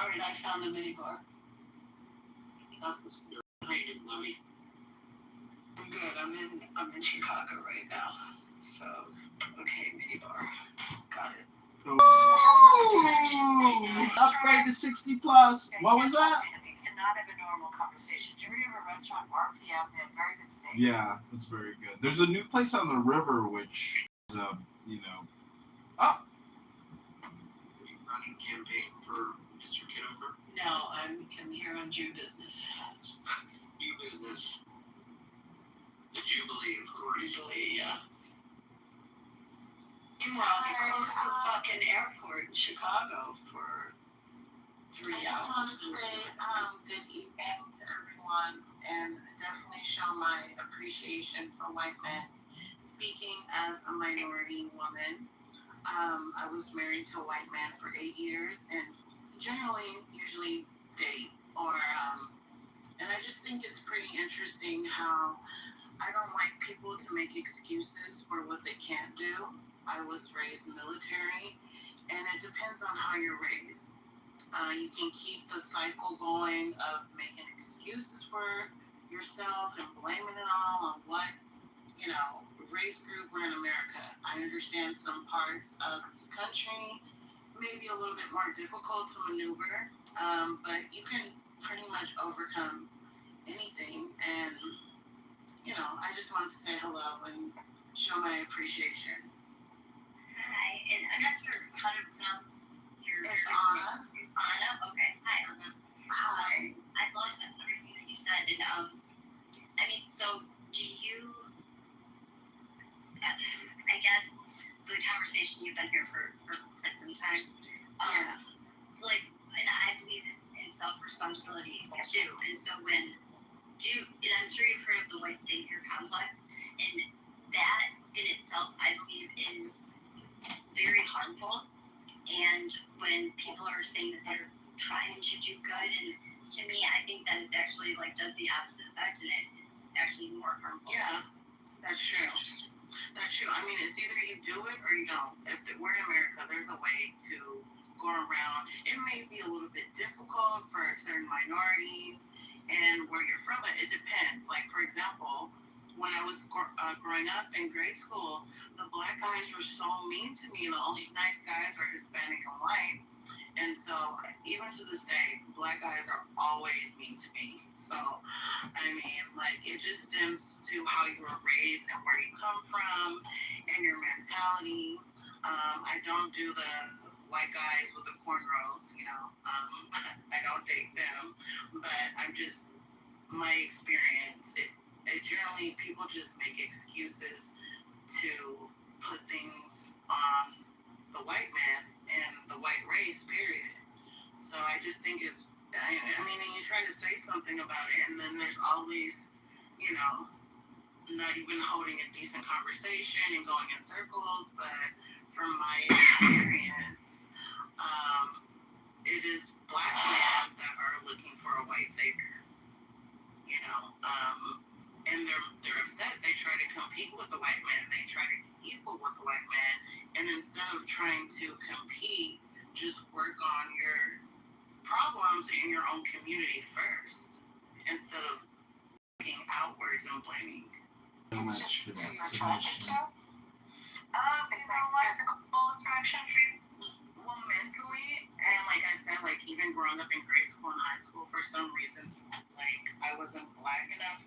Speaker 11: Alright, I found the minibar.
Speaker 9: That's the spirit. How you doing, Lodi?
Speaker 11: I'm good. I'm in Chicago right now. So, okay, minibar. Got it.
Speaker 4: Ooh, upgrade to 60 plus. What was that?
Speaker 10: You cannot have a normal conversation. Did you ever have a restaurant, RPM? They have very good steak.
Speaker 4: Yeah, that's very good. There's a new place on the river, which is, oh,
Speaker 9: Are you running campaign for Mr. Kitover?
Speaker 11: No, I'm here on Jew business.
Speaker 9: New business. The Jubilee, of course.
Speaker 11: Usually, yeah. Meanwhile, they closed the fucking airport in Chicago for 3
Speaker 12: I just want
Speaker 11: hours.
Speaker 12: to say good evening to everyone and definitely show my appreciation for white men. Speaking as a minority woman, I was married to a white man for 8 years and usually date and I just think it's pretty interesting how I don't like people to make excuses for what they can't do. I was raised military, and it depends on how you're raised. You can keep the cycle going of making excuses for yourself and blaming it all on what, race group we're in America. I understand some parts of the country may be a little bit more difficult to maneuver, but you can pretty much overcome anything. And, I just wanted to say hello and show my appreciation.
Speaker 5: Hi, and I'm not sure how to pronounce your
Speaker 12: It's Anna.
Speaker 5: Anna? Okay. Hi, Anna.
Speaker 12: Hi.
Speaker 5: I loved everything that you said, and so do you? I guess the conversation you've been here for quite some time. And I believe in self-responsibility too. And so and I'm sure you've heard of the white savior complex, and that in itself, I believe, is very harmful. And when people are saying that they're trying to do good, and to me, I think that it's actually does the opposite effect, and it's actually more harmful.
Speaker 12: Yeah, that's true. That's true. I mean, it's either you do it or you don't. If we're in America, there's a way to go around. It may be a little bit difficult for certain minorities and where you're from, it depends. Like, for example, when I was growing up in grade school, the black guys were so mean to me. The only nice guys are Hispanic and white. And so, even to this day, black guys are always mean to me. So, it just stems to how you were raised and where you come from and your mentality. I don't do the white guys with the cornrows, I don't date them. But my experience, it generally, people just make excuses to put things on the white man and the white race, period. So I just think and you try to say something about it, and then there's all these, not even holding a decent conversation and going in circles. But from my experience, it is black men that are looking for a white savior, and they're upset. They try to compete with the white man. They try to equal with the white man, and instead of trying to compete, just work on your problems in your own community first, instead of looking outwards and blaming.
Speaker 4: So much for that submission.
Speaker 10: Interaction for you?
Speaker 12: Well, mentally, and like I said, even growing up in grade school and high school, for some reason, I wasn't black enough,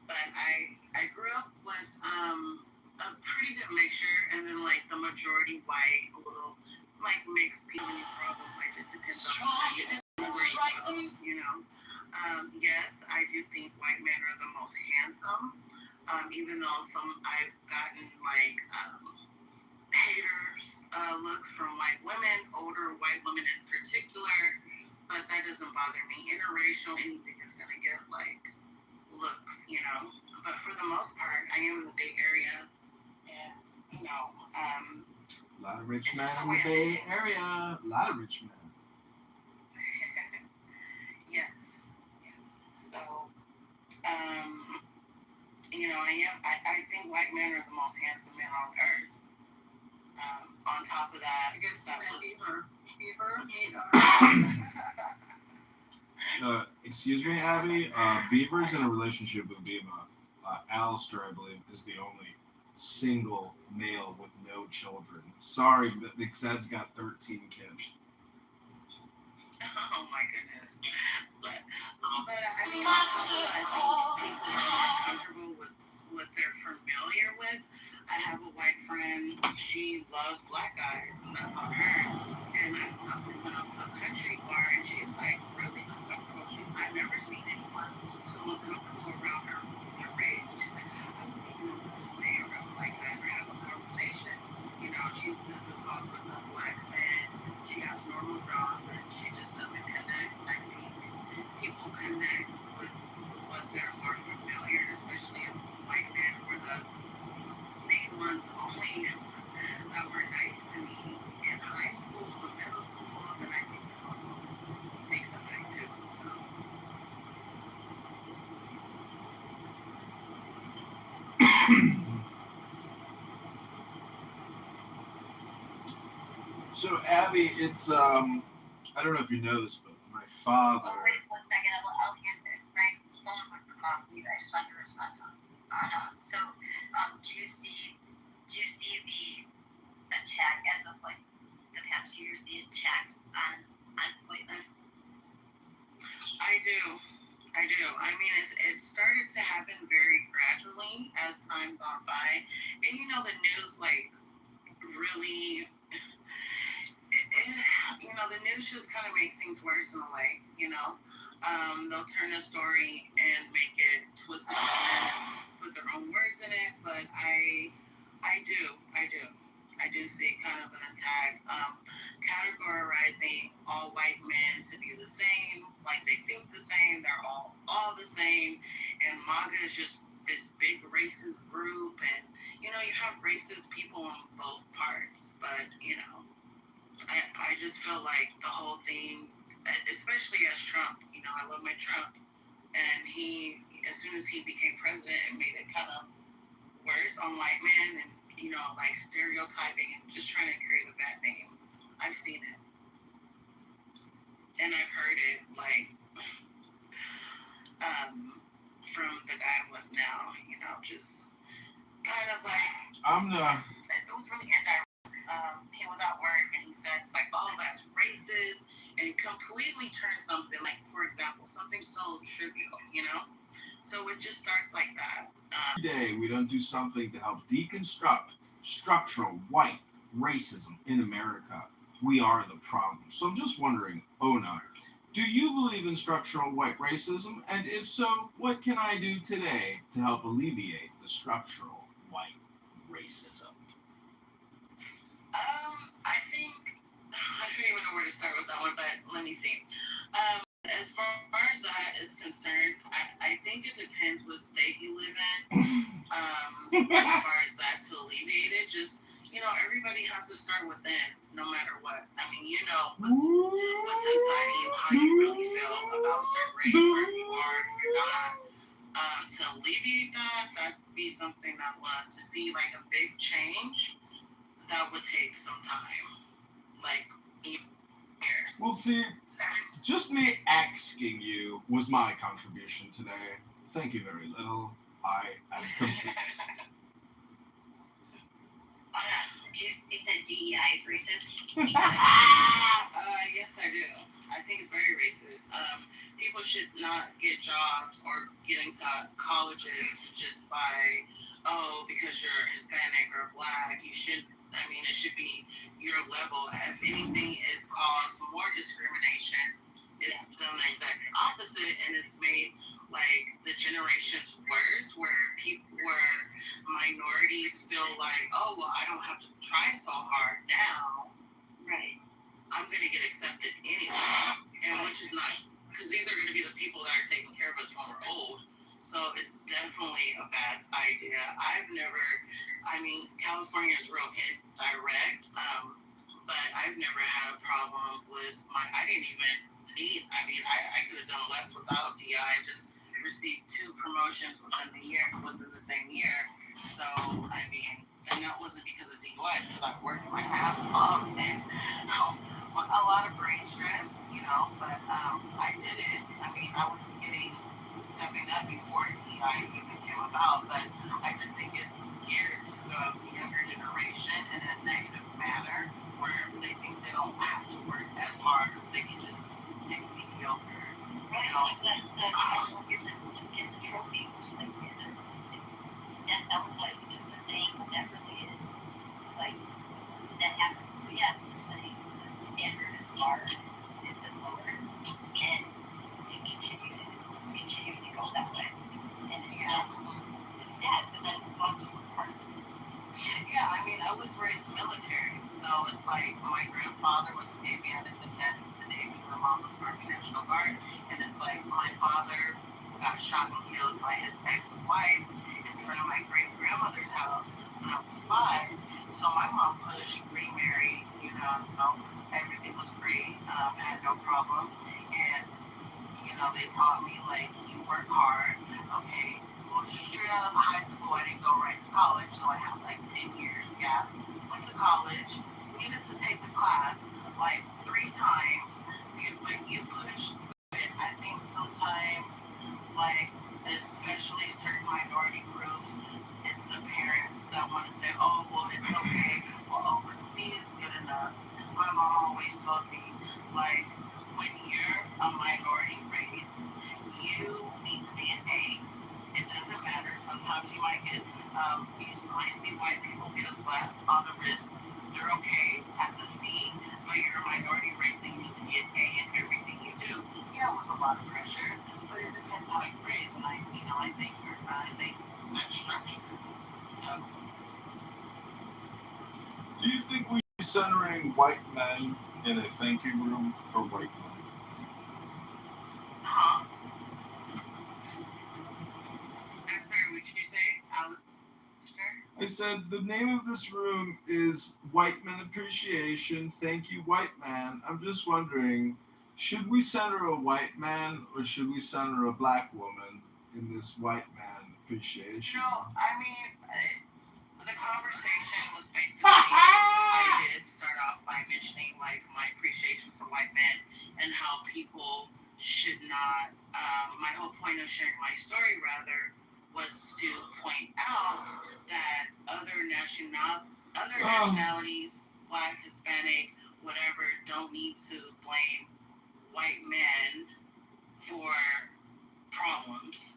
Speaker 12: but I grew up with a pretty good mixture, and then the majority white, a little like mixed people any problem. Like just depends on it just strike them. You know. Yes, I do think white men are the most handsome. Even though I've gotten like haters looks from white women, older white women in particular, but that doesn't bother me. Interracial, anything is gonna get like looks, you know. But for the most part, I am in the Bay Area, and you know,
Speaker 4: a lot of rich men in the Bay Area. A lot of rich men.
Speaker 12: yes. So, you know, I think white men are the most handsome men on earth. On top of that,
Speaker 11: I guess that was Beaver.
Speaker 4: Excuse me, Abby. Beaver's in a relationship with Beaver. Alistair, I believe, is the only single male with no children. Sorry, but Nick Zed's got 13 kids.
Speaker 12: Oh my goodness. But I mean, I think people are more comfortable with what they're familiar with. I have a white friend, she loves black guys, and that's on her. And I went out to a country bar, and she's like really uncomfortable. I've never seen anyone so uncomfortable around her race. She's like, I don't even know what to say around white guys or have a conversation. You know, she doesn't talk with a black man. She has normal job, but she just doesn't connect. I think people connect with what they're more familiar, especially if white men were the main ones only that were nice to me in high school and middle school, then I think that also takes effect too.
Speaker 4: So Abby, it's I don't know if you know this, but my father.
Speaker 5: Oh, wait 1 second. I'll get it. Right, phone would come off mute. I just wanted to respond to so, do you see the attack as of like the past few years? The attack on white men.
Speaker 12: I do. I mean, it started to happen very gradually as time gone by, and you know the news like really. You know, the news just kind of makes things worse in a way, you know. They'll turn a story and make it twisted and put their own words in it, but I do see kind of an attack, categorizing all white men to be the same, like they think the same, they're all the same, and MAGA is just this big racist group, and, you know, you have racist people on both parts, but, you know, I just feel like the whole thing, especially as Trump, you know, I love my Trump, and he, as soon as he became president, it made it kind of worse on white men, and, you know, like stereotyping and just trying to create a bad name. I've seen it. And I've heard it, like, from the guy I'm with now, you know, just kind of like, it was really indirect. He was at work and he said, like, oh, that's racist, and completely turned something, like, for example, something so trivial, you know? So it just starts like that.
Speaker 4: Every day we don't do something to help deconstruct structural white racism in America. We are the problem. So I'm just wondering, Ona, do you believe in structural white racism? And if so, what can I do today to help alleviate the structural white racism?
Speaker 12: I think, I don't even know where to start with that one, but let me see. As far as that is concerned, I think it depends what state you live in. As far as that to alleviate it, just, you know, everybody has to start within, no matter what. I mean, you know what's inside of you, how you really feel about certain race, or if you are, if you're not. To alleviate that'd be something that would, to see like a big change, that would take some time, like years.
Speaker 4: Well, see, just me asking you was my contribution today. Thank you very little. I am complete.
Speaker 5: Do you think that DEI is racist?
Speaker 12: Yes, I do. I think it's very racist. People should not get jobs or get into colleges just by, oh, because you're Hispanic or Black. You should, I mean, it should be, your level. If anything is caused more discrimination, it's done the exact opposite, and it's made like the generations worse, where minorities feel like, oh well, I don't have to try so hard now.
Speaker 10: Right.
Speaker 12: I'm gonna get accepted anyway, and which is not, because these are gonna be the people that are taking care of us when we're old. So it's definitely a bad idea. California is real indirect, but I've never had a problem with I didn't even need, I could have done less without DI. I just received 2 promotions within the same year. So, and that wasn't because of DUI, because I worked my ass off and a lot of brain stress, but I did it. I was stepping up before DEI even came about, but I just think it's geared to the younger generation in a negative manner where they think they don't have to work as hard, they can just make mediocre.
Speaker 10: Right, it's a trophy. That sounds like just a thing that really is like that happens. So yeah, you're saying the standard is bar is lower and it continue to go that way. And it's sad because I thought so hard.
Speaker 12: Yeah, I was raised military, so it's like my grandfather was a Navy lieutenant in the Navy, my mom was Army National Guard, and it's like my father got shot and killed by his ex-wife in front of my great-grandmother's house when I was 5. So my mom pushed, remarried, everything was great, had no problems, and, they taught me, like, you work hard, okay. Well, straight out of high school, I didn't go right to college, so I had like 10 years gap. Went to college, needed to take the class like 3 times. But you push through it. I think sometimes, like, especially certain minority groups, it's the parents that want to say, oh, well, it's okay. Well, overseas is good enough. My mom always told me, like, when you're a minority race, you need to be an A. It doesn't matter. Sometimes you might see white people get a slap on the wrist. They're okay as a C, but you're a minority race and you need to be an A in everything you do. Yeah, it was a lot of pressure, but it depends how you're raised, and I think that's structure. So.
Speaker 4: Do you think we should be centering white men in a thank you room for white men?
Speaker 12: Huh? I'm sorry, what did you say, Alistair?
Speaker 4: I said the name of this room is White Men Appreciation. Thank you, white man. I'm just wondering, should we center a white man or should we center a black woman in this white man appreciation?
Speaker 12: The conversation was basically, I did start off by mentioning like my appreciation for white men and how people should not, my whole point of sharing my story rather was to point out that other nationalities, Black, Hispanic, whatever, don't need to blame white men for problems,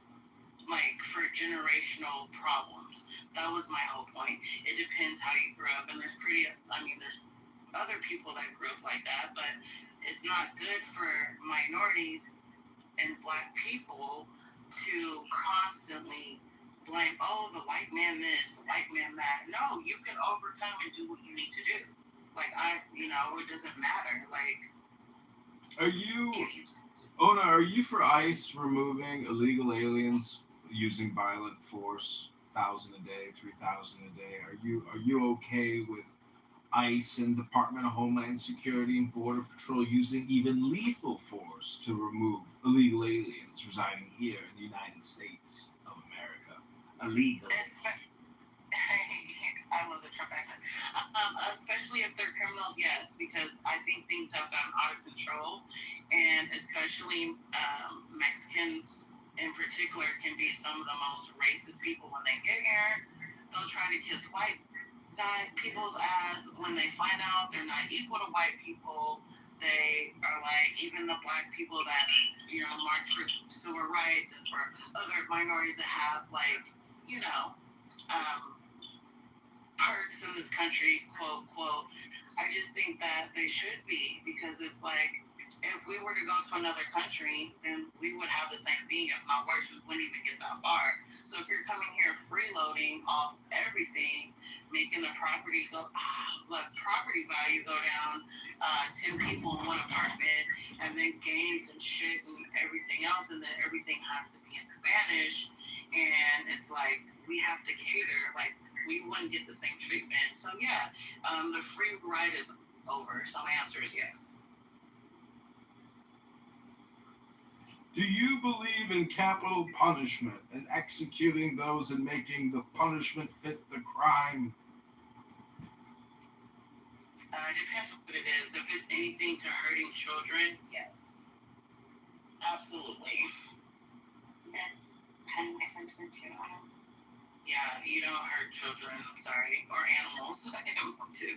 Speaker 12: like for generational problems. That was my whole point. It depends how you grew up, and there's other people that grew up like that, but it's not good for minorities and Black people to constantly blame, oh, the white man this, the white man that. No, you can overcome and do what you need to do. Like, it doesn't matter. Like,
Speaker 4: are you for ICE removing illegal aliens using violent force, 1,000 a day, 3,000 a day? Are you okay with ICE and Department of Homeland Security and Border Patrol using even lethal force to remove illegal aliens residing here in the United States of America? Illegally.
Speaker 12: I love the Trump accent. Especially if they're criminals, yes, because I think things have gotten out of control, and especially Mexicans in particular can be some of the most racist people when they get here. They'll try to kiss white people's ass when they find out they're not equal to white people. They are like, even the Black people that march for civil rights and for other minorities that have perks in this country, quote, quote. I've just think that they should be, because it's like, if we were to go to another country, then we would have the same thing. If not worse, we wouldn't even get that far. So if you're coming here freeloading off everything, making the property go, let property value go down, 10 people in one apartment, and then games and shit and everything else, and then everything has to be in Spanish, and it's like, we have to cater, like, we wouldn't get the same treatment. So yeah, the free ride is over. So my answer is yes.
Speaker 4: Do you believe in capital punishment and executing those and making the punishment fit the crime?
Speaker 12: It depends what it is. If it's anything to hurting children, yes. Absolutely.
Speaker 10: That's kind of my sentiment too.
Speaker 12: Yeah, you don't hurt children, I'm sorry. Or animals. Animals too.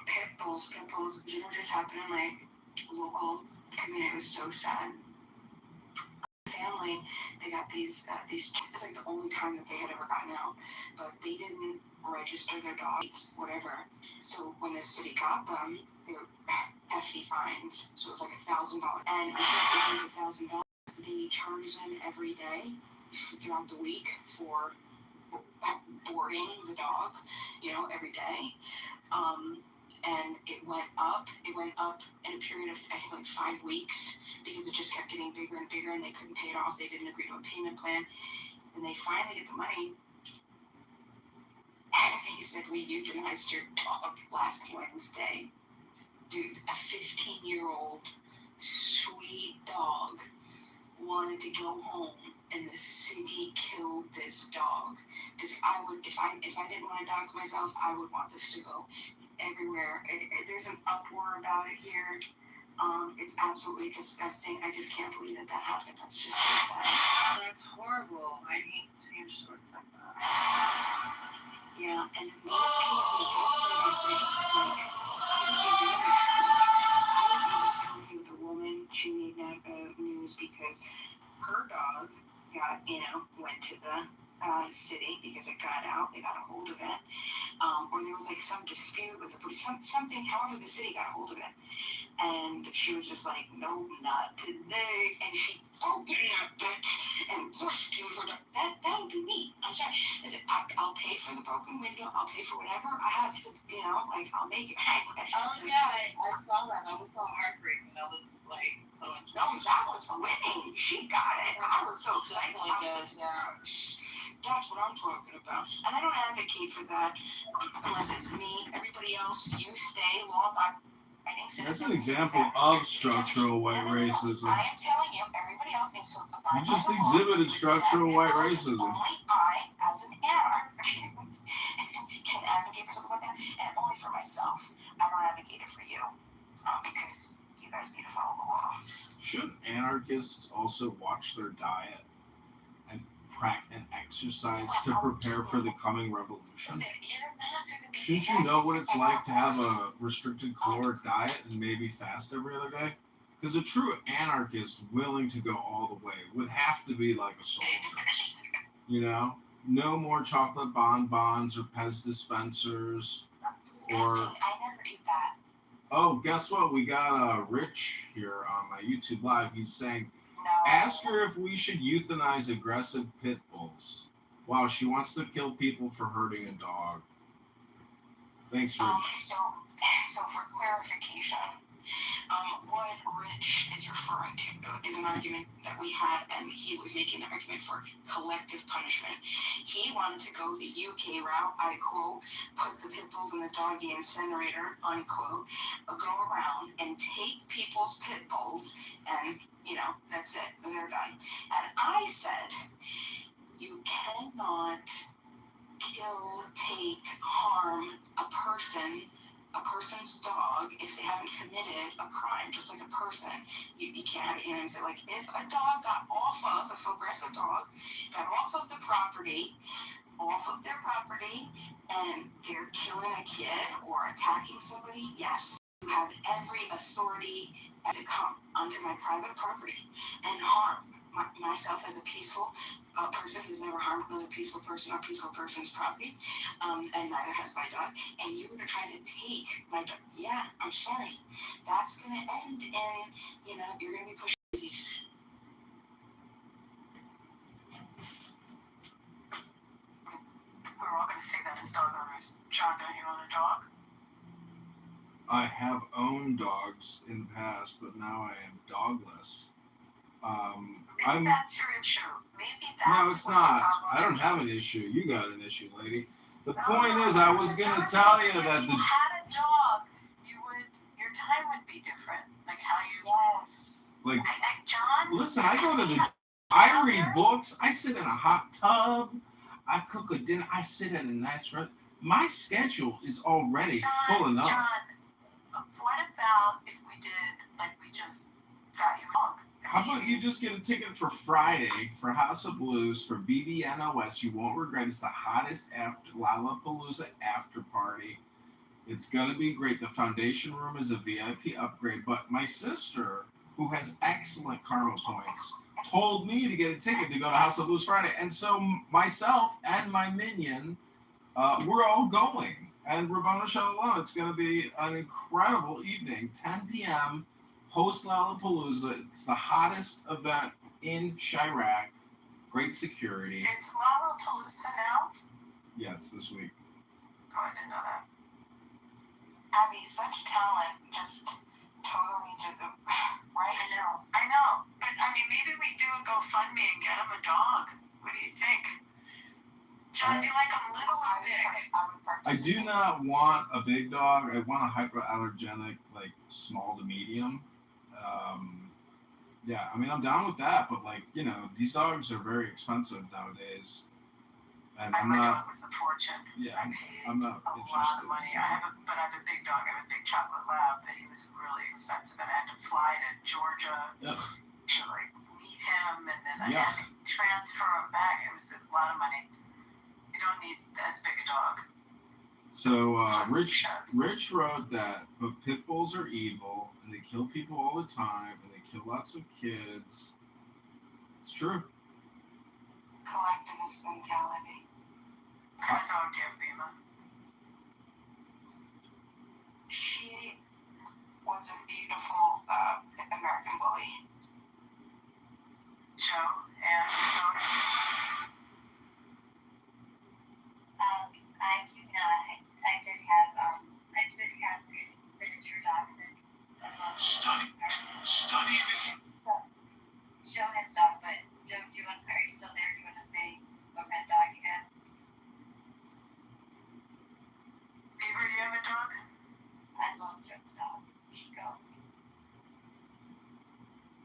Speaker 10: Pit bulls, you know, just happened in my local community. It was so sad. Family, they got these. It's like the only time that they had ever gotten out, but they didn't register their dogs, whatever. So when the city got them, they were hefty fines. So it was like $1,000, and I think it was $1,000. They charged them every day throughout the week for boarding the dog, you know, every day. And it went up in a period of, I think, like 5 weeks, because it just kept getting bigger and bigger, and they couldn't pay it off. They didn't agree to a payment plan, and they finally get the money. And he said, we euthanized your dog last Wednesday. Dude, a 15-year-old sweet dog wanted to go home, and the city killed this dog. Because I would, if I didn't want a dog myself, I would want this to go everywhere. There's an uproar about it here. It's absolutely disgusting. I just can't believe that happened. That's just so sad.
Speaker 12: That's horrible. I hate seeing short like that.
Speaker 10: Yeah, and in those cases, that's what I say. Like, I would be disturbed with a woman. She made news because her dog went to the city because it got out. They got a hold of it. Or there was like some dispute with the police, something, however the city got a hold of it. And she was just like, no, not today. And she opened that bitch and rescued her dog. That would be me. I'm sorry. I'll pay for the broken window. I'll pay for whatever. I have, like, I'll make it.
Speaker 12: Oh yeah, I saw that. That was so heartbreaking. That was like so inspiring.
Speaker 10: No, that was winning. She got it. I was so excited.
Speaker 12: Yeah.
Speaker 10: That's what I'm talking about. And I don't advocate for that unless it's me. Everybody else, you stay law-abiding citizens.
Speaker 4: That's an example of structural white racism.
Speaker 10: I am telling you, everybody else needs to abide by the law.
Speaker 4: You just exhibited structural white racism.
Speaker 10: Only I, as an anarchist, can advocate for something like that, and only for myself. I don't advocate it for you, because you guys need to follow the law.
Speaker 4: Should anarchists also watch their diet and exercise to prepare for the coming revolution? Shouldn't you know what it's like to have a restricted caloric diet and maybe fast every other day? Because a true anarchist willing to go all the way would have to be like a soldier. You know? No more chocolate bonbons or Pez dispensers.
Speaker 10: Or I never eat that.
Speaker 4: Oh, guess what? We got Rich here on my YouTube Live. He's saying,
Speaker 10: No.
Speaker 4: ask her if we should euthanize aggressive pit bulls. Wow, she wants to kill people for hurting a dog. Thanks, Rich.
Speaker 10: So for clarification, what Rich is referring to is an argument that we had, and he was making the argument for collective punishment. He wanted to go the UK route, I quote, put the pit bulls in the doggy incinerator, unquote, go around and take people's pit bulls, and, that's it, they're done. And I said, you cannot kill, take, harm a person's dog if they haven't committed a crime, just like a person. You can't have it, so like if a dog got if aggressive dog got off of their property, and they're killing a kid or attacking somebody, yes, you have every authority to come onto my private property and harm myself as a peaceful person who's never harmed another peaceful person or peaceful person's property, and neither has my dog, and you were to try to take my dog, yeah, I'm sorry. That's going to end in, you're going to be pushed.
Speaker 11: We're all going to say that as dog owners. John, don't you own a dog?
Speaker 4: I have owned dogs in the past, but now I am dogless.
Speaker 11: Maybe that's your issue. Maybe that's
Speaker 4: No, it's
Speaker 11: what
Speaker 4: not.
Speaker 11: your problem
Speaker 4: I don't
Speaker 11: is.
Speaker 4: have an issue. You got an issue, lady. The point is, I was gonna tell you that
Speaker 11: If you had a dog, your time would be different. Like how you. Yes.
Speaker 4: like,
Speaker 11: John.
Speaker 4: listen, I go to I read books. I sit in a hot tub. I cook a dinner. I sit in a nice restaurant. My schedule is already full enough.
Speaker 11: John, what about if we did like we just got you wrong?
Speaker 4: How about you just get a ticket for Friday for House of Blues for BBNOS? You won't regret. It's the hottest Lollapalooza after party. It's gonna be great. The foundation room is a VIP upgrade. But my sister, who has excellent karma points, told me to get a ticket to go to House of Blues Friday, and so myself and my minion, we're all going. And Rabboni Shalom, it's gonna be an incredible evening. 10 p.m. post Lollapalooza. It's the hottest event in Chirac. Great security.
Speaker 11: Is Lollapalooza now?
Speaker 4: Yeah, it's this week.
Speaker 11: Oh, I didn't know that.
Speaker 10: Abby, such talent, just totally just right.
Speaker 11: I know. But I mean, maybe we do a GoFundMe and get him a dog. What do you think? John, do you like a little or big?
Speaker 4: I do not want a big dog. I want a hypoallergenic, like small to medium. Yeah, I mean, I'm down with that, but like, these dogs are very expensive nowadays. And I'm
Speaker 11: my
Speaker 4: not.
Speaker 11: dog was a fortune.
Speaker 4: Yeah,
Speaker 11: I paid
Speaker 4: I'm not
Speaker 11: a
Speaker 4: interested.
Speaker 11: lot of money. I have a big dog. I have a big chocolate lab, but he was really expensive, and I had to fly to Georgia to like meet him, and then I had to transfer him back. It was a lot of money. You don't need as big a dog.
Speaker 4: So Rich wrote that, but pit bulls are evil, and they kill people all the time, and they kill lots of kids. It's true.
Speaker 10: Collectivist mentality.
Speaker 11: What kind of dog do you have, Bima?
Speaker 10: She was a beautiful American bully.
Speaker 11: Joe and dogs?
Speaker 2: I did have miniature dogs and
Speaker 6: Study this.
Speaker 2: Joe has a dog, but Joe, are you still there? Do you want to say what kind of dog you have?
Speaker 11: Beaver, do you have a dog?
Speaker 2: I love Joe's dog, Chico.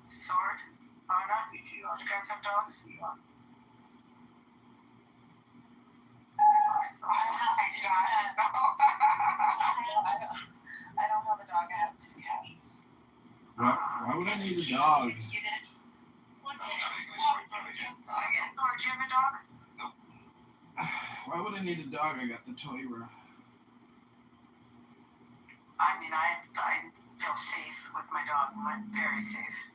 Speaker 11: Sword? Anna? You guys have dogs?
Speaker 10: I don't have a dog. I have 2 cats.
Speaker 4: Why would I need a dog?
Speaker 11: Or do you have a dog?
Speaker 4: Why would I need a dog? I got the Toyra.
Speaker 11: I mean, I feel safe with my dog. I'm very safe.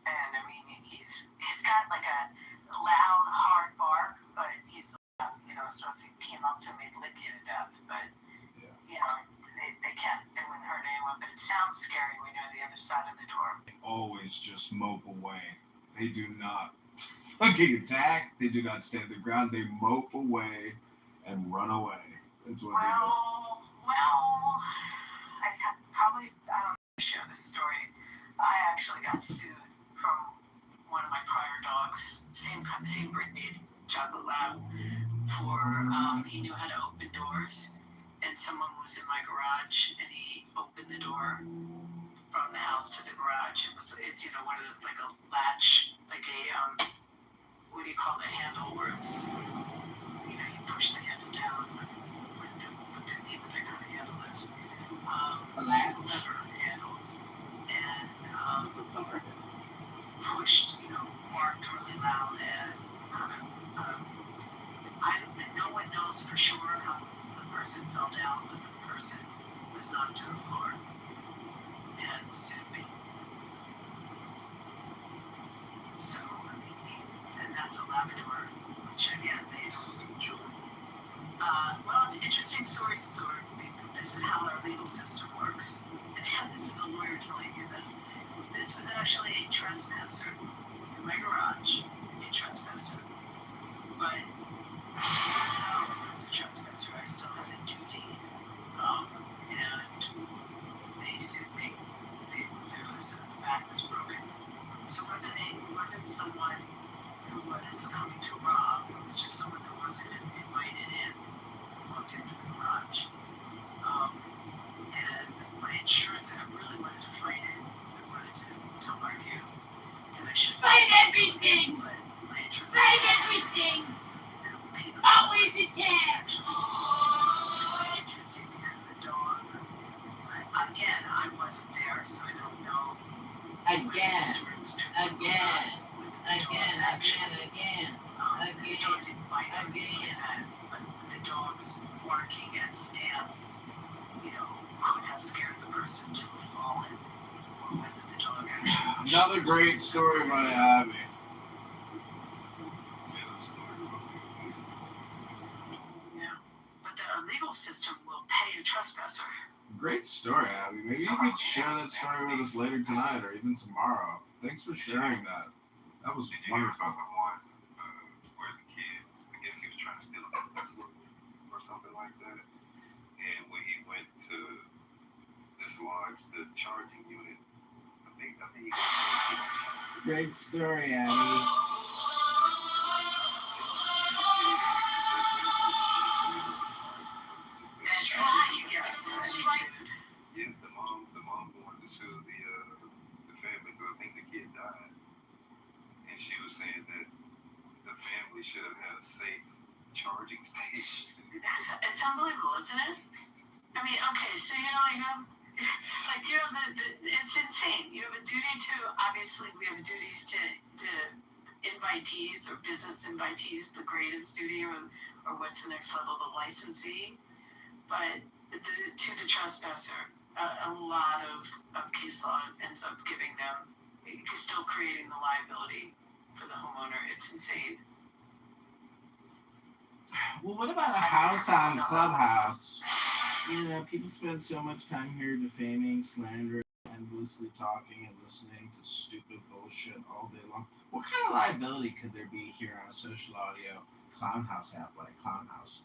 Speaker 11: And I mean, he's got like a loud, hard bark, but he's, so if he came up to me, he'd lick you to death. But, they wouldn't hurt anyone. But it sounds scary when you're on the other side of the door.
Speaker 4: They always just mope away. They do not fucking attack. They do not stand the ground. They mope away and run away. That's what they do.
Speaker 11: Well, I don't share this story. I actually got sued from one of my prior dogs, same breed, chocolate lab, for he knew how to open doors, and someone was in my garage, and he opened the door from the house to the garage. It's one of the, like a latch, like a what do you call the handle where it's you push the handle down. What the name of that kind of handle is? A lever handle, and pushed, barked really loud, and kind of no one knows for sure how the person fell down, but the person was knocked to the floor and sued me. So, I mean, that's a Labrador, which again, well, it's an interesting story, sort of. This is how our legal system works. And this is a lawyer telling you this. This was actually a trespasser in my garage, a trespasser. But even though it was a trespasser, I still had a duty. And they sued me. The back was broken. So it wasn't someone who was coming to rob. It was just someone that wasn't invited in, walked into the garage. And my insurance, I really wanted to fight it. I wanted to argue that I should
Speaker 2: Fight everything!
Speaker 11: But my insurance.
Speaker 2: Fight everything! Always attack!
Speaker 11: Interesting because the dog. I wasn't there, so I don't know.
Speaker 1: Again.
Speaker 11: Again. The dog didn't bite him, but the dog's barking and stance, could have scared the person to have fallen, or whether the dog actually.
Speaker 4: Another great story by Abby.
Speaker 11: Yeah, but the legal system will pay a trespasser.
Speaker 4: Great story, Abby. Maybe you could share that story with us later tonight or even tomorrow. Thanks for sharing that. That was wonderful.
Speaker 13: Where the kid, I guess he was trying to steal a Tesla or something like that. And when he went to dislodge the charging unit, I think he got
Speaker 1: Great story, Abby.
Speaker 13: Yeah, the mom wanted to sue the family because I think the kid died. And she was saying that the family should have had a safe charging station.
Speaker 11: It's unbelievable, isn't it? I mean, okay, so it's insane. You have a duty to, obviously, we have duties to invitees or business invitees, the greatest duty, or what's the next level, the licensee. But to the trespasser, a lot of case law ends up giving them, still creating the liability for the homeowner. It's insane.
Speaker 1: Well, what about a house on Clubhouse? People spend so much time here defaming, slandering, endlessly talking and listening to stupid bullshit all day long. What kind of liability could there be here on a social audio clown house app like Clown House?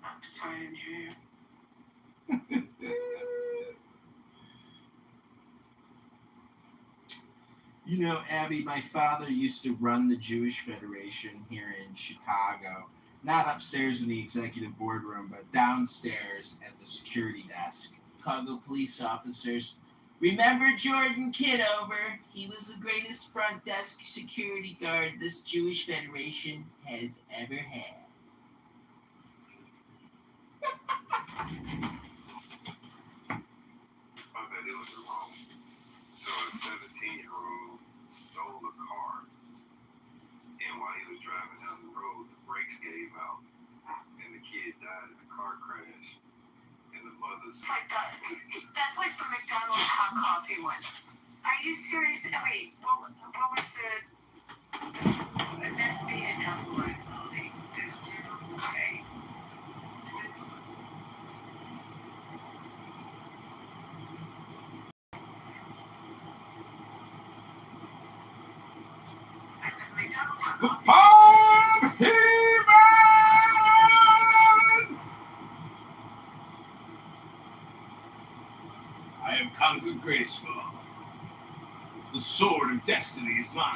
Speaker 11: I'm sorry, I didn't hear you.
Speaker 1: Abby, my father used to run the Jewish Federation here in Chicago. Not upstairs in the executive boardroom, but downstairs at the security desk. Chicago police officers. Remember Jordan Kitover? He was the greatest front desk security guard this Jewish Federation has ever had.
Speaker 13: I bet it was wrong. So a 17-year-old stole a car, and while he was driving down the road, the brakes gave out, and the kid died in a car crash. And the mother's
Speaker 11: That's like the McDonald's hot coffee one. Are you serious? Wait, what was the liability? This okay. McDonald's hot
Speaker 4: The
Speaker 11: coffee.
Speaker 4: Palm He-Man! I have conquered Graceful. The sword of destiny is mine.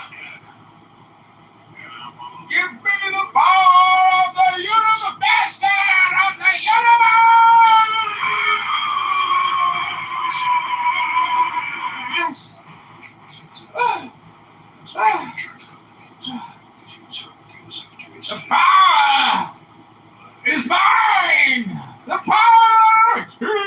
Speaker 4: Give me the power of the universe, bastard of the universe! The power is mine! The power is mine!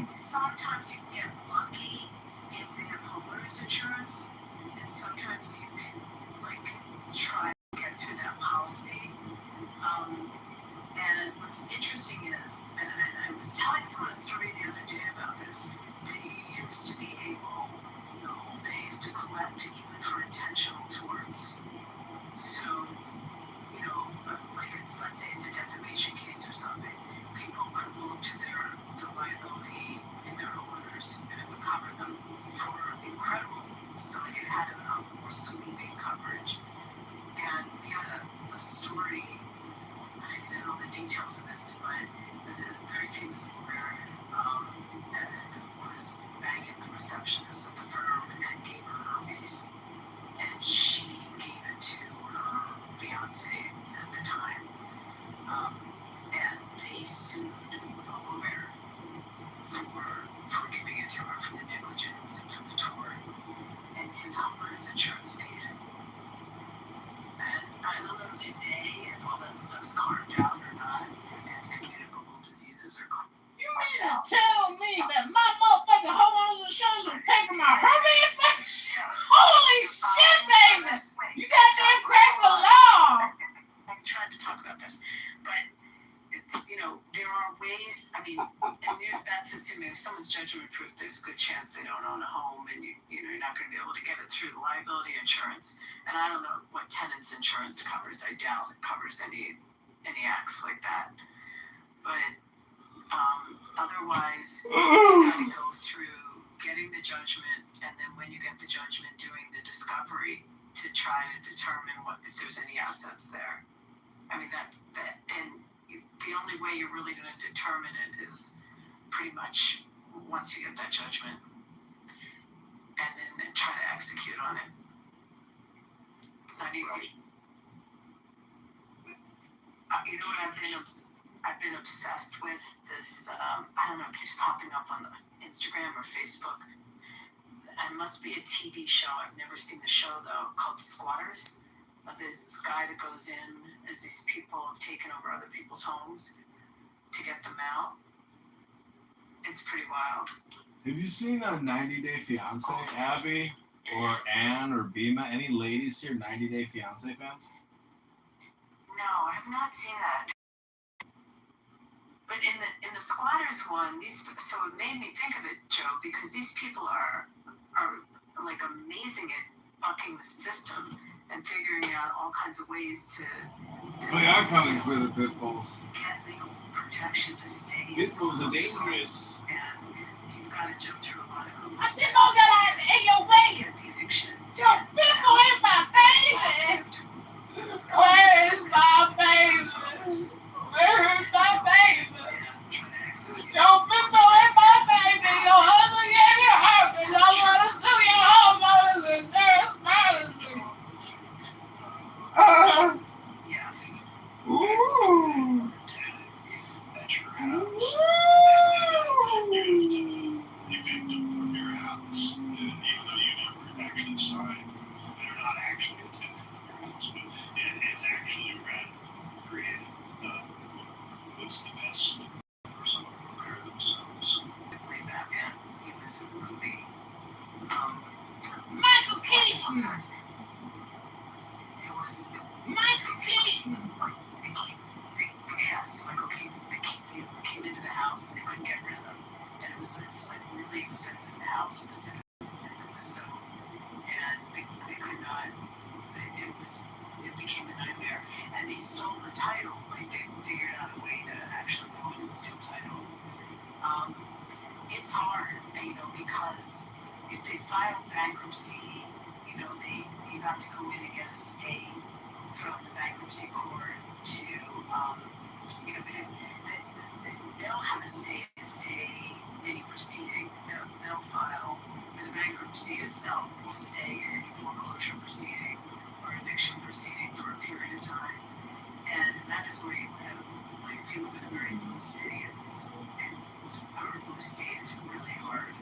Speaker 10: And sometimes you can get lucky if they have homeowners insurance, and sometimes you can like try to get through that policy. And what's interesting is, and I was telling someone a story the other day about this, that you used to be able in the old days to collect even for intentional torts. So, you know, like let's say it's a defamation case or something, people could look to the liability in their homeowners, and it would cover them for incredible. It's like it had a more sweeping coverage. And we had a story, I didn't know the details of this, but there's a very famous lawyer that was banging the receptionist at the firm and gave her Hermes, and she gave it to her fiance at the time, and they sued the lawyer for giving it to her for the negligence and for the tort, and his homeowner's insurance paid it. And I don't know today if all that stuff's carved out or not, and communicable diseases are carved.
Speaker 4: You mean to tell me that my motherfucking homeowner's insurance will pay for my Hermes? Holy shit, baby! You goddamn crack the law!
Speaker 10: I'm trying to talk about this, but you know, there are ways. I mean, and that's assuming if someone's judgment proof, there's a good chance they don't own a home, and you know you're not going to be able to get it through the liability insurance. And I don't know what tenants insurance covers. I doubt it covers any acts like that. But otherwise, you got to go through getting the judgment, and then when you get the judgment, doing the discovery to try to determine if there's any assets there. I mean that and the only way you're really going to determine it is pretty much once you get that judgment, and then try to execute on it. It's not easy. You know what I've been obsessed with this. I don't know, it keeps popping up on Instagram or Facebook. It must be a TV show. I've never seen the show though, called Squatters. There's this guy that goes in as these people have taken over other people's homes to get them out. It's pretty wild.
Speaker 4: Have you seen a 90 Day Fiance, Abby, or Ann, or Bima? Any ladies here 90 Day Fiance fans?
Speaker 10: No, I have not seen that. But in the Squatters one, so it made me think of it, Joe, because these people are like amazing at bucking the system and figuring out all kinds of ways to
Speaker 4: We are coming for the pit bulls.
Speaker 10: get legal protection to stay.
Speaker 4: Pit bulls are dangerous.
Speaker 10: And you've got to jump through a lot of hoops.
Speaker 4: I didn't know that in your way.
Speaker 10: To get the eviction.
Speaker 4: Your pit bull ain't my baby. Where is my baby? Where is my baby? Your pit bull ain't my baby. Your husband gave you Hermes. I want to sue your homeowners insurance policy.
Speaker 10: Yes.
Speaker 4: Ooh.
Speaker 13: At your house. You evict them from your house. And even though you never actually signed, they're not actually a tenant of your house, but it's actually created what's the best for someone to prepare themselves.
Speaker 10: I played Batman. He was in the movie.
Speaker 4: Michael Keaton.
Speaker 10: It was.
Speaker 4: Michael Keaton.
Speaker 10: Yes, Michael Keaton. They came into the house and they couldn't get rid of them. And it was this like really expensive house in Pacific in San Francisco. And they could not. It became a nightmare. And they stole the title. Like they figured out a way to actually go in and steal title. It's hard, you know, because if they file bankruptcy, you know, you have to go in and get a stay from the bankruptcy court to, you know, because they'll have a stay any proceeding. They'll file, or the bankruptcy itself will stay any foreclosure proceeding or eviction proceeding for a period of time. And that is where you live. Like if you live in a very blue city, or a blue state, it's really hard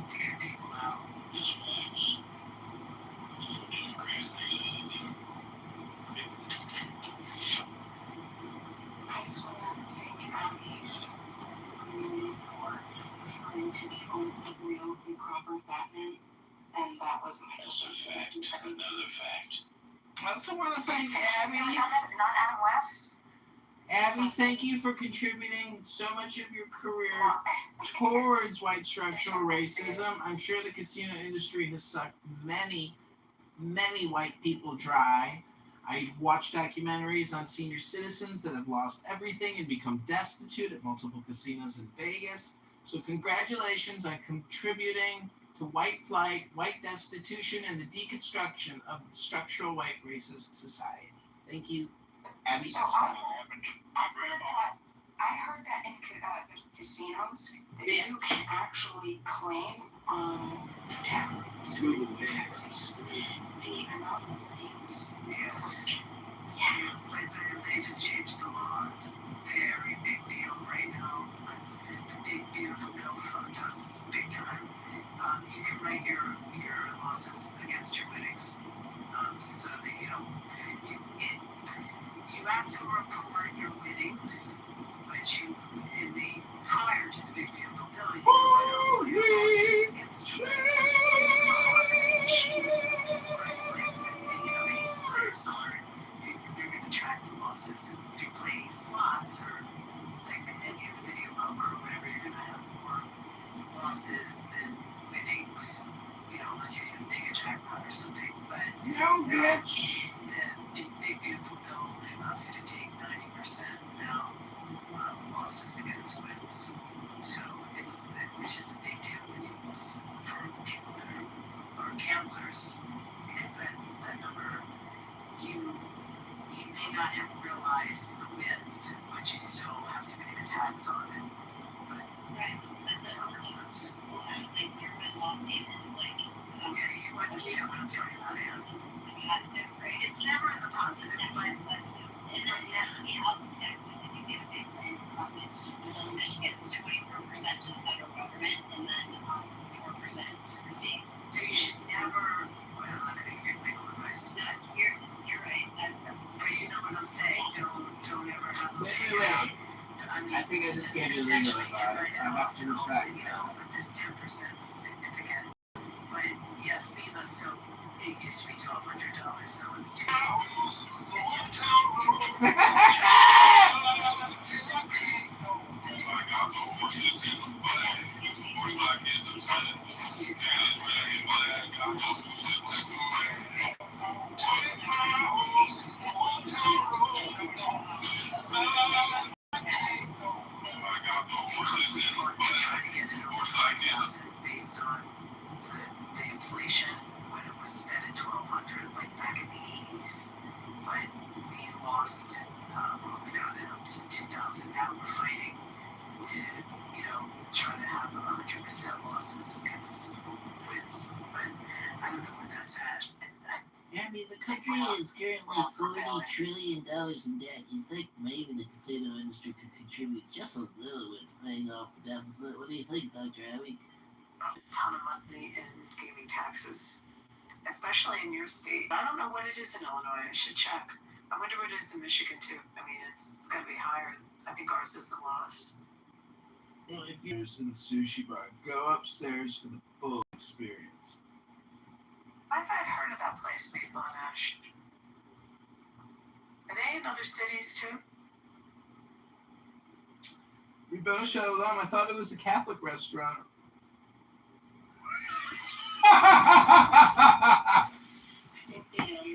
Speaker 10: to get people out.
Speaker 13: Yes, right.
Speaker 10: I just want to
Speaker 13: False effect. Another fact.
Speaker 4: I also want to thank
Speaker 10: Not
Speaker 4: Abby.
Speaker 10: Adam West.
Speaker 4: Abby, thank you for contributing so much of your career towards white structural racism. I'm sure the casino industry has sucked many, many white people dry. I've watched documentaries on senior citizens that have lost everything and become destitute at multiple casinos in Vegas. So congratulations on contributing to white flight, white destitution, and the deconstruction of structural white racist society. Thank you, Abby.
Speaker 10: So I heard that in the casinos that you can actually claim taxes. The amount of winnings. Yes. Yeah. But they just changed the law. It's a very big deal right now because the big beautiful bill fucked us big time. You can write your losses against your winnings, so that you have to report your winnings, but prior to the big beautiful bill, you can write off your losses against your winnings. Any player's card, you're going to track the losses. And if you play slots or like any of the video poker or whatever, you're going to have more losses than winnings. Unless you hit a mega jackpot or something. But
Speaker 4: no, bitch.
Speaker 10: The big beautiful bill only allows you to take 90% now of losses against wins. So which is a big deal for people that are gamblers, because that number you may not have realized the wins, but you still have to pay the tax on it. But that's how it works.
Speaker 5: Well, I was like, your win loss even
Speaker 10: you understand what I'm talking about, Anne.
Speaker 5: positive, right?
Speaker 10: It's never in the positive, but
Speaker 5: And then the housing tax, if you get a big win, it's in Michigan, it's 24% to the federal government, and then 4% to the state.
Speaker 10: So you should never. Well, I'm not going to give legal advice.
Speaker 5: No, you're right.
Speaker 10: But you know what I'm saying. Don't ever have them take
Speaker 4: Wait.
Speaker 10: out.
Speaker 4: I think I just gave you legal advice. I have to retract.
Speaker 10: But this 10% is significant. But yes, FEMA, so it used to be $1,200. Now it's $2. Based on the inflation when it was set at 1,200, like back in the 80s. But we lost, we got it up to 2,000. Now we're fighting to, try to have 100% losses against wins. But I don't know where that's at.
Speaker 1: I mean, the country is currently $40 trillion in debt. You'd think maybe the casino industry could contribute just a little bit to paying off the deficit. What do you think, Dr. Abby?
Speaker 10: A ton of money in gaming taxes, especially in your state. I don't know what it is in Illinois. I should check. I wonder what it is in Michigan too. I mean, it's got to be higher. I think ours is the lowest.
Speaker 4: Well, if you're in the sushi bar, go upstairs for the full experience.
Speaker 10: I've heard of that place, Maple and Ash. Are they in other cities too?
Speaker 4: Ribbon Shalom, I thought it was a Catholic restaurant.
Speaker 10: I think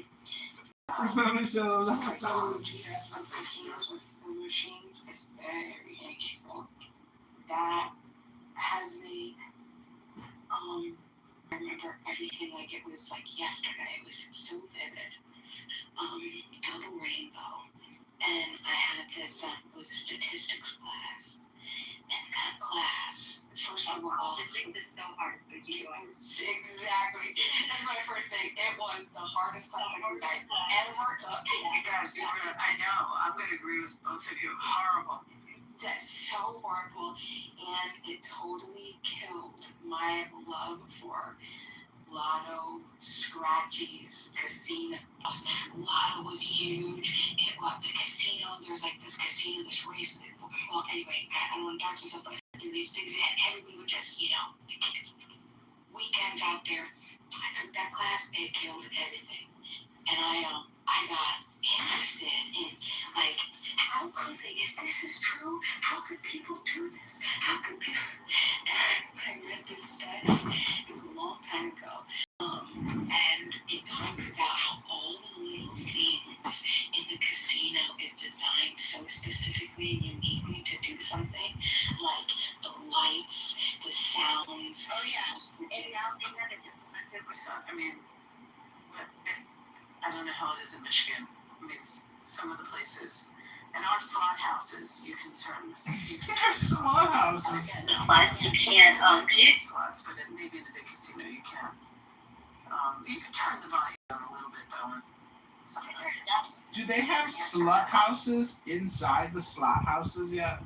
Speaker 4: Ribbon Shalom.
Speaker 10: technology from casinos with the machines is very interesting. That has made I remember everything like it was like yesterday. It was so vivid. Double rainbow. And I had this, it was a statistics class. And that class, first of all,
Speaker 5: Physics is so hard, but you know,
Speaker 10: exactly. That's my first thing. It was the hardest class I ever took. You guys, I know. I'm going to agree with both of you. Horrible. That's so horrible, and it totally killed my love for lotto, scratchies, casinos. Lotto was huge. The casino, there's like this casino, this race. Well, anyway, I don't want to dark myself, but through these things, and everybody would just, weekends out there,
Speaker 9: I took that class and it killed everything. And I got interested in, like, how could they, if this is true, how could people do this? How could people, I read this study, it was a long time ago, and it talks about how all the little things in the casino is designed so specifically and uniquely to do something, like the lights, the sounds.
Speaker 11: Oh yeah, and now they have it implemented with some. I mean, I don't know how it is in Michigan. I mean, some of the places. And our slot houses, you can turn this. You can turn
Speaker 4: slot houses.
Speaker 11: Slots you can't do slots, but maybe in a big casino you can. You can turn the volume down a little bit though.
Speaker 4: Do they have slut houses inside the slot houses yet?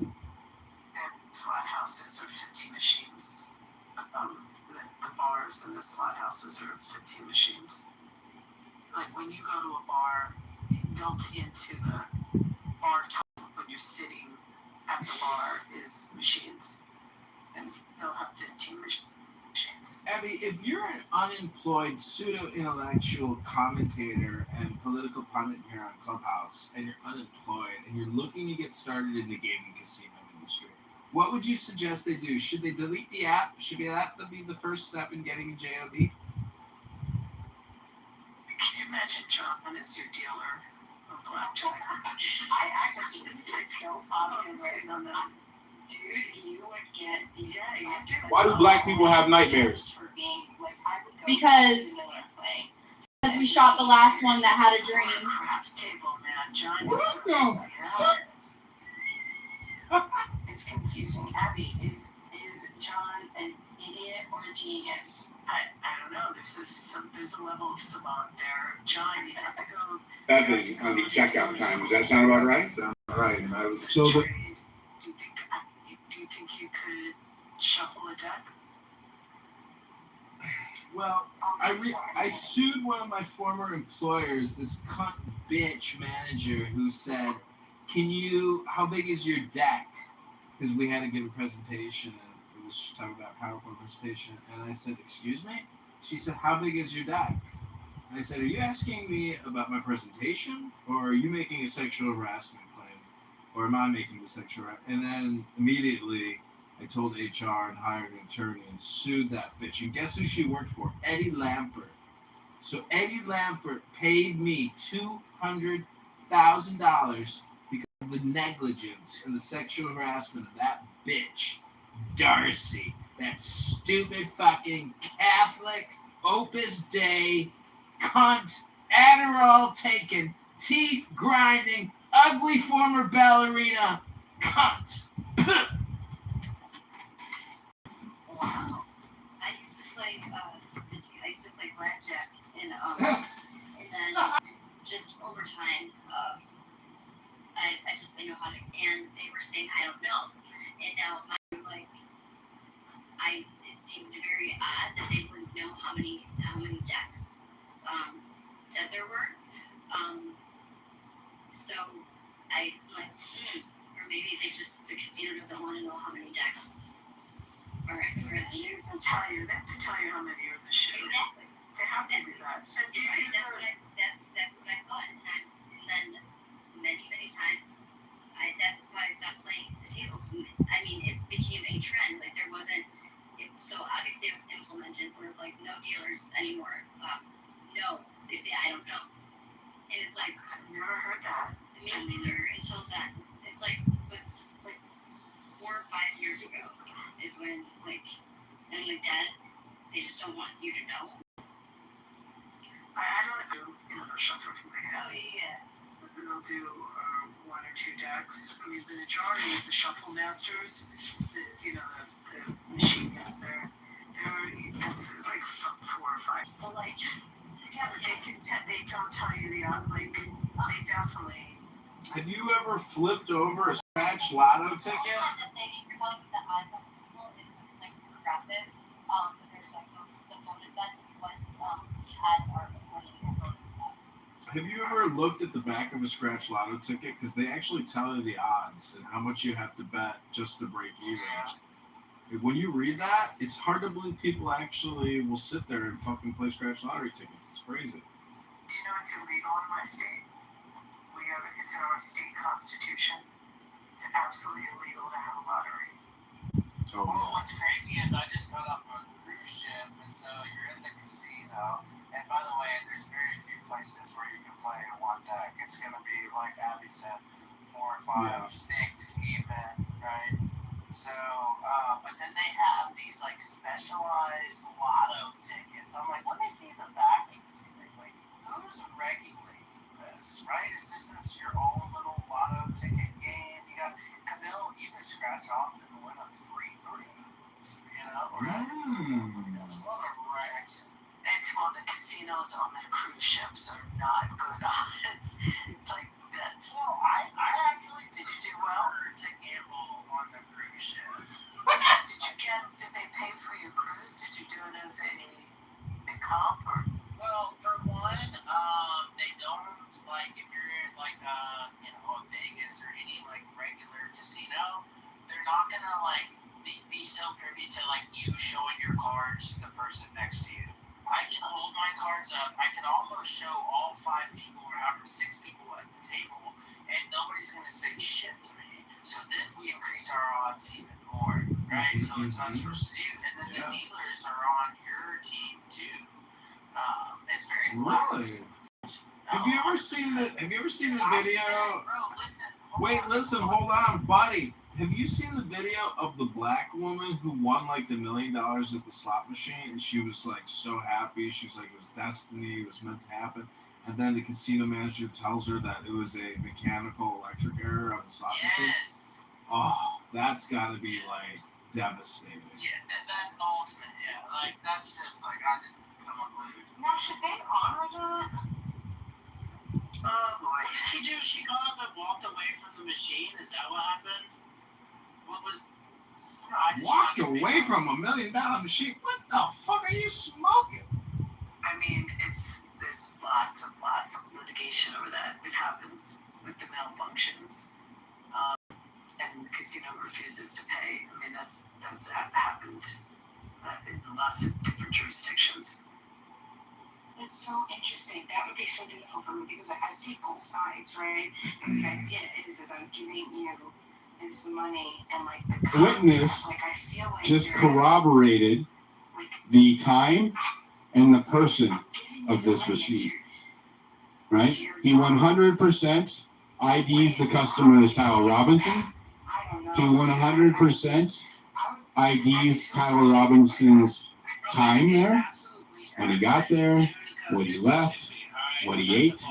Speaker 11: Slot houses are 15 machines. The bars and the slot houses are 15 machines. Like when you go to a bar, built into the bar top when you're sitting at the bar is machines, and they'll have 15 machines.
Speaker 4: Abby, if you're an unemployed pseudo-intellectual commentator and political pundit here on Clubhouse, and you're unemployed and you're looking to get started in the gaming casino industry, what would you suggest they do? Should they delete the app? Should that be the first step in getting a JOB?
Speaker 11: Can you imagine John as your dealer of blackjack? I actually so popular on that. Dude, you would get
Speaker 1: Why do black people have nightmares?
Speaker 5: Because we shot the last one that had a dream.
Speaker 11: Craps table, man. John.
Speaker 1: What the fuck?
Speaker 11: It's confusing. Abby, is John an idiot or a genius? I don't know. There's a level of savant there. John, you have to go.
Speaker 1: That is on the checkout time. Does that sound about right?
Speaker 4: Sound right. And I was
Speaker 11: Do you think you could shuffle a deck?
Speaker 4: Well, I sued one of my former employers, this cunt bitch manager, who said, how big is your deck? Because we had to give a presentation, and it was talking about PowerPoint presentation, and I said, excuse me? She said, how big is your deck? And I said, are you asking me about my presentation, or are you making a sexual harassment claim? Or am I making the sexual harassment? And then immediately I told HR and hired an attorney and sued that bitch. And guess who she worked for? Eddie Lampert. So Eddie Lampert paid me $200,000 because of the negligence and the sexual harassment of that bitch, Darcy. That stupid fucking Catholic, Opus Dei, cunt, Adderall taking, teeth grinding, ugly former ballerina, cunt.
Speaker 9: Wow. I used to play blackjack, and then just over time, I know how to. And they were saying I don't know, and now it seemed very odd that they wouldn't know how many decks that there were. So I or maybe the casino doesn't want to know how many decks. They have to tell you how many are the show. Exactly.
Speaker 11: They have to do that.
Speaker 9: That's what I thought, and then many times, that's why I stopped playing the tables. I mean, it became a trend. Like there wasn't. So obviously it was implemented. We're like no dealers anymore. No, they say I don't know, and it's like
Speaker 11: I've never heard that.
Speaker 9: Me neither until then. It's like 4 or 5 years ago is when and Dad, they just don't want you to know.
Speaker 11: I don't know. They'll shuffle from there.
Speaker 9: Oh yeah.
Speaker 11: They'll do 1 or 2 decks. I mean, the majority of the shuffle masters, the machines, that's like 4 or 5.
Speaker 9: But
Speaker 11: they don't tell you they definitely.
Speaker 4: Have you ever flipped over a scratch lotto ticket?
Speaker 9: The thing you're telling me the odds on the table is progressive. But there's the bonus bets and what the odds are before you get bonus bet.
Speaker 4: Have you ever looked at the back of a scratch lotto ticket? Because they actually tell you the odds and how much you have to bet just to break even. When you read that, it's hard to believe people actually will sit there and fucking play scratch lottery tickets. It's crazy.
Speaker 10: Do you know it's illegal in my state? It's in our state constitution. It's absolutely illegal to have a lottery.
Speaker 4: Oh,
Speaker 7: Well, what's crazy is I just got off a cruise ship, and so you're in the casino. And by the way, there's very few places where you can play at one deck. It's going to be, like Abby said, 4, 5, 6 even, right? So, but then they have these, like, specialized lotto tickets. I'm like, let me see the back of this thing. Like, who's regulating this, right? Is this your own little lotto ticket game? You can scratch off and win a free cruise, right? What a wreck.
Speaker 10: Well, the casinos on the cruise ships are not good odds. Like, that's...
Speaker 7: Well, I actually
Speaker 10: did you do well?
Speaker 7: To gamble on the cruise ship.
Speaker 10: Did they pay for your cruise? Did you do it as a comp or?
Speaker 7: Well, for one, they don't, like, if you're in, like, a Vegas or any, like, regular casino, they're not gonna, like, be so privy to, like, you showing your cards to the person next to you. I can hold my cards up. I can almost show all 5 people or however 6 people at the table, and nobody's gonna say shit to me. So then we increase our odds even more, right? So it's us versus you, and then the dealers are on your team too. It's very
Speaker 4: really. Have you ever seen the video? Wait, listen, hold on, buddy. Have you seen the video of the black woman who won like the $1 million at the slot machine? And she was like so happy. She was like, it was destiny. It was meant to happen. And then the casino manager tells her that it was a mechanical electric error on the slot machine. Oh, that's got to be like devastating.
Speaker 7: Yeah, that's ultimate. Yeah, like that's just like I just come unglued.
Speaker 10: Now, should they honor that?
Speaker 7: What did she do? She got up and walked away from the machine. Is that what happened? What was?
Speaker 4: Walked away from $1 million machine? What the fuck are you smoking?
Speaker 10: I mean, there's lots of litigation over that. It happens with the malfunctions, and the casino refuses to pay. I mean, that's happened in lots of different jurisdictions.
Speaker 12: It's so interesting. That would be so difficult for me because I see both sides, right? And the idea is I'm giving you this money and like the
Speaker 14: witness
Speaker 12: like I feel like
Speaker 14: just corroborated the time and the person of this receipt, right? He 100% IDs the customer as Tyler Robinson. He 100% IDs Tyler Robinson's time there, when he got there, what he left, what he ate,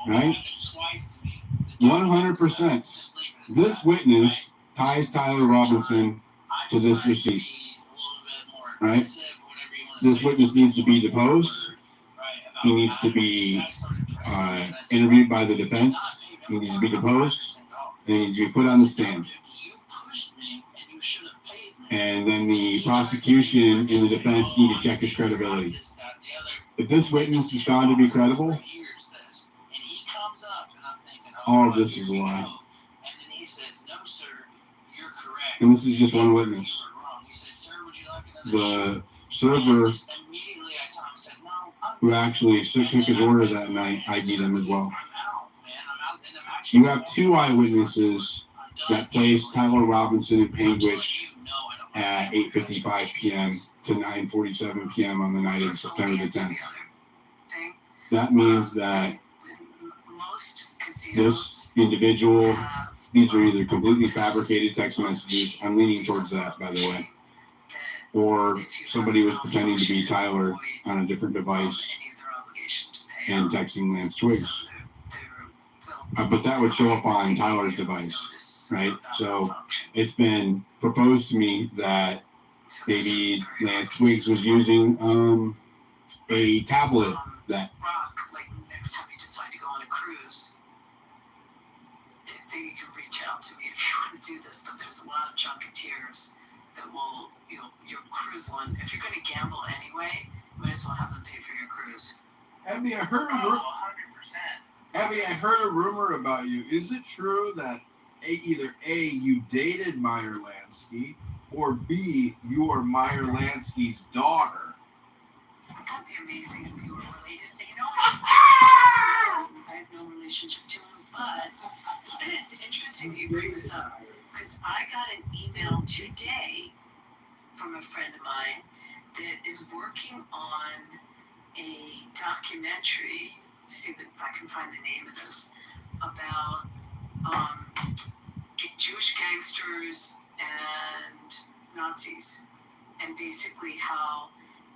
Speaker 14: right? 100%. This witness ties Tyler Robinson to this receipt, right? This witness needs to be deposed. He needs to be interviewed by the defense. He needs to be deposed. And he needs to be put on the stand. And then the prosecution and the defense need to check his credibility. If this witness is found to be credible, all of this is a lie. And this is just one witness. The server who actually took his order that night ID'd him as well. You have 2 eyewitnesses that placed Tyler Robinson and Panguitch at 8:55 p.m. to 9:47 p.m. on the night of September the 10th. That means that this individual, these are either completely fabricated text messages, I'm leaning towards that, by the way, or somebody was pretending to be Tyler on a different device and texting Lance Twiggs. But that would show up on Tyler's device, right? So it's been proposed to me that maybe Lance Twiggs was using a tablet that.
Speaker 10: Like next time you decide to go on a cruise, you can reach out to me if you want to do this. But there's a lot of junketeers that will, your cruise one. If you're going to gamble anyway, you might as well have them pay for your cruise.
Speaker 4: Abby, I heard a rumor about you. Is it true that either A, you dated Meyer Lansky, or B, you are Meyer Lansky's daughter.
Speaker 11: That'd be amazing if you were related. You know, I have no relationship to him, but it's interesting you bring this up because I got an email today from a friend of mine that is working on a documentary. See if I can find the name of this about Jewish gangsters and Nazis, and basically how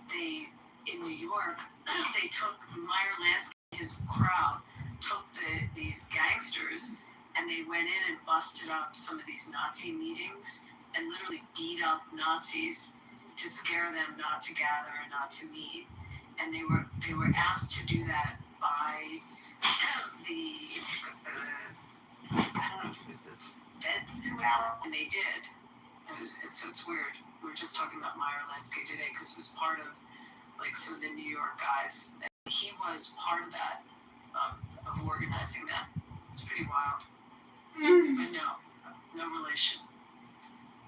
Speaker 11: they in New York they took Meyer Lansky and his crowd took these gangsters and they went in and busted up some of these Nazi meetings and literally beat up Nazis to scare them not to gather and not to meet. And they were asked to do that by the I don't know if it was the feds who asked, and they did. So it's weird. We were just talking about Meyer Lansky today because it was part of like some of the New York guys. And he was part of that, of organizing that. It's pretty wild. But no relation.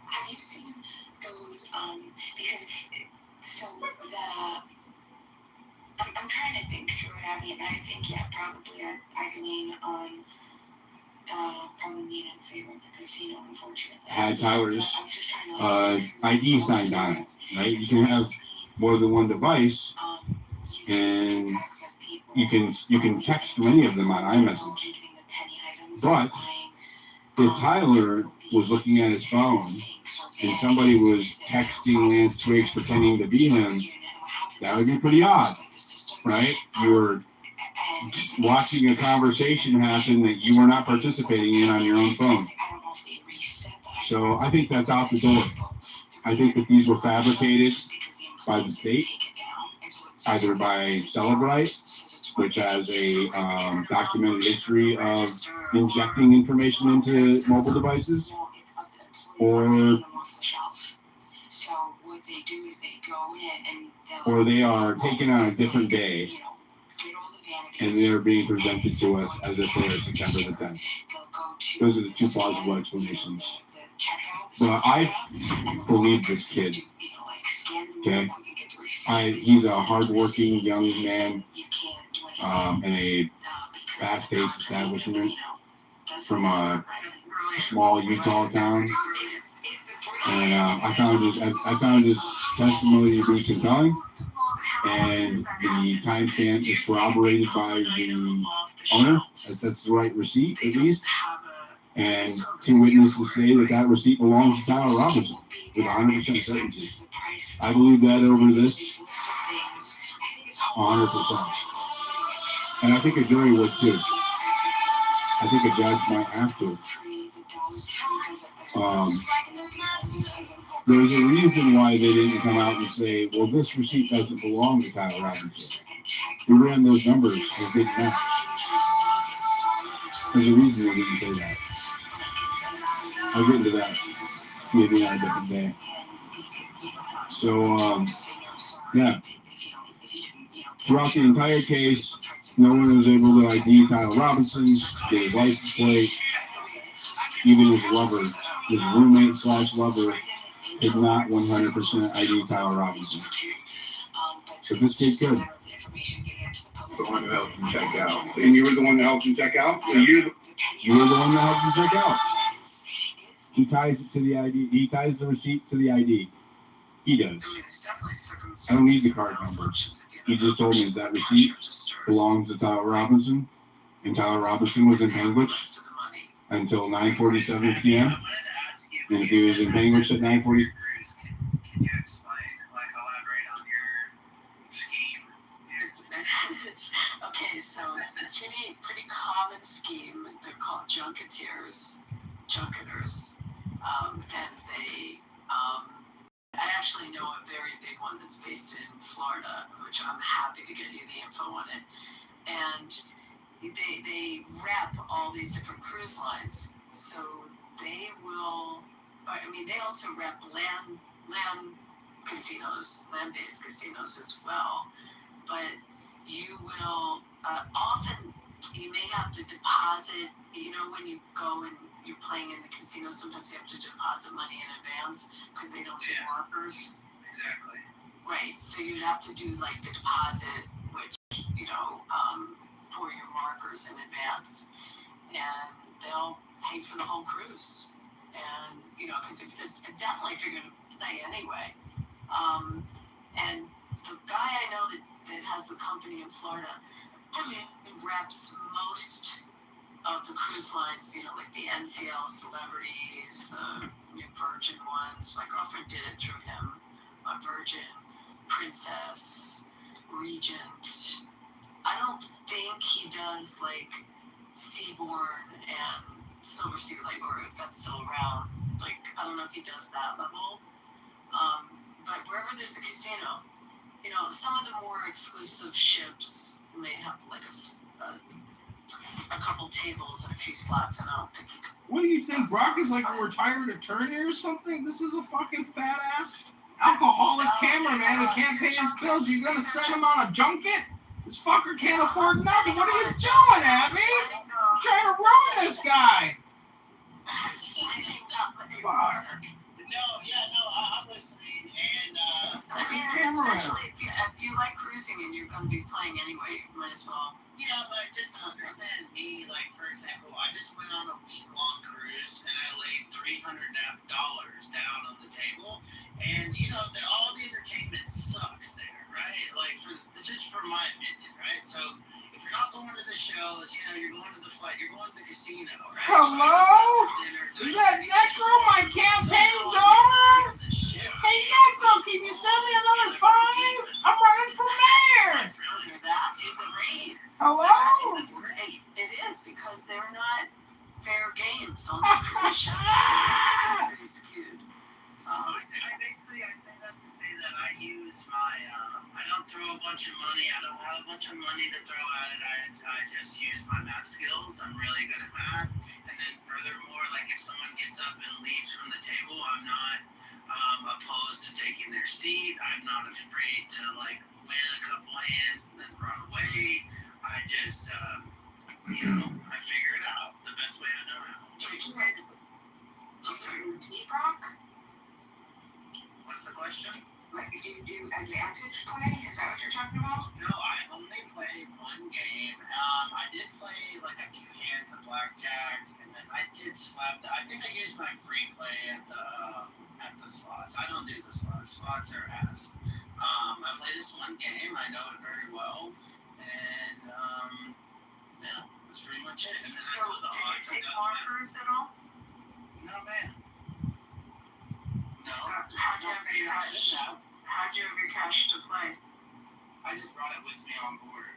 Speaker 10: Have you seen those? Because so I'm trying to think through it, Abby, and I think probably I'd lean on probably lean in favor of the casino, unfortunately.
Speaker 14: Had Tyler's ID signed on it, right? You can have more than one device, and you can text to any of them on iMessage. But if Tyler was looking at his phone and somebody was texting Lance Twiggs pretending to be him, that would be pretty odd, right? You were watching a conversation happen that you were not participating in on your own phone. So I think that's out the door. I think that these were fabricated by the state, either by Celebrite, which has a documented history of injecting information into mobile devices, or they are taken on a different day, and they are being presented to us as if they are September the 10th. Those are the two plausible explanations. But I believe this kid. Okay, he's a hardworking young man in a fast-paced establishment from a small Utah town, and I found his testimony to be compelling, and the timestamp is corroborated by the owner. That's the right receipt, at least. And two witnesses say that receipt belongs to Tyler Robinson with 100% certainty. I believe that over this 100%. And I think a jury would too. I think a judge might have to. There's a reason why they didn't come out and say, well, this receipt doesn't belong to Tyler Robinson. We ran those numbers and did not. There's a reason they didn't say that. I'll get into that maybe on a different day. So, yeah. Throughout the entire case, no one was able to ID Tyler Robinson, get his license plate, even his lover, his roommate/lover, did not 100% ID Tyler Robinson. So this kid could.
Speaker 15: The one who helped him check out.
Speaker 14: And you were the one that helped him check out? So you were the one that helped him check out. He ties it to the ID. He ties the receipt to the ID. He does. I don't need the card number. He just told me that receipt belongs to Tyler Robinson, and Tyler Robinson was in Panguitch until 9:47 p.m. And if he was in Panguitch at 9:40,
Speaker 7: Can you explain, elaborate on your scheme?
Speaker 11: Okay, so it's a pretty common scheme. They're called junketers, and they. I actually know a very big one that's based in Florida, which I'm happy to get you the info on it. And they rep all these different cruise lines, so they will. They also rep land-based casinos as well. But you will often you may have to deposit. When you go and you're playing in the casino, sometimes you have to deposit money in advance because they don't do markers.
Speaker 8: Exactly.
Speaker 11: Right, so you'd have to do like the deposit, which, for your markers in advance, and they'll pay for the whole cruise. And, because it's definitely if you're going to play anyway. And the guy I know that has the company in Florida reps most of the cruise lines, like the NCL Celebrities, the Virgin ones. My girlfriend did it through him. Virgin, Princess, Regent. I don't think he does like Seabourn and Silver Sea, like, or if that's still around. Like, I don't know if he does that level. But wherever there's a casino, some of the more exclusive ships may have like a couple tables and a few slots, and I don't think he does.
Speaker 4: What do you think? Brock is like a retired attorney or something? This is a fucking fat ass alcoholic cameraman who can't pay his bills. You gonna send him on a junket? This fucker can't afford nothing. What are you doing, Abby? You're trying to ruin this guy. Fuck.
Speaker 7: I'm listening, and
Speaker 11: Essentially, if you like cruising and you're going to be playing anyway, you might as well.
Speaker 7: yeah, but just to understand me, like for example, I just went on a week-long cruise and I laid $300 down on the table, and all the entertainment sucks there, right? Like just for my opinion, right? So if you're not going to the shows, you're going to the flight, you're going to the casino, right?
Speaker 4: Hello? Is that Necro, my campaign donor? Hey Necro, can you send me another $5? I'm running for mayor.
Speaker 11: That's great.
Speaker 4: Hello?
Speaker 11: It is, because they're not fair games on the cruise ships. They're pretty skewed.
Speaker 7: I say that to say that I use my, I don't throw a bunch of money. I don't have a bunch of money to throw at it. I just use my math skills. I'm really good at math. And then furthermore, like if someone gets up and leaves from the table, I'm not opposed to taking their seat. I'm not afraid to like win a couple hands and then run away. I just, I figure it out the best way I know how.
Speaker 11: Do you deep rock?
Speaker 7: What's the question?
Speaker 10: Like, do you do advantage play? Is that what you're talking about?
Speaker 7: No, I only played one game. I did play like a few hands of blackjack, and then I did slap I think I used my free play at the slots. I don't do the slots. Slots are ass. I played this one game. I know it very well, and yeah, that's pretty much it. And then
Speaker 11: Did you take markers at all?
Speaker 7: No, man. No.
Speaker 11: So how'd you have your cash to play?
Speaker 7: I just brought it with me on board.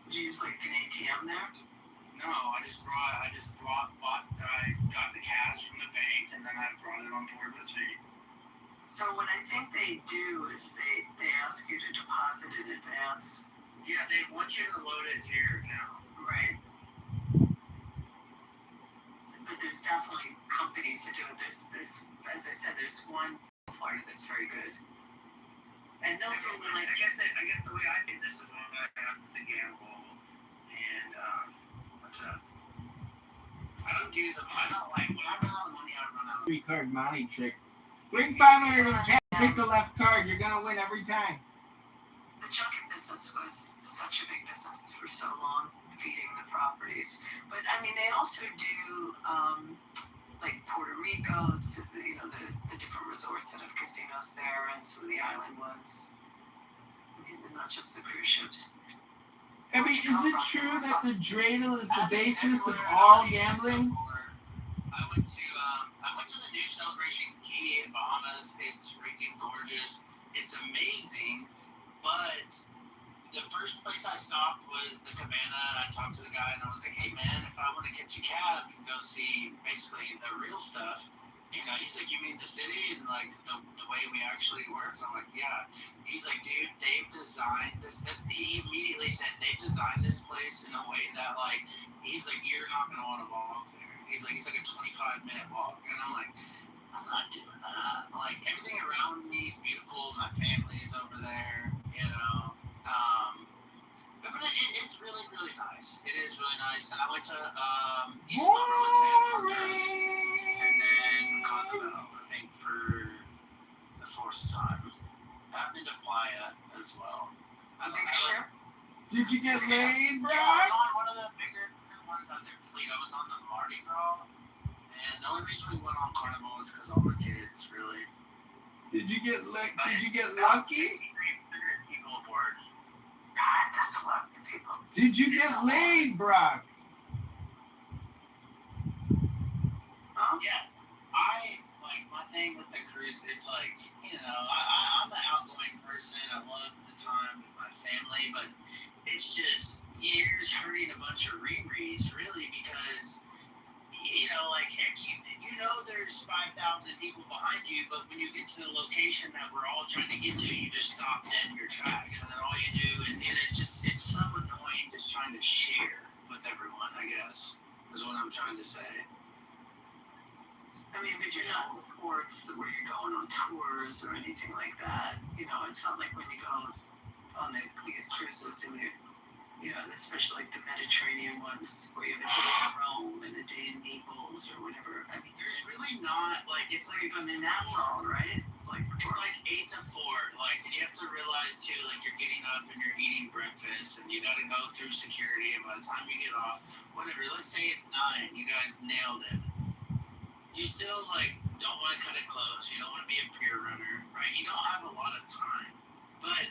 Speaker 11: Did you use like an ATM there?
Speaker 7: No, I got the cash from the bank, and then I brought it on board with me.
Speaker 11: So what I think they do is they ask you to deposit in advance.
Speaker 7: Yeah, they want you to load it to your account.
Speaker 11: Right. But there's definitely companies that do it. There's as I said, there's one in Florida that's very good. And they'll do like
Speaker 7: I guess the way I do this is when I have to gamble, and what's up? I don't like when I run out of money, I run out of
Speaker 4: 3-card money trick. Win 500 and can't pick the left card. You're gonna win every time.
Speaker 11: The junket business was such a big business for so long, feeding the properties. But I mean, they also do like Puerto Rico, the different resorts that have casinos there, and some of the island ones. I mean, not just the cruise ships.
Speaker 4: I mean, is it true that the dreidel is the basis of all gambling?
Speaker 7: I went to the new Celebration Key in Bahamas. It's freaking gorgeous. It's amazing, but the first place I stopped was the Cabana, and I talked to the guy, and I was like, hey man, if I want to catch a cab and go see basically the real stuff, he's like, you mean the city and like the way we actually work? And I'm like, yeah. He's like, dude, they've designed this. He immediately said they've designed this place in a way that like, he's like, you're not going to want to walk there. He's like, it's like a 25-minute walk. And I'm like, I'm not doing that. Like, everything around me is beautiful. My family's over there, but it's really, really nice. It is really nice. And I went to East Libertarian.
Speaker 16: into Playa as well. I don't
Speaker 10: Big
Speaker 16: know.
Speaker 10: ship?
Speaker 4: Did you get laid, bro?
Speaker 16: Yeah, I was on one of the bigger ones on their fleet. I was on the Mardi Gras. And the only reason we went on Carnival is because all the kids, really.
Speaker 4: Did you get lucky?
Speaker 16: About 6,300 people aboard.
Speaker 10: God, that's a lot of people.
Speaker 4: Did you get laid, Brock?
Speaker 10: Huh?
Speaker 16: Yeah. My thing with the cruise, it's like, I'm an outgoing person. I love the time with my family, but it's just, you're just hurting a bunch of rereads, really, because, there's 5,000 people behind you, but when you get to the location that we're all trying to get to, you just stop dead in your tracks, and then all you do is, it's so annoying just trying to share with everyone, I guess, is what I'm trying to say.
Speaker 11: I mean, but you're not in ports where you're going on tours or anything like that. It's not like when you go on these cruises and especially like the Mediterranean ones where you have a day in Rome and a day in Naples or whatever. I mean,
Speaker 16: There's really not, it's like
Speaker 11: you're going to Nassau, right?
Speaker 16: It's like 8 to 4, and you have to realize too, you're getting up and you're eating breakfast, and you got to go through security, and by the time you get off, whatever, let's say it's 9, you guys nailed it. You still, don't want to cut it close, you don't want to be a pier runner, right? You don't have a lot of time, but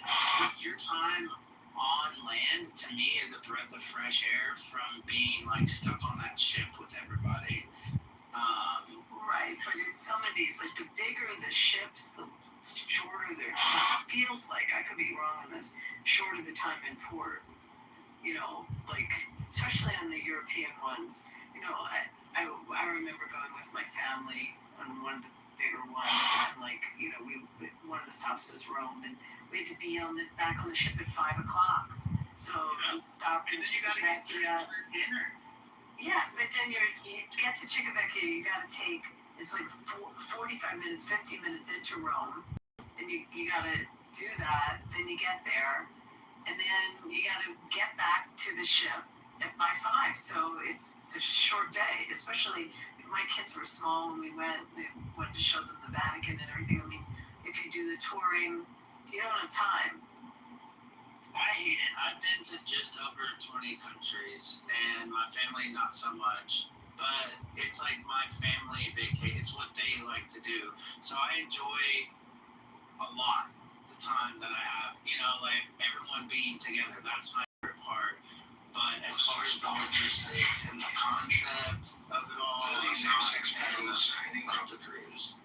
Speaker 16: your time on land, to me, is a breath of fresh air from being, stuck on that ship with everybody.
Speaker 11: Right, but in some of these, the bigger the ships, the shorter their time. It feels like, I could be wrong on this, shorter the time in port. Especially on the European ones. I remember going with my family on one of the bigger ones, and one of the stops was Rome, and we had to be back on the ship at 5 o'clock. So we stopped.
Speaker 16: And then you got to get through dinner.
Speaker 11: Yeah, but then you get to Civitavecchia, you got to take, it's 45 minutes, 50 minutes into Rome, and you got to do that, then you get there, and then you got to get back to the ship by 5, so it's a short day, especially if my kids were small and we went to show them the Vatican and everything. I mean, if you do the touring, you don't have time.
Speaker 16: I hate it. I've been to just over 20 countries, and my family not so much. But it's like my family vacation. It's what they like to do. So I enjoy a lot the time that I have. Everyone being together. That's my favorite part. But as far as the logistics and the concept of it all, I'm not a fan of the cruise.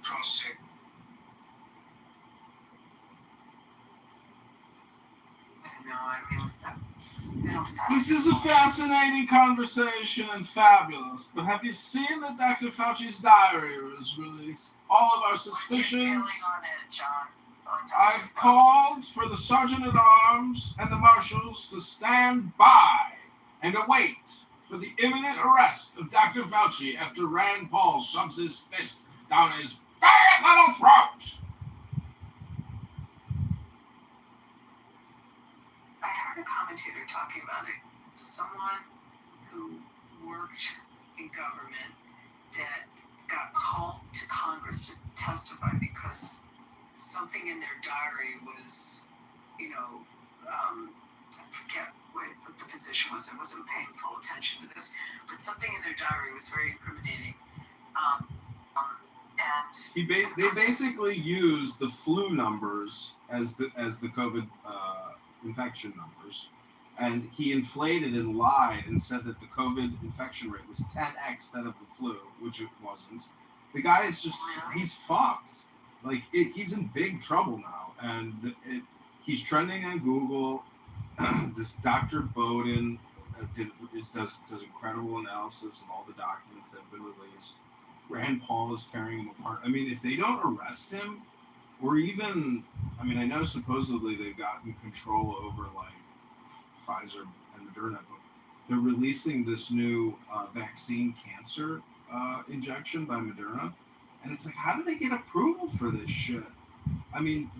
Speaker 4: This is a fascinating conversation and fabulous, but have you seen that Dr. Fauci's diary was released? All of our suspicions. I've called for the Sergeant-at-Arms and the Marshals to stand by and await for the imminent arrest of Dr. Fauci after Rand Paul shoves his fist down his fat little throat.
Speaker 11: I heard a commentator talking about it. Someone who worked in government that got called to Congress to testify because something in their diary was, I forget what the position was. I wasn't paying full attention to this, but something in their diary was very incriminating.
Speaker 4: They basically used the flu numbers as the COVID infection numbers, and he inflated and lied and said that the COVID infection rate was 10x that of the flu, which it wasn't. The guy is he's fucked. He's in big trouble now, and he's trending on Google. This Dr. Bowden does incredible analysis of all the documents that have been released. Rand Paul is tearing him apart. I mean, if they don't arrest him, or even, I know supposedly they've gotten control over Pfizer and Moderna, but they're releasing this new vaccine cancer injection by Moderna. And it's how do they get approval for this shit?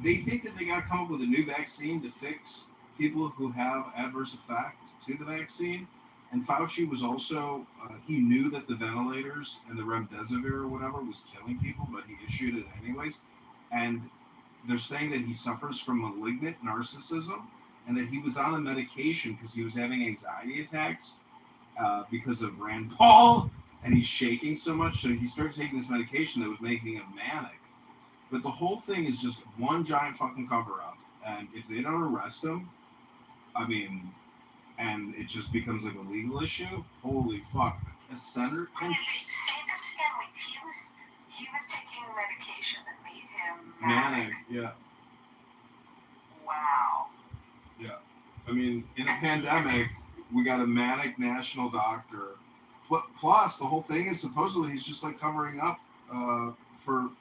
Speaker 4: They think that they got to come up with a new vaccine to fix people who have adverse effect to the vaccine. And Fauci was also, he knew that the ventilators and the remdesivir or whatever was killing people, but he issued it anyways. And they're saying that he suffers from malignant narcissism and that he was on a medication because he was having anxiety attacks because of Rand Paul, and he's shaking so much. So he started taking this medication that was making him manic. But the whole thing is just one giant fucking cover-up. And if they don't arrest him, I mean, and it just becomes like a legal issue, holy fuck. A senator can...
Speaker 10: Say this again. He was taking medication that made him
Speaker 4: manic. Yeah.
Speaker 10: Wow.
Speaker 4: Yeah. I mean, in a pandemic, we got a manic national doctor. Plus, the whole thing is supposedly he's just like covering up for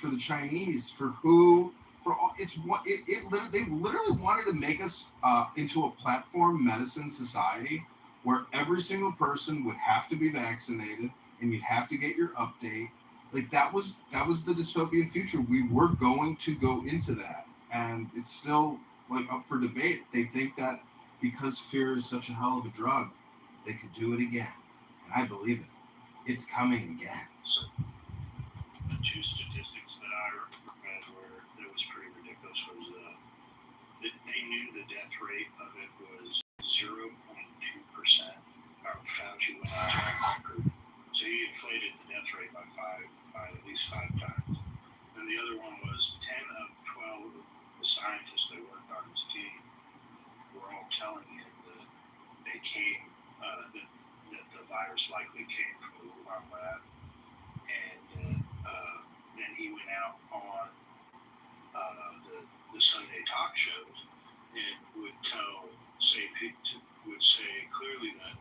Speaker 4: the Chinese, for who, for all. It's what they literally wanted to make us into a platform medicine society where every single person would have to be vaccinated and you'd have to get your update. Like that was the dystopian future. We were going to go into that, and it's still like up for debate. They think that because fear is such a hell of a drug, they could do it again, and I believe it. It's coming again.
Speaker 17: So, the two statistics that I read where that was pretty ridiculous was that they knew the death rate of it was 0.2%. Fauci went on to record. So he inflated the death rate by at least five times. And the other one was 10 of 12 of the scientists that worked on his team were all telling him that they came, that the virus likely came from the Wuhan lab. And then he went out on the Sunday talk shows and would say clearly that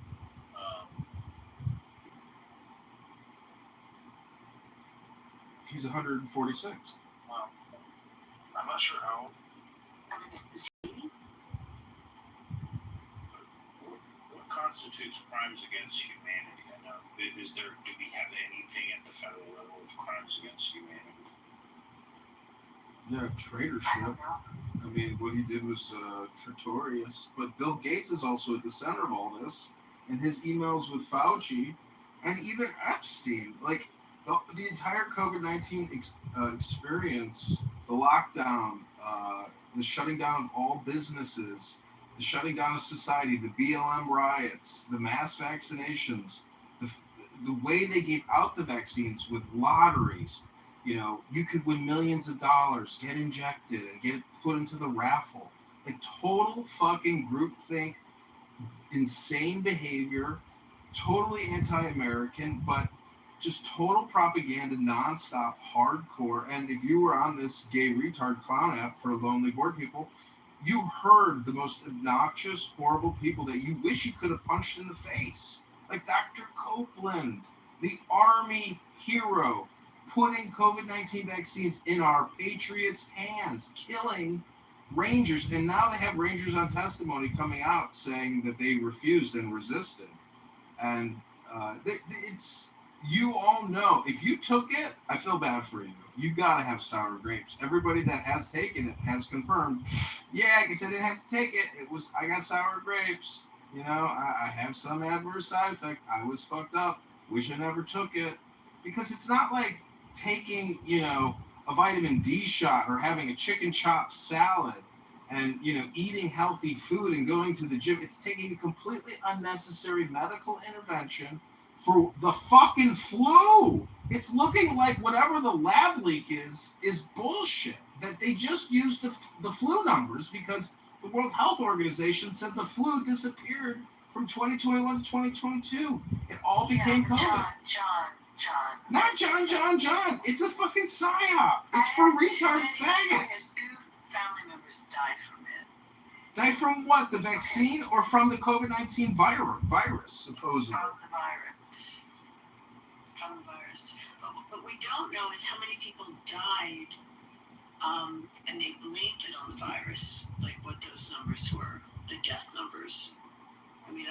Speaker 4: he's 146.
Speaker 17: Well, I'm not sure how old. What constitutes crimes against humanity? I know. Do we have anything at the federal level of crimes against humanity?
Speaker 4: Yeah, traitorship. I mean, what he did was traitorous. But Bill Gates is also at the center of all this, and his emails with Fauci, and even Epstein. Like, the entire COVID-19 experience, the lockdown, the shutting down of all businesses, the shutting down of society, the BLM riots, the mass vaccinations, the way they gave out the vaccines with lotteries. You know, you could win millions of dollars, get injected, and get it put into the raffle. Like, total fucking groupthink, insane behavior, totally anti-American, but just total propaganda, nonstop, hardcore. And if you were on this gay retard clown app for lonely bored people, you heard the most obnoxious, horrible people that you wish you could have punched in the face. Like Dr. Copeland, the Army hero, putting COVID-19 vaccines in our patriots' hands, killing Rangers. And now they have Rangers on testimony coming out saying that they refused and resisted. And it's... You all know, if you took it, I feel bad for you. You gotta have sour grapes. Everybody that has taken it has confirmed, yeah, I guess I didn't have to take it. I got sour grapes. You know, I have some adverse side effect. I was fucked up. Wish I never took it. Because it's not like taking, you know, a vitamin D shot or having a chicken chop salad and, you know, eating healthy food and going to the gym. It's taking a completely unnecessary medical intervention for the fucking flu. It's looking like whatever the lab leak is bullshit. That they just used the flu numbers because the World Health Organization said the flu disappeared from 2021 to 2022. It all became COVID.
Speaker 10: John.
Speaker 4: Not John. It's a fucking psyop. It's for retard faggots.
Speaker 10: Two family members died from it.
Speaker 4: Die from what? The vaccine or from the COVID-19 virus, supposedly?
Speaker 10: From the virus. But what we don't know is how many people died and they blamed it on the virus, like what those numbers were, the death numbers. I mean,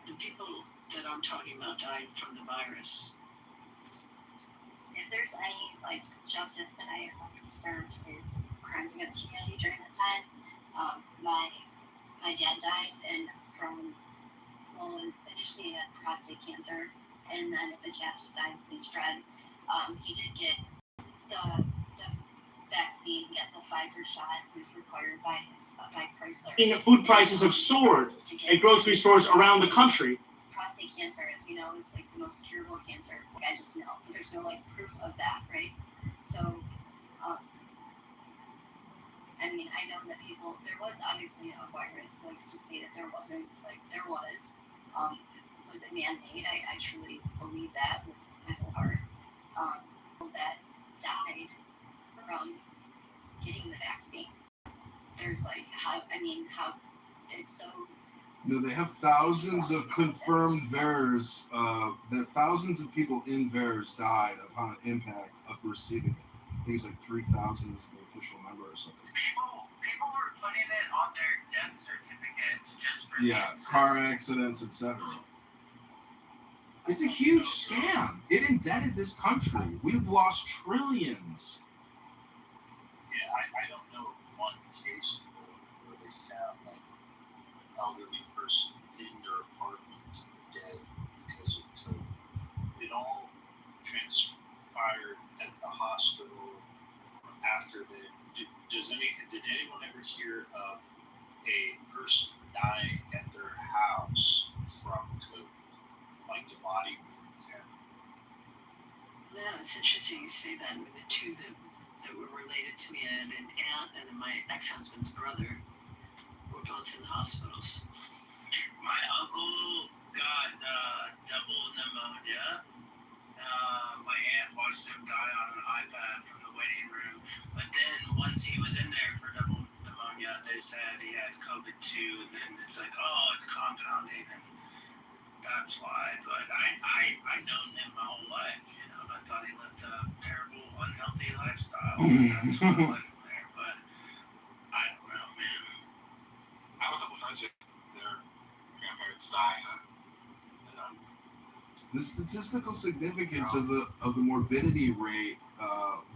Speaker 10: the people that I'm talking about died from the virus.
Speaker 18: If there's any, like, justice that I am concerned is crimes against humanity during that time. My dad died initially he had prostate cancer, and then it metastasized and spread. He did get the vaccine vaccine, get the Pfizer shot, who's required by Chrysler.
Speaker 1: Food prices have soared at grocery stores around the country.
Speaker 18: Prostate cancer, as we know, is like the most curable cancer. Like, I just know, but there's no like proof of that, right? So, I mean, I know that there was obviously a virus, like to say that there wasn't, like there was. Was it man-made? I truly believe that with my whole heart. That died from getting the vaccine. There's like, how it's so.
Speaker 4: No, they have thousands of confirmed VAERS. Thousands of people in VAERS died upon impact of receiving it. I think it's like 3,000 is the official number or something.
Speaker 16: People were putting it on their death certificates just for
Speaker 4: car accidents, etc. It's a huge scam. It indebted this country. We've lost trillions.
Speaker 17: Yeah, I don't know one case where they found like an elderly person in their apartment dead because of COVID. It all transpired at the hospital after the. Did anyone ever hear of a person dying at their house from COVID? Like the body being found.
Speaker 11: Yeah, it's interesting you say that. With the two that were related to me, and an aunt and my ex-husband's brother were both in the hospitals.
Speaker 16: My uncle got double pneumonia. My aunt watched him die on an iPad from the waiting room. But then once he was in there for double pneumonia, they said he had COVID too, and then it's like, oh, it's compounding, and that's why. But I've known him my whole life, you know. I thought he lived a terrible, unhealthy lifestyle. That's why I let him there. But I don't know, man.
Speaker 13: I have a couple friends here. Their grandparents die.
Speaker 4: The statistical significance of the morbidity rate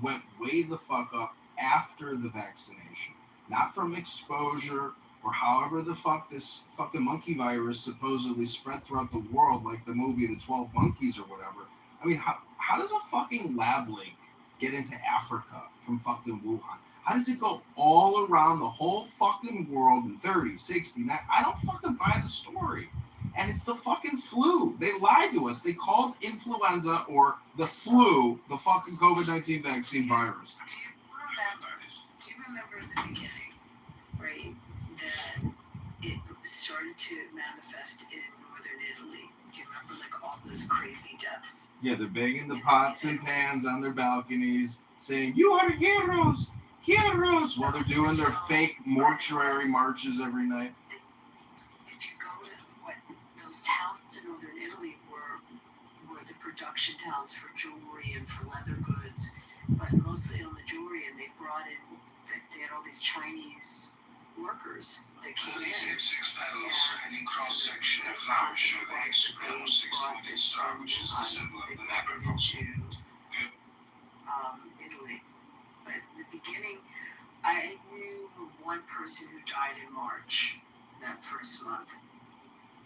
Speaker 4: went way the fuck up after the vaccination, not from exposure or however the fuck this fucking monkey virus supposedly spread throughout the world, like the movie The 12 Monkeys or whatever. I mean, how does a fucking lab leak get into Africa from fucking Wuhan? How does it go all around the whole fucking world in 30, 60, 90? I don't fucking buy the story. And it's the fucking flu. They lied to us. They called influenza or the flu the fucking COVID-19 vaccine virus.
Speaker 11: Do you remember in the beginning, right, that it started to manifest in northern Italy? Do you remember like all those crazy deaths?
Speaker 4: Yeah, they're banging the pots and pans on their balconies saying, "You are heroes, heroes," while they're doing their fake mortuary marches every night.
Speaker 11: If you go to what those towns in northern Italy were the production towns for jewelry and for leather goods, but mostly on the jewelry, and they brought in, they had all these Chinese workers that came in.
Speaker 13: These have 6 petals, and in cross-section of flowers show the hexagram 6-sided star, which is the symbol of the Labrador.
Speaker 11: Italy. But in the beginning, I knew one person who died in March, that first month.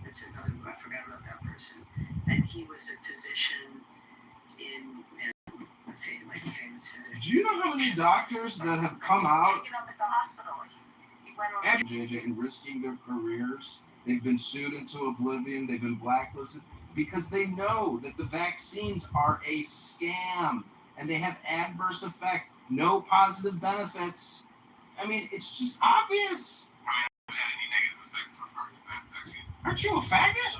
Speaker 11: That's another, I forgot about that person. And he was a physician in like a famous physician.
Speaker 4: Do you know how many doctors that have come out
Speaker 18: Taken up at the hospital. He went over.
Speaker 4: JJ and risking their careers? They've been sued into oblivion. They've been blacklisted because they know that the vaccines are a scam and they have adverse effect, no positive benefits. I mean, it's just obvious. Aren't you a faggot?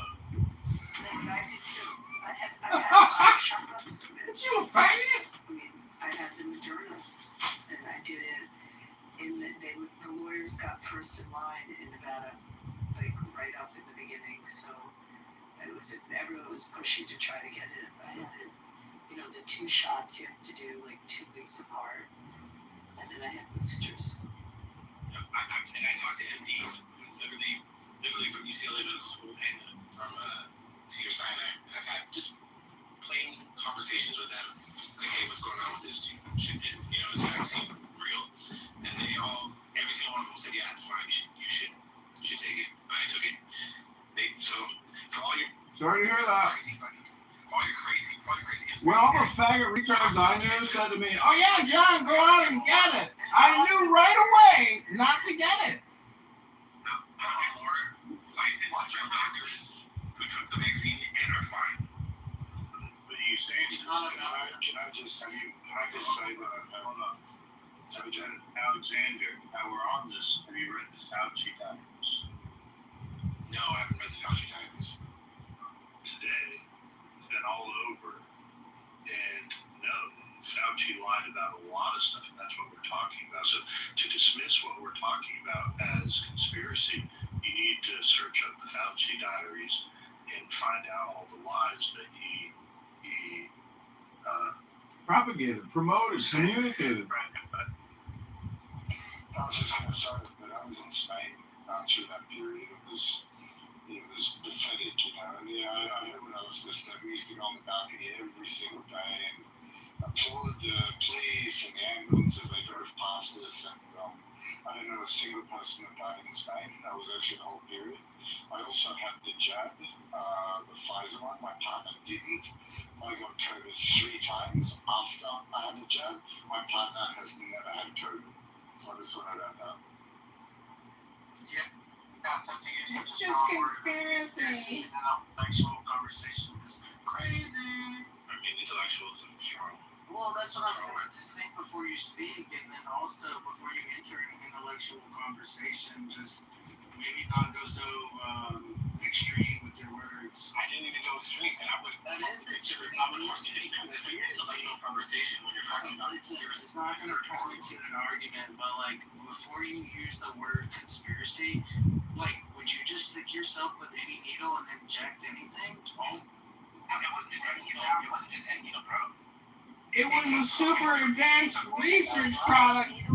Speaker 11: I did too. I had shots of it.
Speaker 4: Aren't you a faggot?
Speaker 11: I mean, I had the Moderna, and I did it. The lawyers got first in line in Nevada, like right up in the beginning. So everyone was pushing to try to get it. I had it. You know, the 2 shots you have to do like 2 weeks apart, and then I had boosters.
Speaker 8: And I talked to MDs who literally from UCLA Medical School and from Cedar Sinai. I've had just plain conversations with them, like, hey, what's going on with this? Is this vaccine real? And they all, every single one of them said, yeah, it's fine. You should take it. I took it. So for all your
Speaker 4: sorry to hear that.
Speaker 8: All your crazy.
Speaker 4: Well, all the faggot retards I knew said to me, "Oh yeah, John, go out and get it." way not to get it.
Speaker 8: Watch our doctors who took the vaccine and are fine.
Speaker 17: But you say can I just say that? Hold on. So, Alexander, now we're on this. Have you read the Fauci documents?
Speaker 8: No, I haven't read the Fauci documents.
Speaker 17: Today, it's been all over. And no, Fauci lied about a lot of stuff, and that's what we're talking about. So to dismiss what we're talking about as conspiracy, you need to search up the Fauci diaries and find out all the lies that he
Speaker 4: propagated, promoted, communicated.
Speaker 17: Right. I was just going to start, but I was in Spain through that period. It was pathetic, you know. And yeah, I heard when I was listening, we used to go on the balcony every single day and applaud the police and the ambulance as they drove past us. And I didn't know a single person that died in Spain. That was actually the whole period. I also had the jab, the Pfizer one. My partner didn't. I got COVID 3 times after I had the jab. My partner has never had COVID. So I just thought I'd add that.
Speaker 16: Yeah. That's something
Speaker 4: It's just conspiracy.
Speaker 16: Intellectual conversation is crazy.
Speaker 8: I mean, intellectuals are strong.
Speaker 16: Well, that's what I'm saying. Just think before you speak, and then also before you enter an intellectual conversation, just maybe not go so extreme with your words.
Speaker 8: I didn't even go extreme, and I would.
Speaker 16: That is extreme. I would want to be
Speaker 8: intellectual conversation when you're talking about.
Speaker 16: Listen, it's not going to turn into an argument, but like before you use the word conspiracy, like would you just stick yourself with any needle and inject anything?
Speaker 8: Well, it wasn't just any needle. It wasn't just any needle, bro.
Speaker 4: It was a super advanced research product.
Speaker 18: You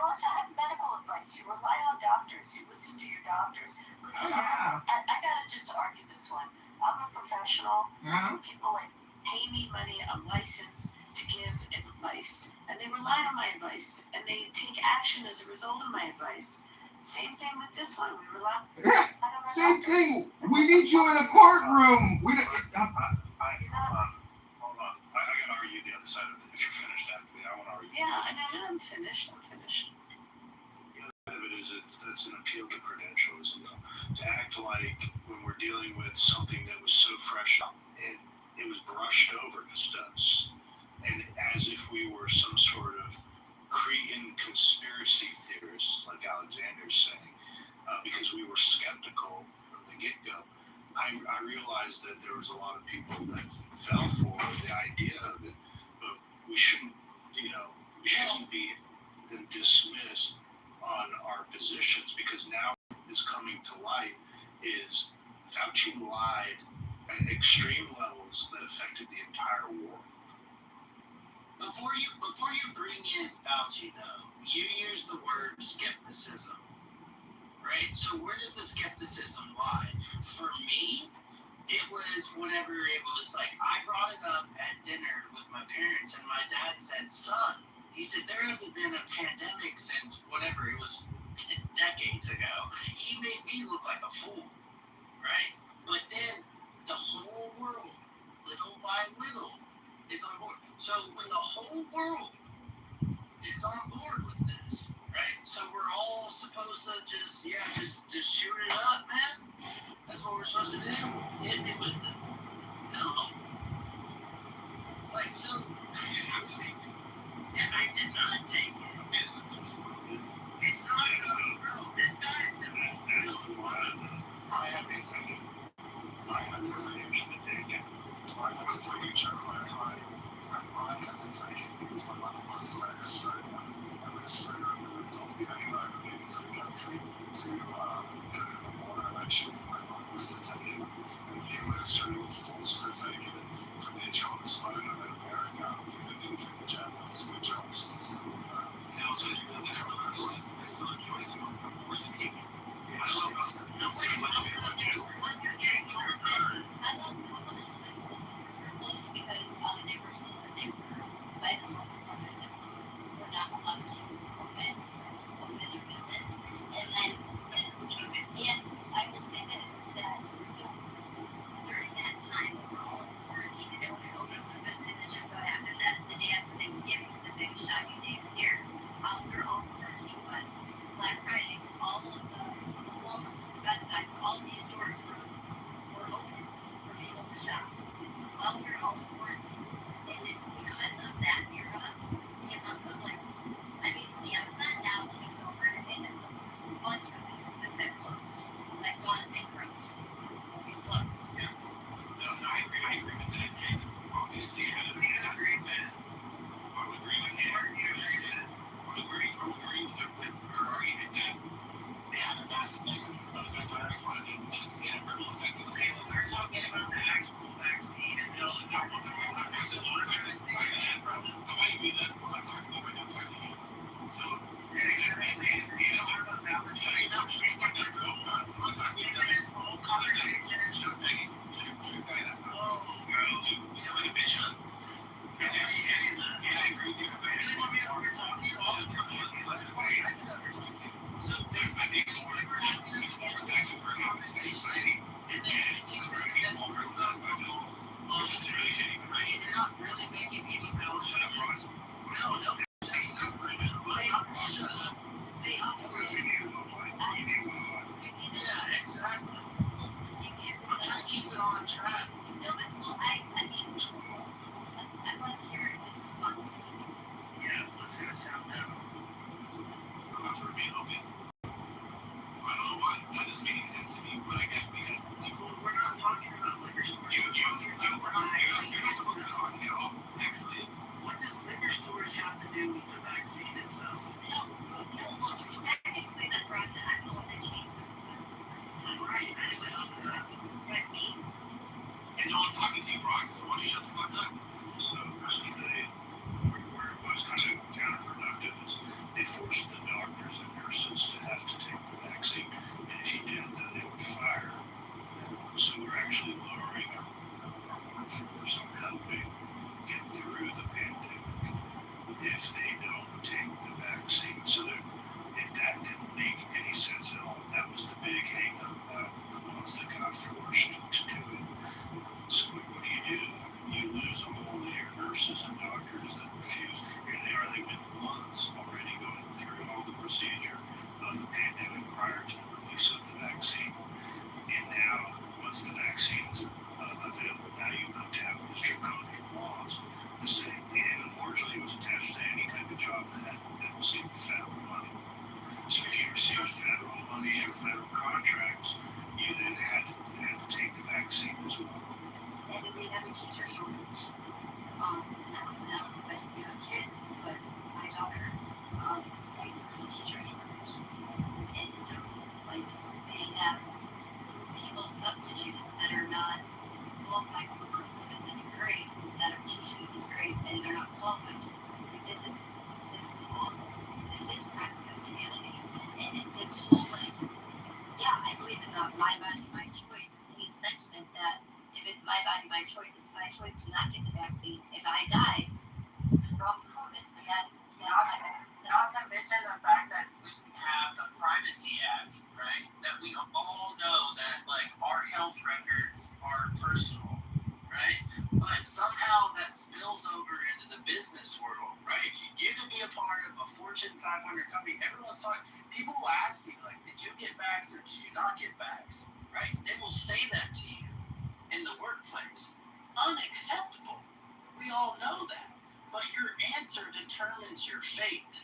Speaker 18: also have medical advice. You rely on doctors. You listen to your doctors. Listen, I gotta just argue this one. I'm a professional. People like pay me money. I'm licensed to give advice, and they rely on my advice, and they take action as a result of my advice. Same thing with this one. We rely on
Speaker 4: Same thing. We need you in a courtroom. We don't.
Speaker 17: Hold on. I can argue the other side of it. If you're finished after me, I want to argue.
Speaker 18: Yeah, I'm finished. I'm finished.
Speaker 17: The other side of it is it's an appeal to credentialism, though. To act like when we're dealing with something that was so fresh and it was brushed over to us, and as if we were some sort of Cretan conspiracy theorists, like Alexander's saying, because we were skeptical from the get-go. I realized that there was a lot of people that fell for the idea of it, but we shouldn't be dismissed on our positions, because now is coming to light is Fauci lied at extreme levels that affected the entire war.
Speaker 16: Before you bring in Fauci, though, you use the word skepticism. Right? So where does the skepticism lie? For me, it was whenever it was like, I brought it up at dinner with my parents, and my dad said, son, he said, there hasn't been a pandemic since whatever, it was decades ago. He made me look like a fool, right? But then the whole world, little by little, is on board. So when the whole world is on board with this, right? So we're all supposed to just shoot it up, man. That's what we're supposed to do. Hit me with it. No. Like, so, yeah, I did not take it. It's not good, bro. This guy's the best.
Speaker 17: I have to take it. I have to take it. I have to take it. I have to take it because my life with federal contracts, you then had to take the vaccine as well.
Speaker 18: And we have a teacher shortage. Now, but you have kids, but my daughter, there's a teacher shortage. And so, like, they have people substituted that are not qualified for specific grades that are teaching these grades and they're not qualified. Like, this is awful. This is crimes against humanity. And this whole, like, yeah, I believe in the my body, my choice, the sentiment that if it's my body, my choice, it's my choice to not get the vaccine. If I die from COVID,
Speaker 7: Not to mention the fact that we have the Privacy Act, right? That we all know that, like, our health records are personal, right? But somehow that spills over into the business world, right? You could be a part of a Fortune 500 company. Everyone's talking. People will ask you, like, did you get vaxxed or did you not get vaxxed, right? They will say that to you in the workplace. Unacceptable. We all know that. But your answer determines your fate.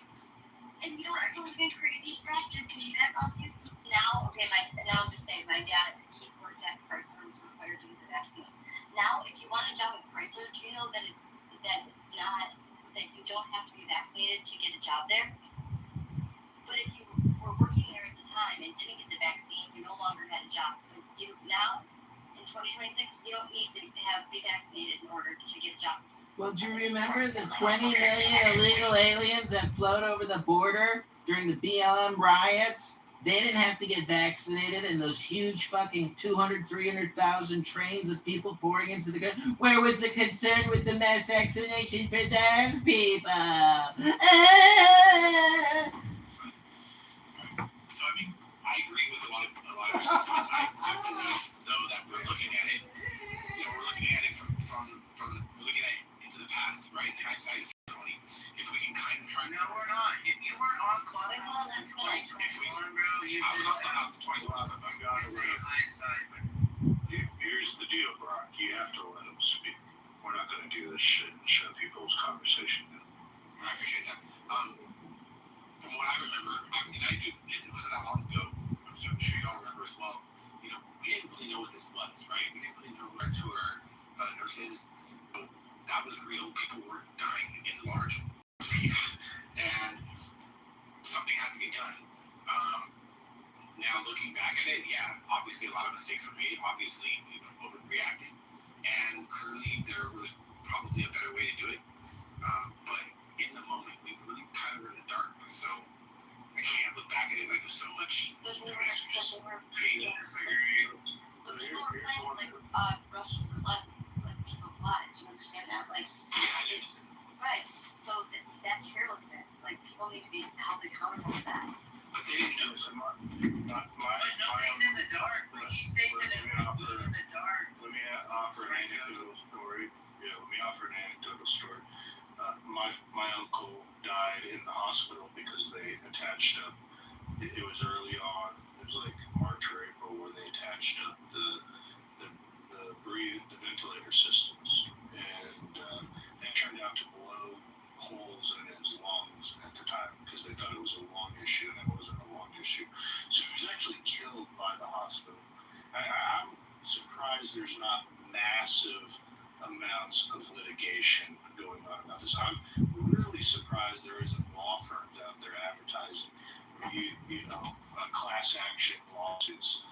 Speaker 18: and you know what's so even crazy, Brad? Just can you back off you? Now, okay, now I'm just saying, my dad, he worked at Chrysler, was required to get the vaccine. Now, if you want a job at Chrysler, do you know that it's not, that you don't have to be vaccinated to get a job there? But if you were working there at the time and didn't get the vaccine, you no longer had a job. Now, in 2026, you don't need to be vaccinated in order to get a job.
Speaker 1: Well, do you remember the 20 million illegal aliens that flowed over the border during the BLM riots? They didn't have to get vaccinated, and those huge fucking 200, 300,000 trains of people pouring into the country. Where was the concern with the mass vaccination for those people?
Speaker 8: So, I mean, I agree with a lot of your sentiments. I do believe, though, that we're looking at it, we're looking at it we're looking at it into the past, right? And hindsight is 20. If we can kind of try to...
Speaker 7: No, we're not. If you weren't on Clubhouse in 2021, bro,
Speaker 8: I was on Clubhouse in 2011.
Speaker 17: I got it.
Speaker 7: Hindsight, but
Speaker 17: Here's the deal, Brock. You have to let them speak. We're not going to do this shit and shut people's conversation down.
Speaker 8: I appreciate that. From what I remember, it wasn't that long ago. I'm sure y'all remember as well. We didn't really know what this was, right? We didn't really know who our nurses. So that was real. People were dying in large and something had to be done. Now looking back at it, yeah, obviously a lot of mistakes were made. Obviously we overreacted, and clearly there was probably a better way to do it. But in the moment, we really kind of were in the dark. So I can't look back at it like there's so much.
Speaker 18: People were playing like Russian roulette with people's lives. You understand that? Like, right. So that carelessness, like, people need to be held accountable for that.
Speaker 8: But they didn't know.
Speaker 7: nobody's in the dark. But he stays in the dark.
Speaker 17: Let me offer an anecdotal story. Yeah, let me offer an anecdotal story. My uncle died in the hospital because they attached up. It was early on. It was like March or April where they attached up the ventilator systems, and they turned out to blow holes in his lungs at the time because they thought it was a lung issue, and it wasn't a lung issue. So he was actually killed by the hospital. I'm surprised there's not massive amounts of litigation going on about this. I'm really surprised there isn't law firms out there advertising, class action lawsuits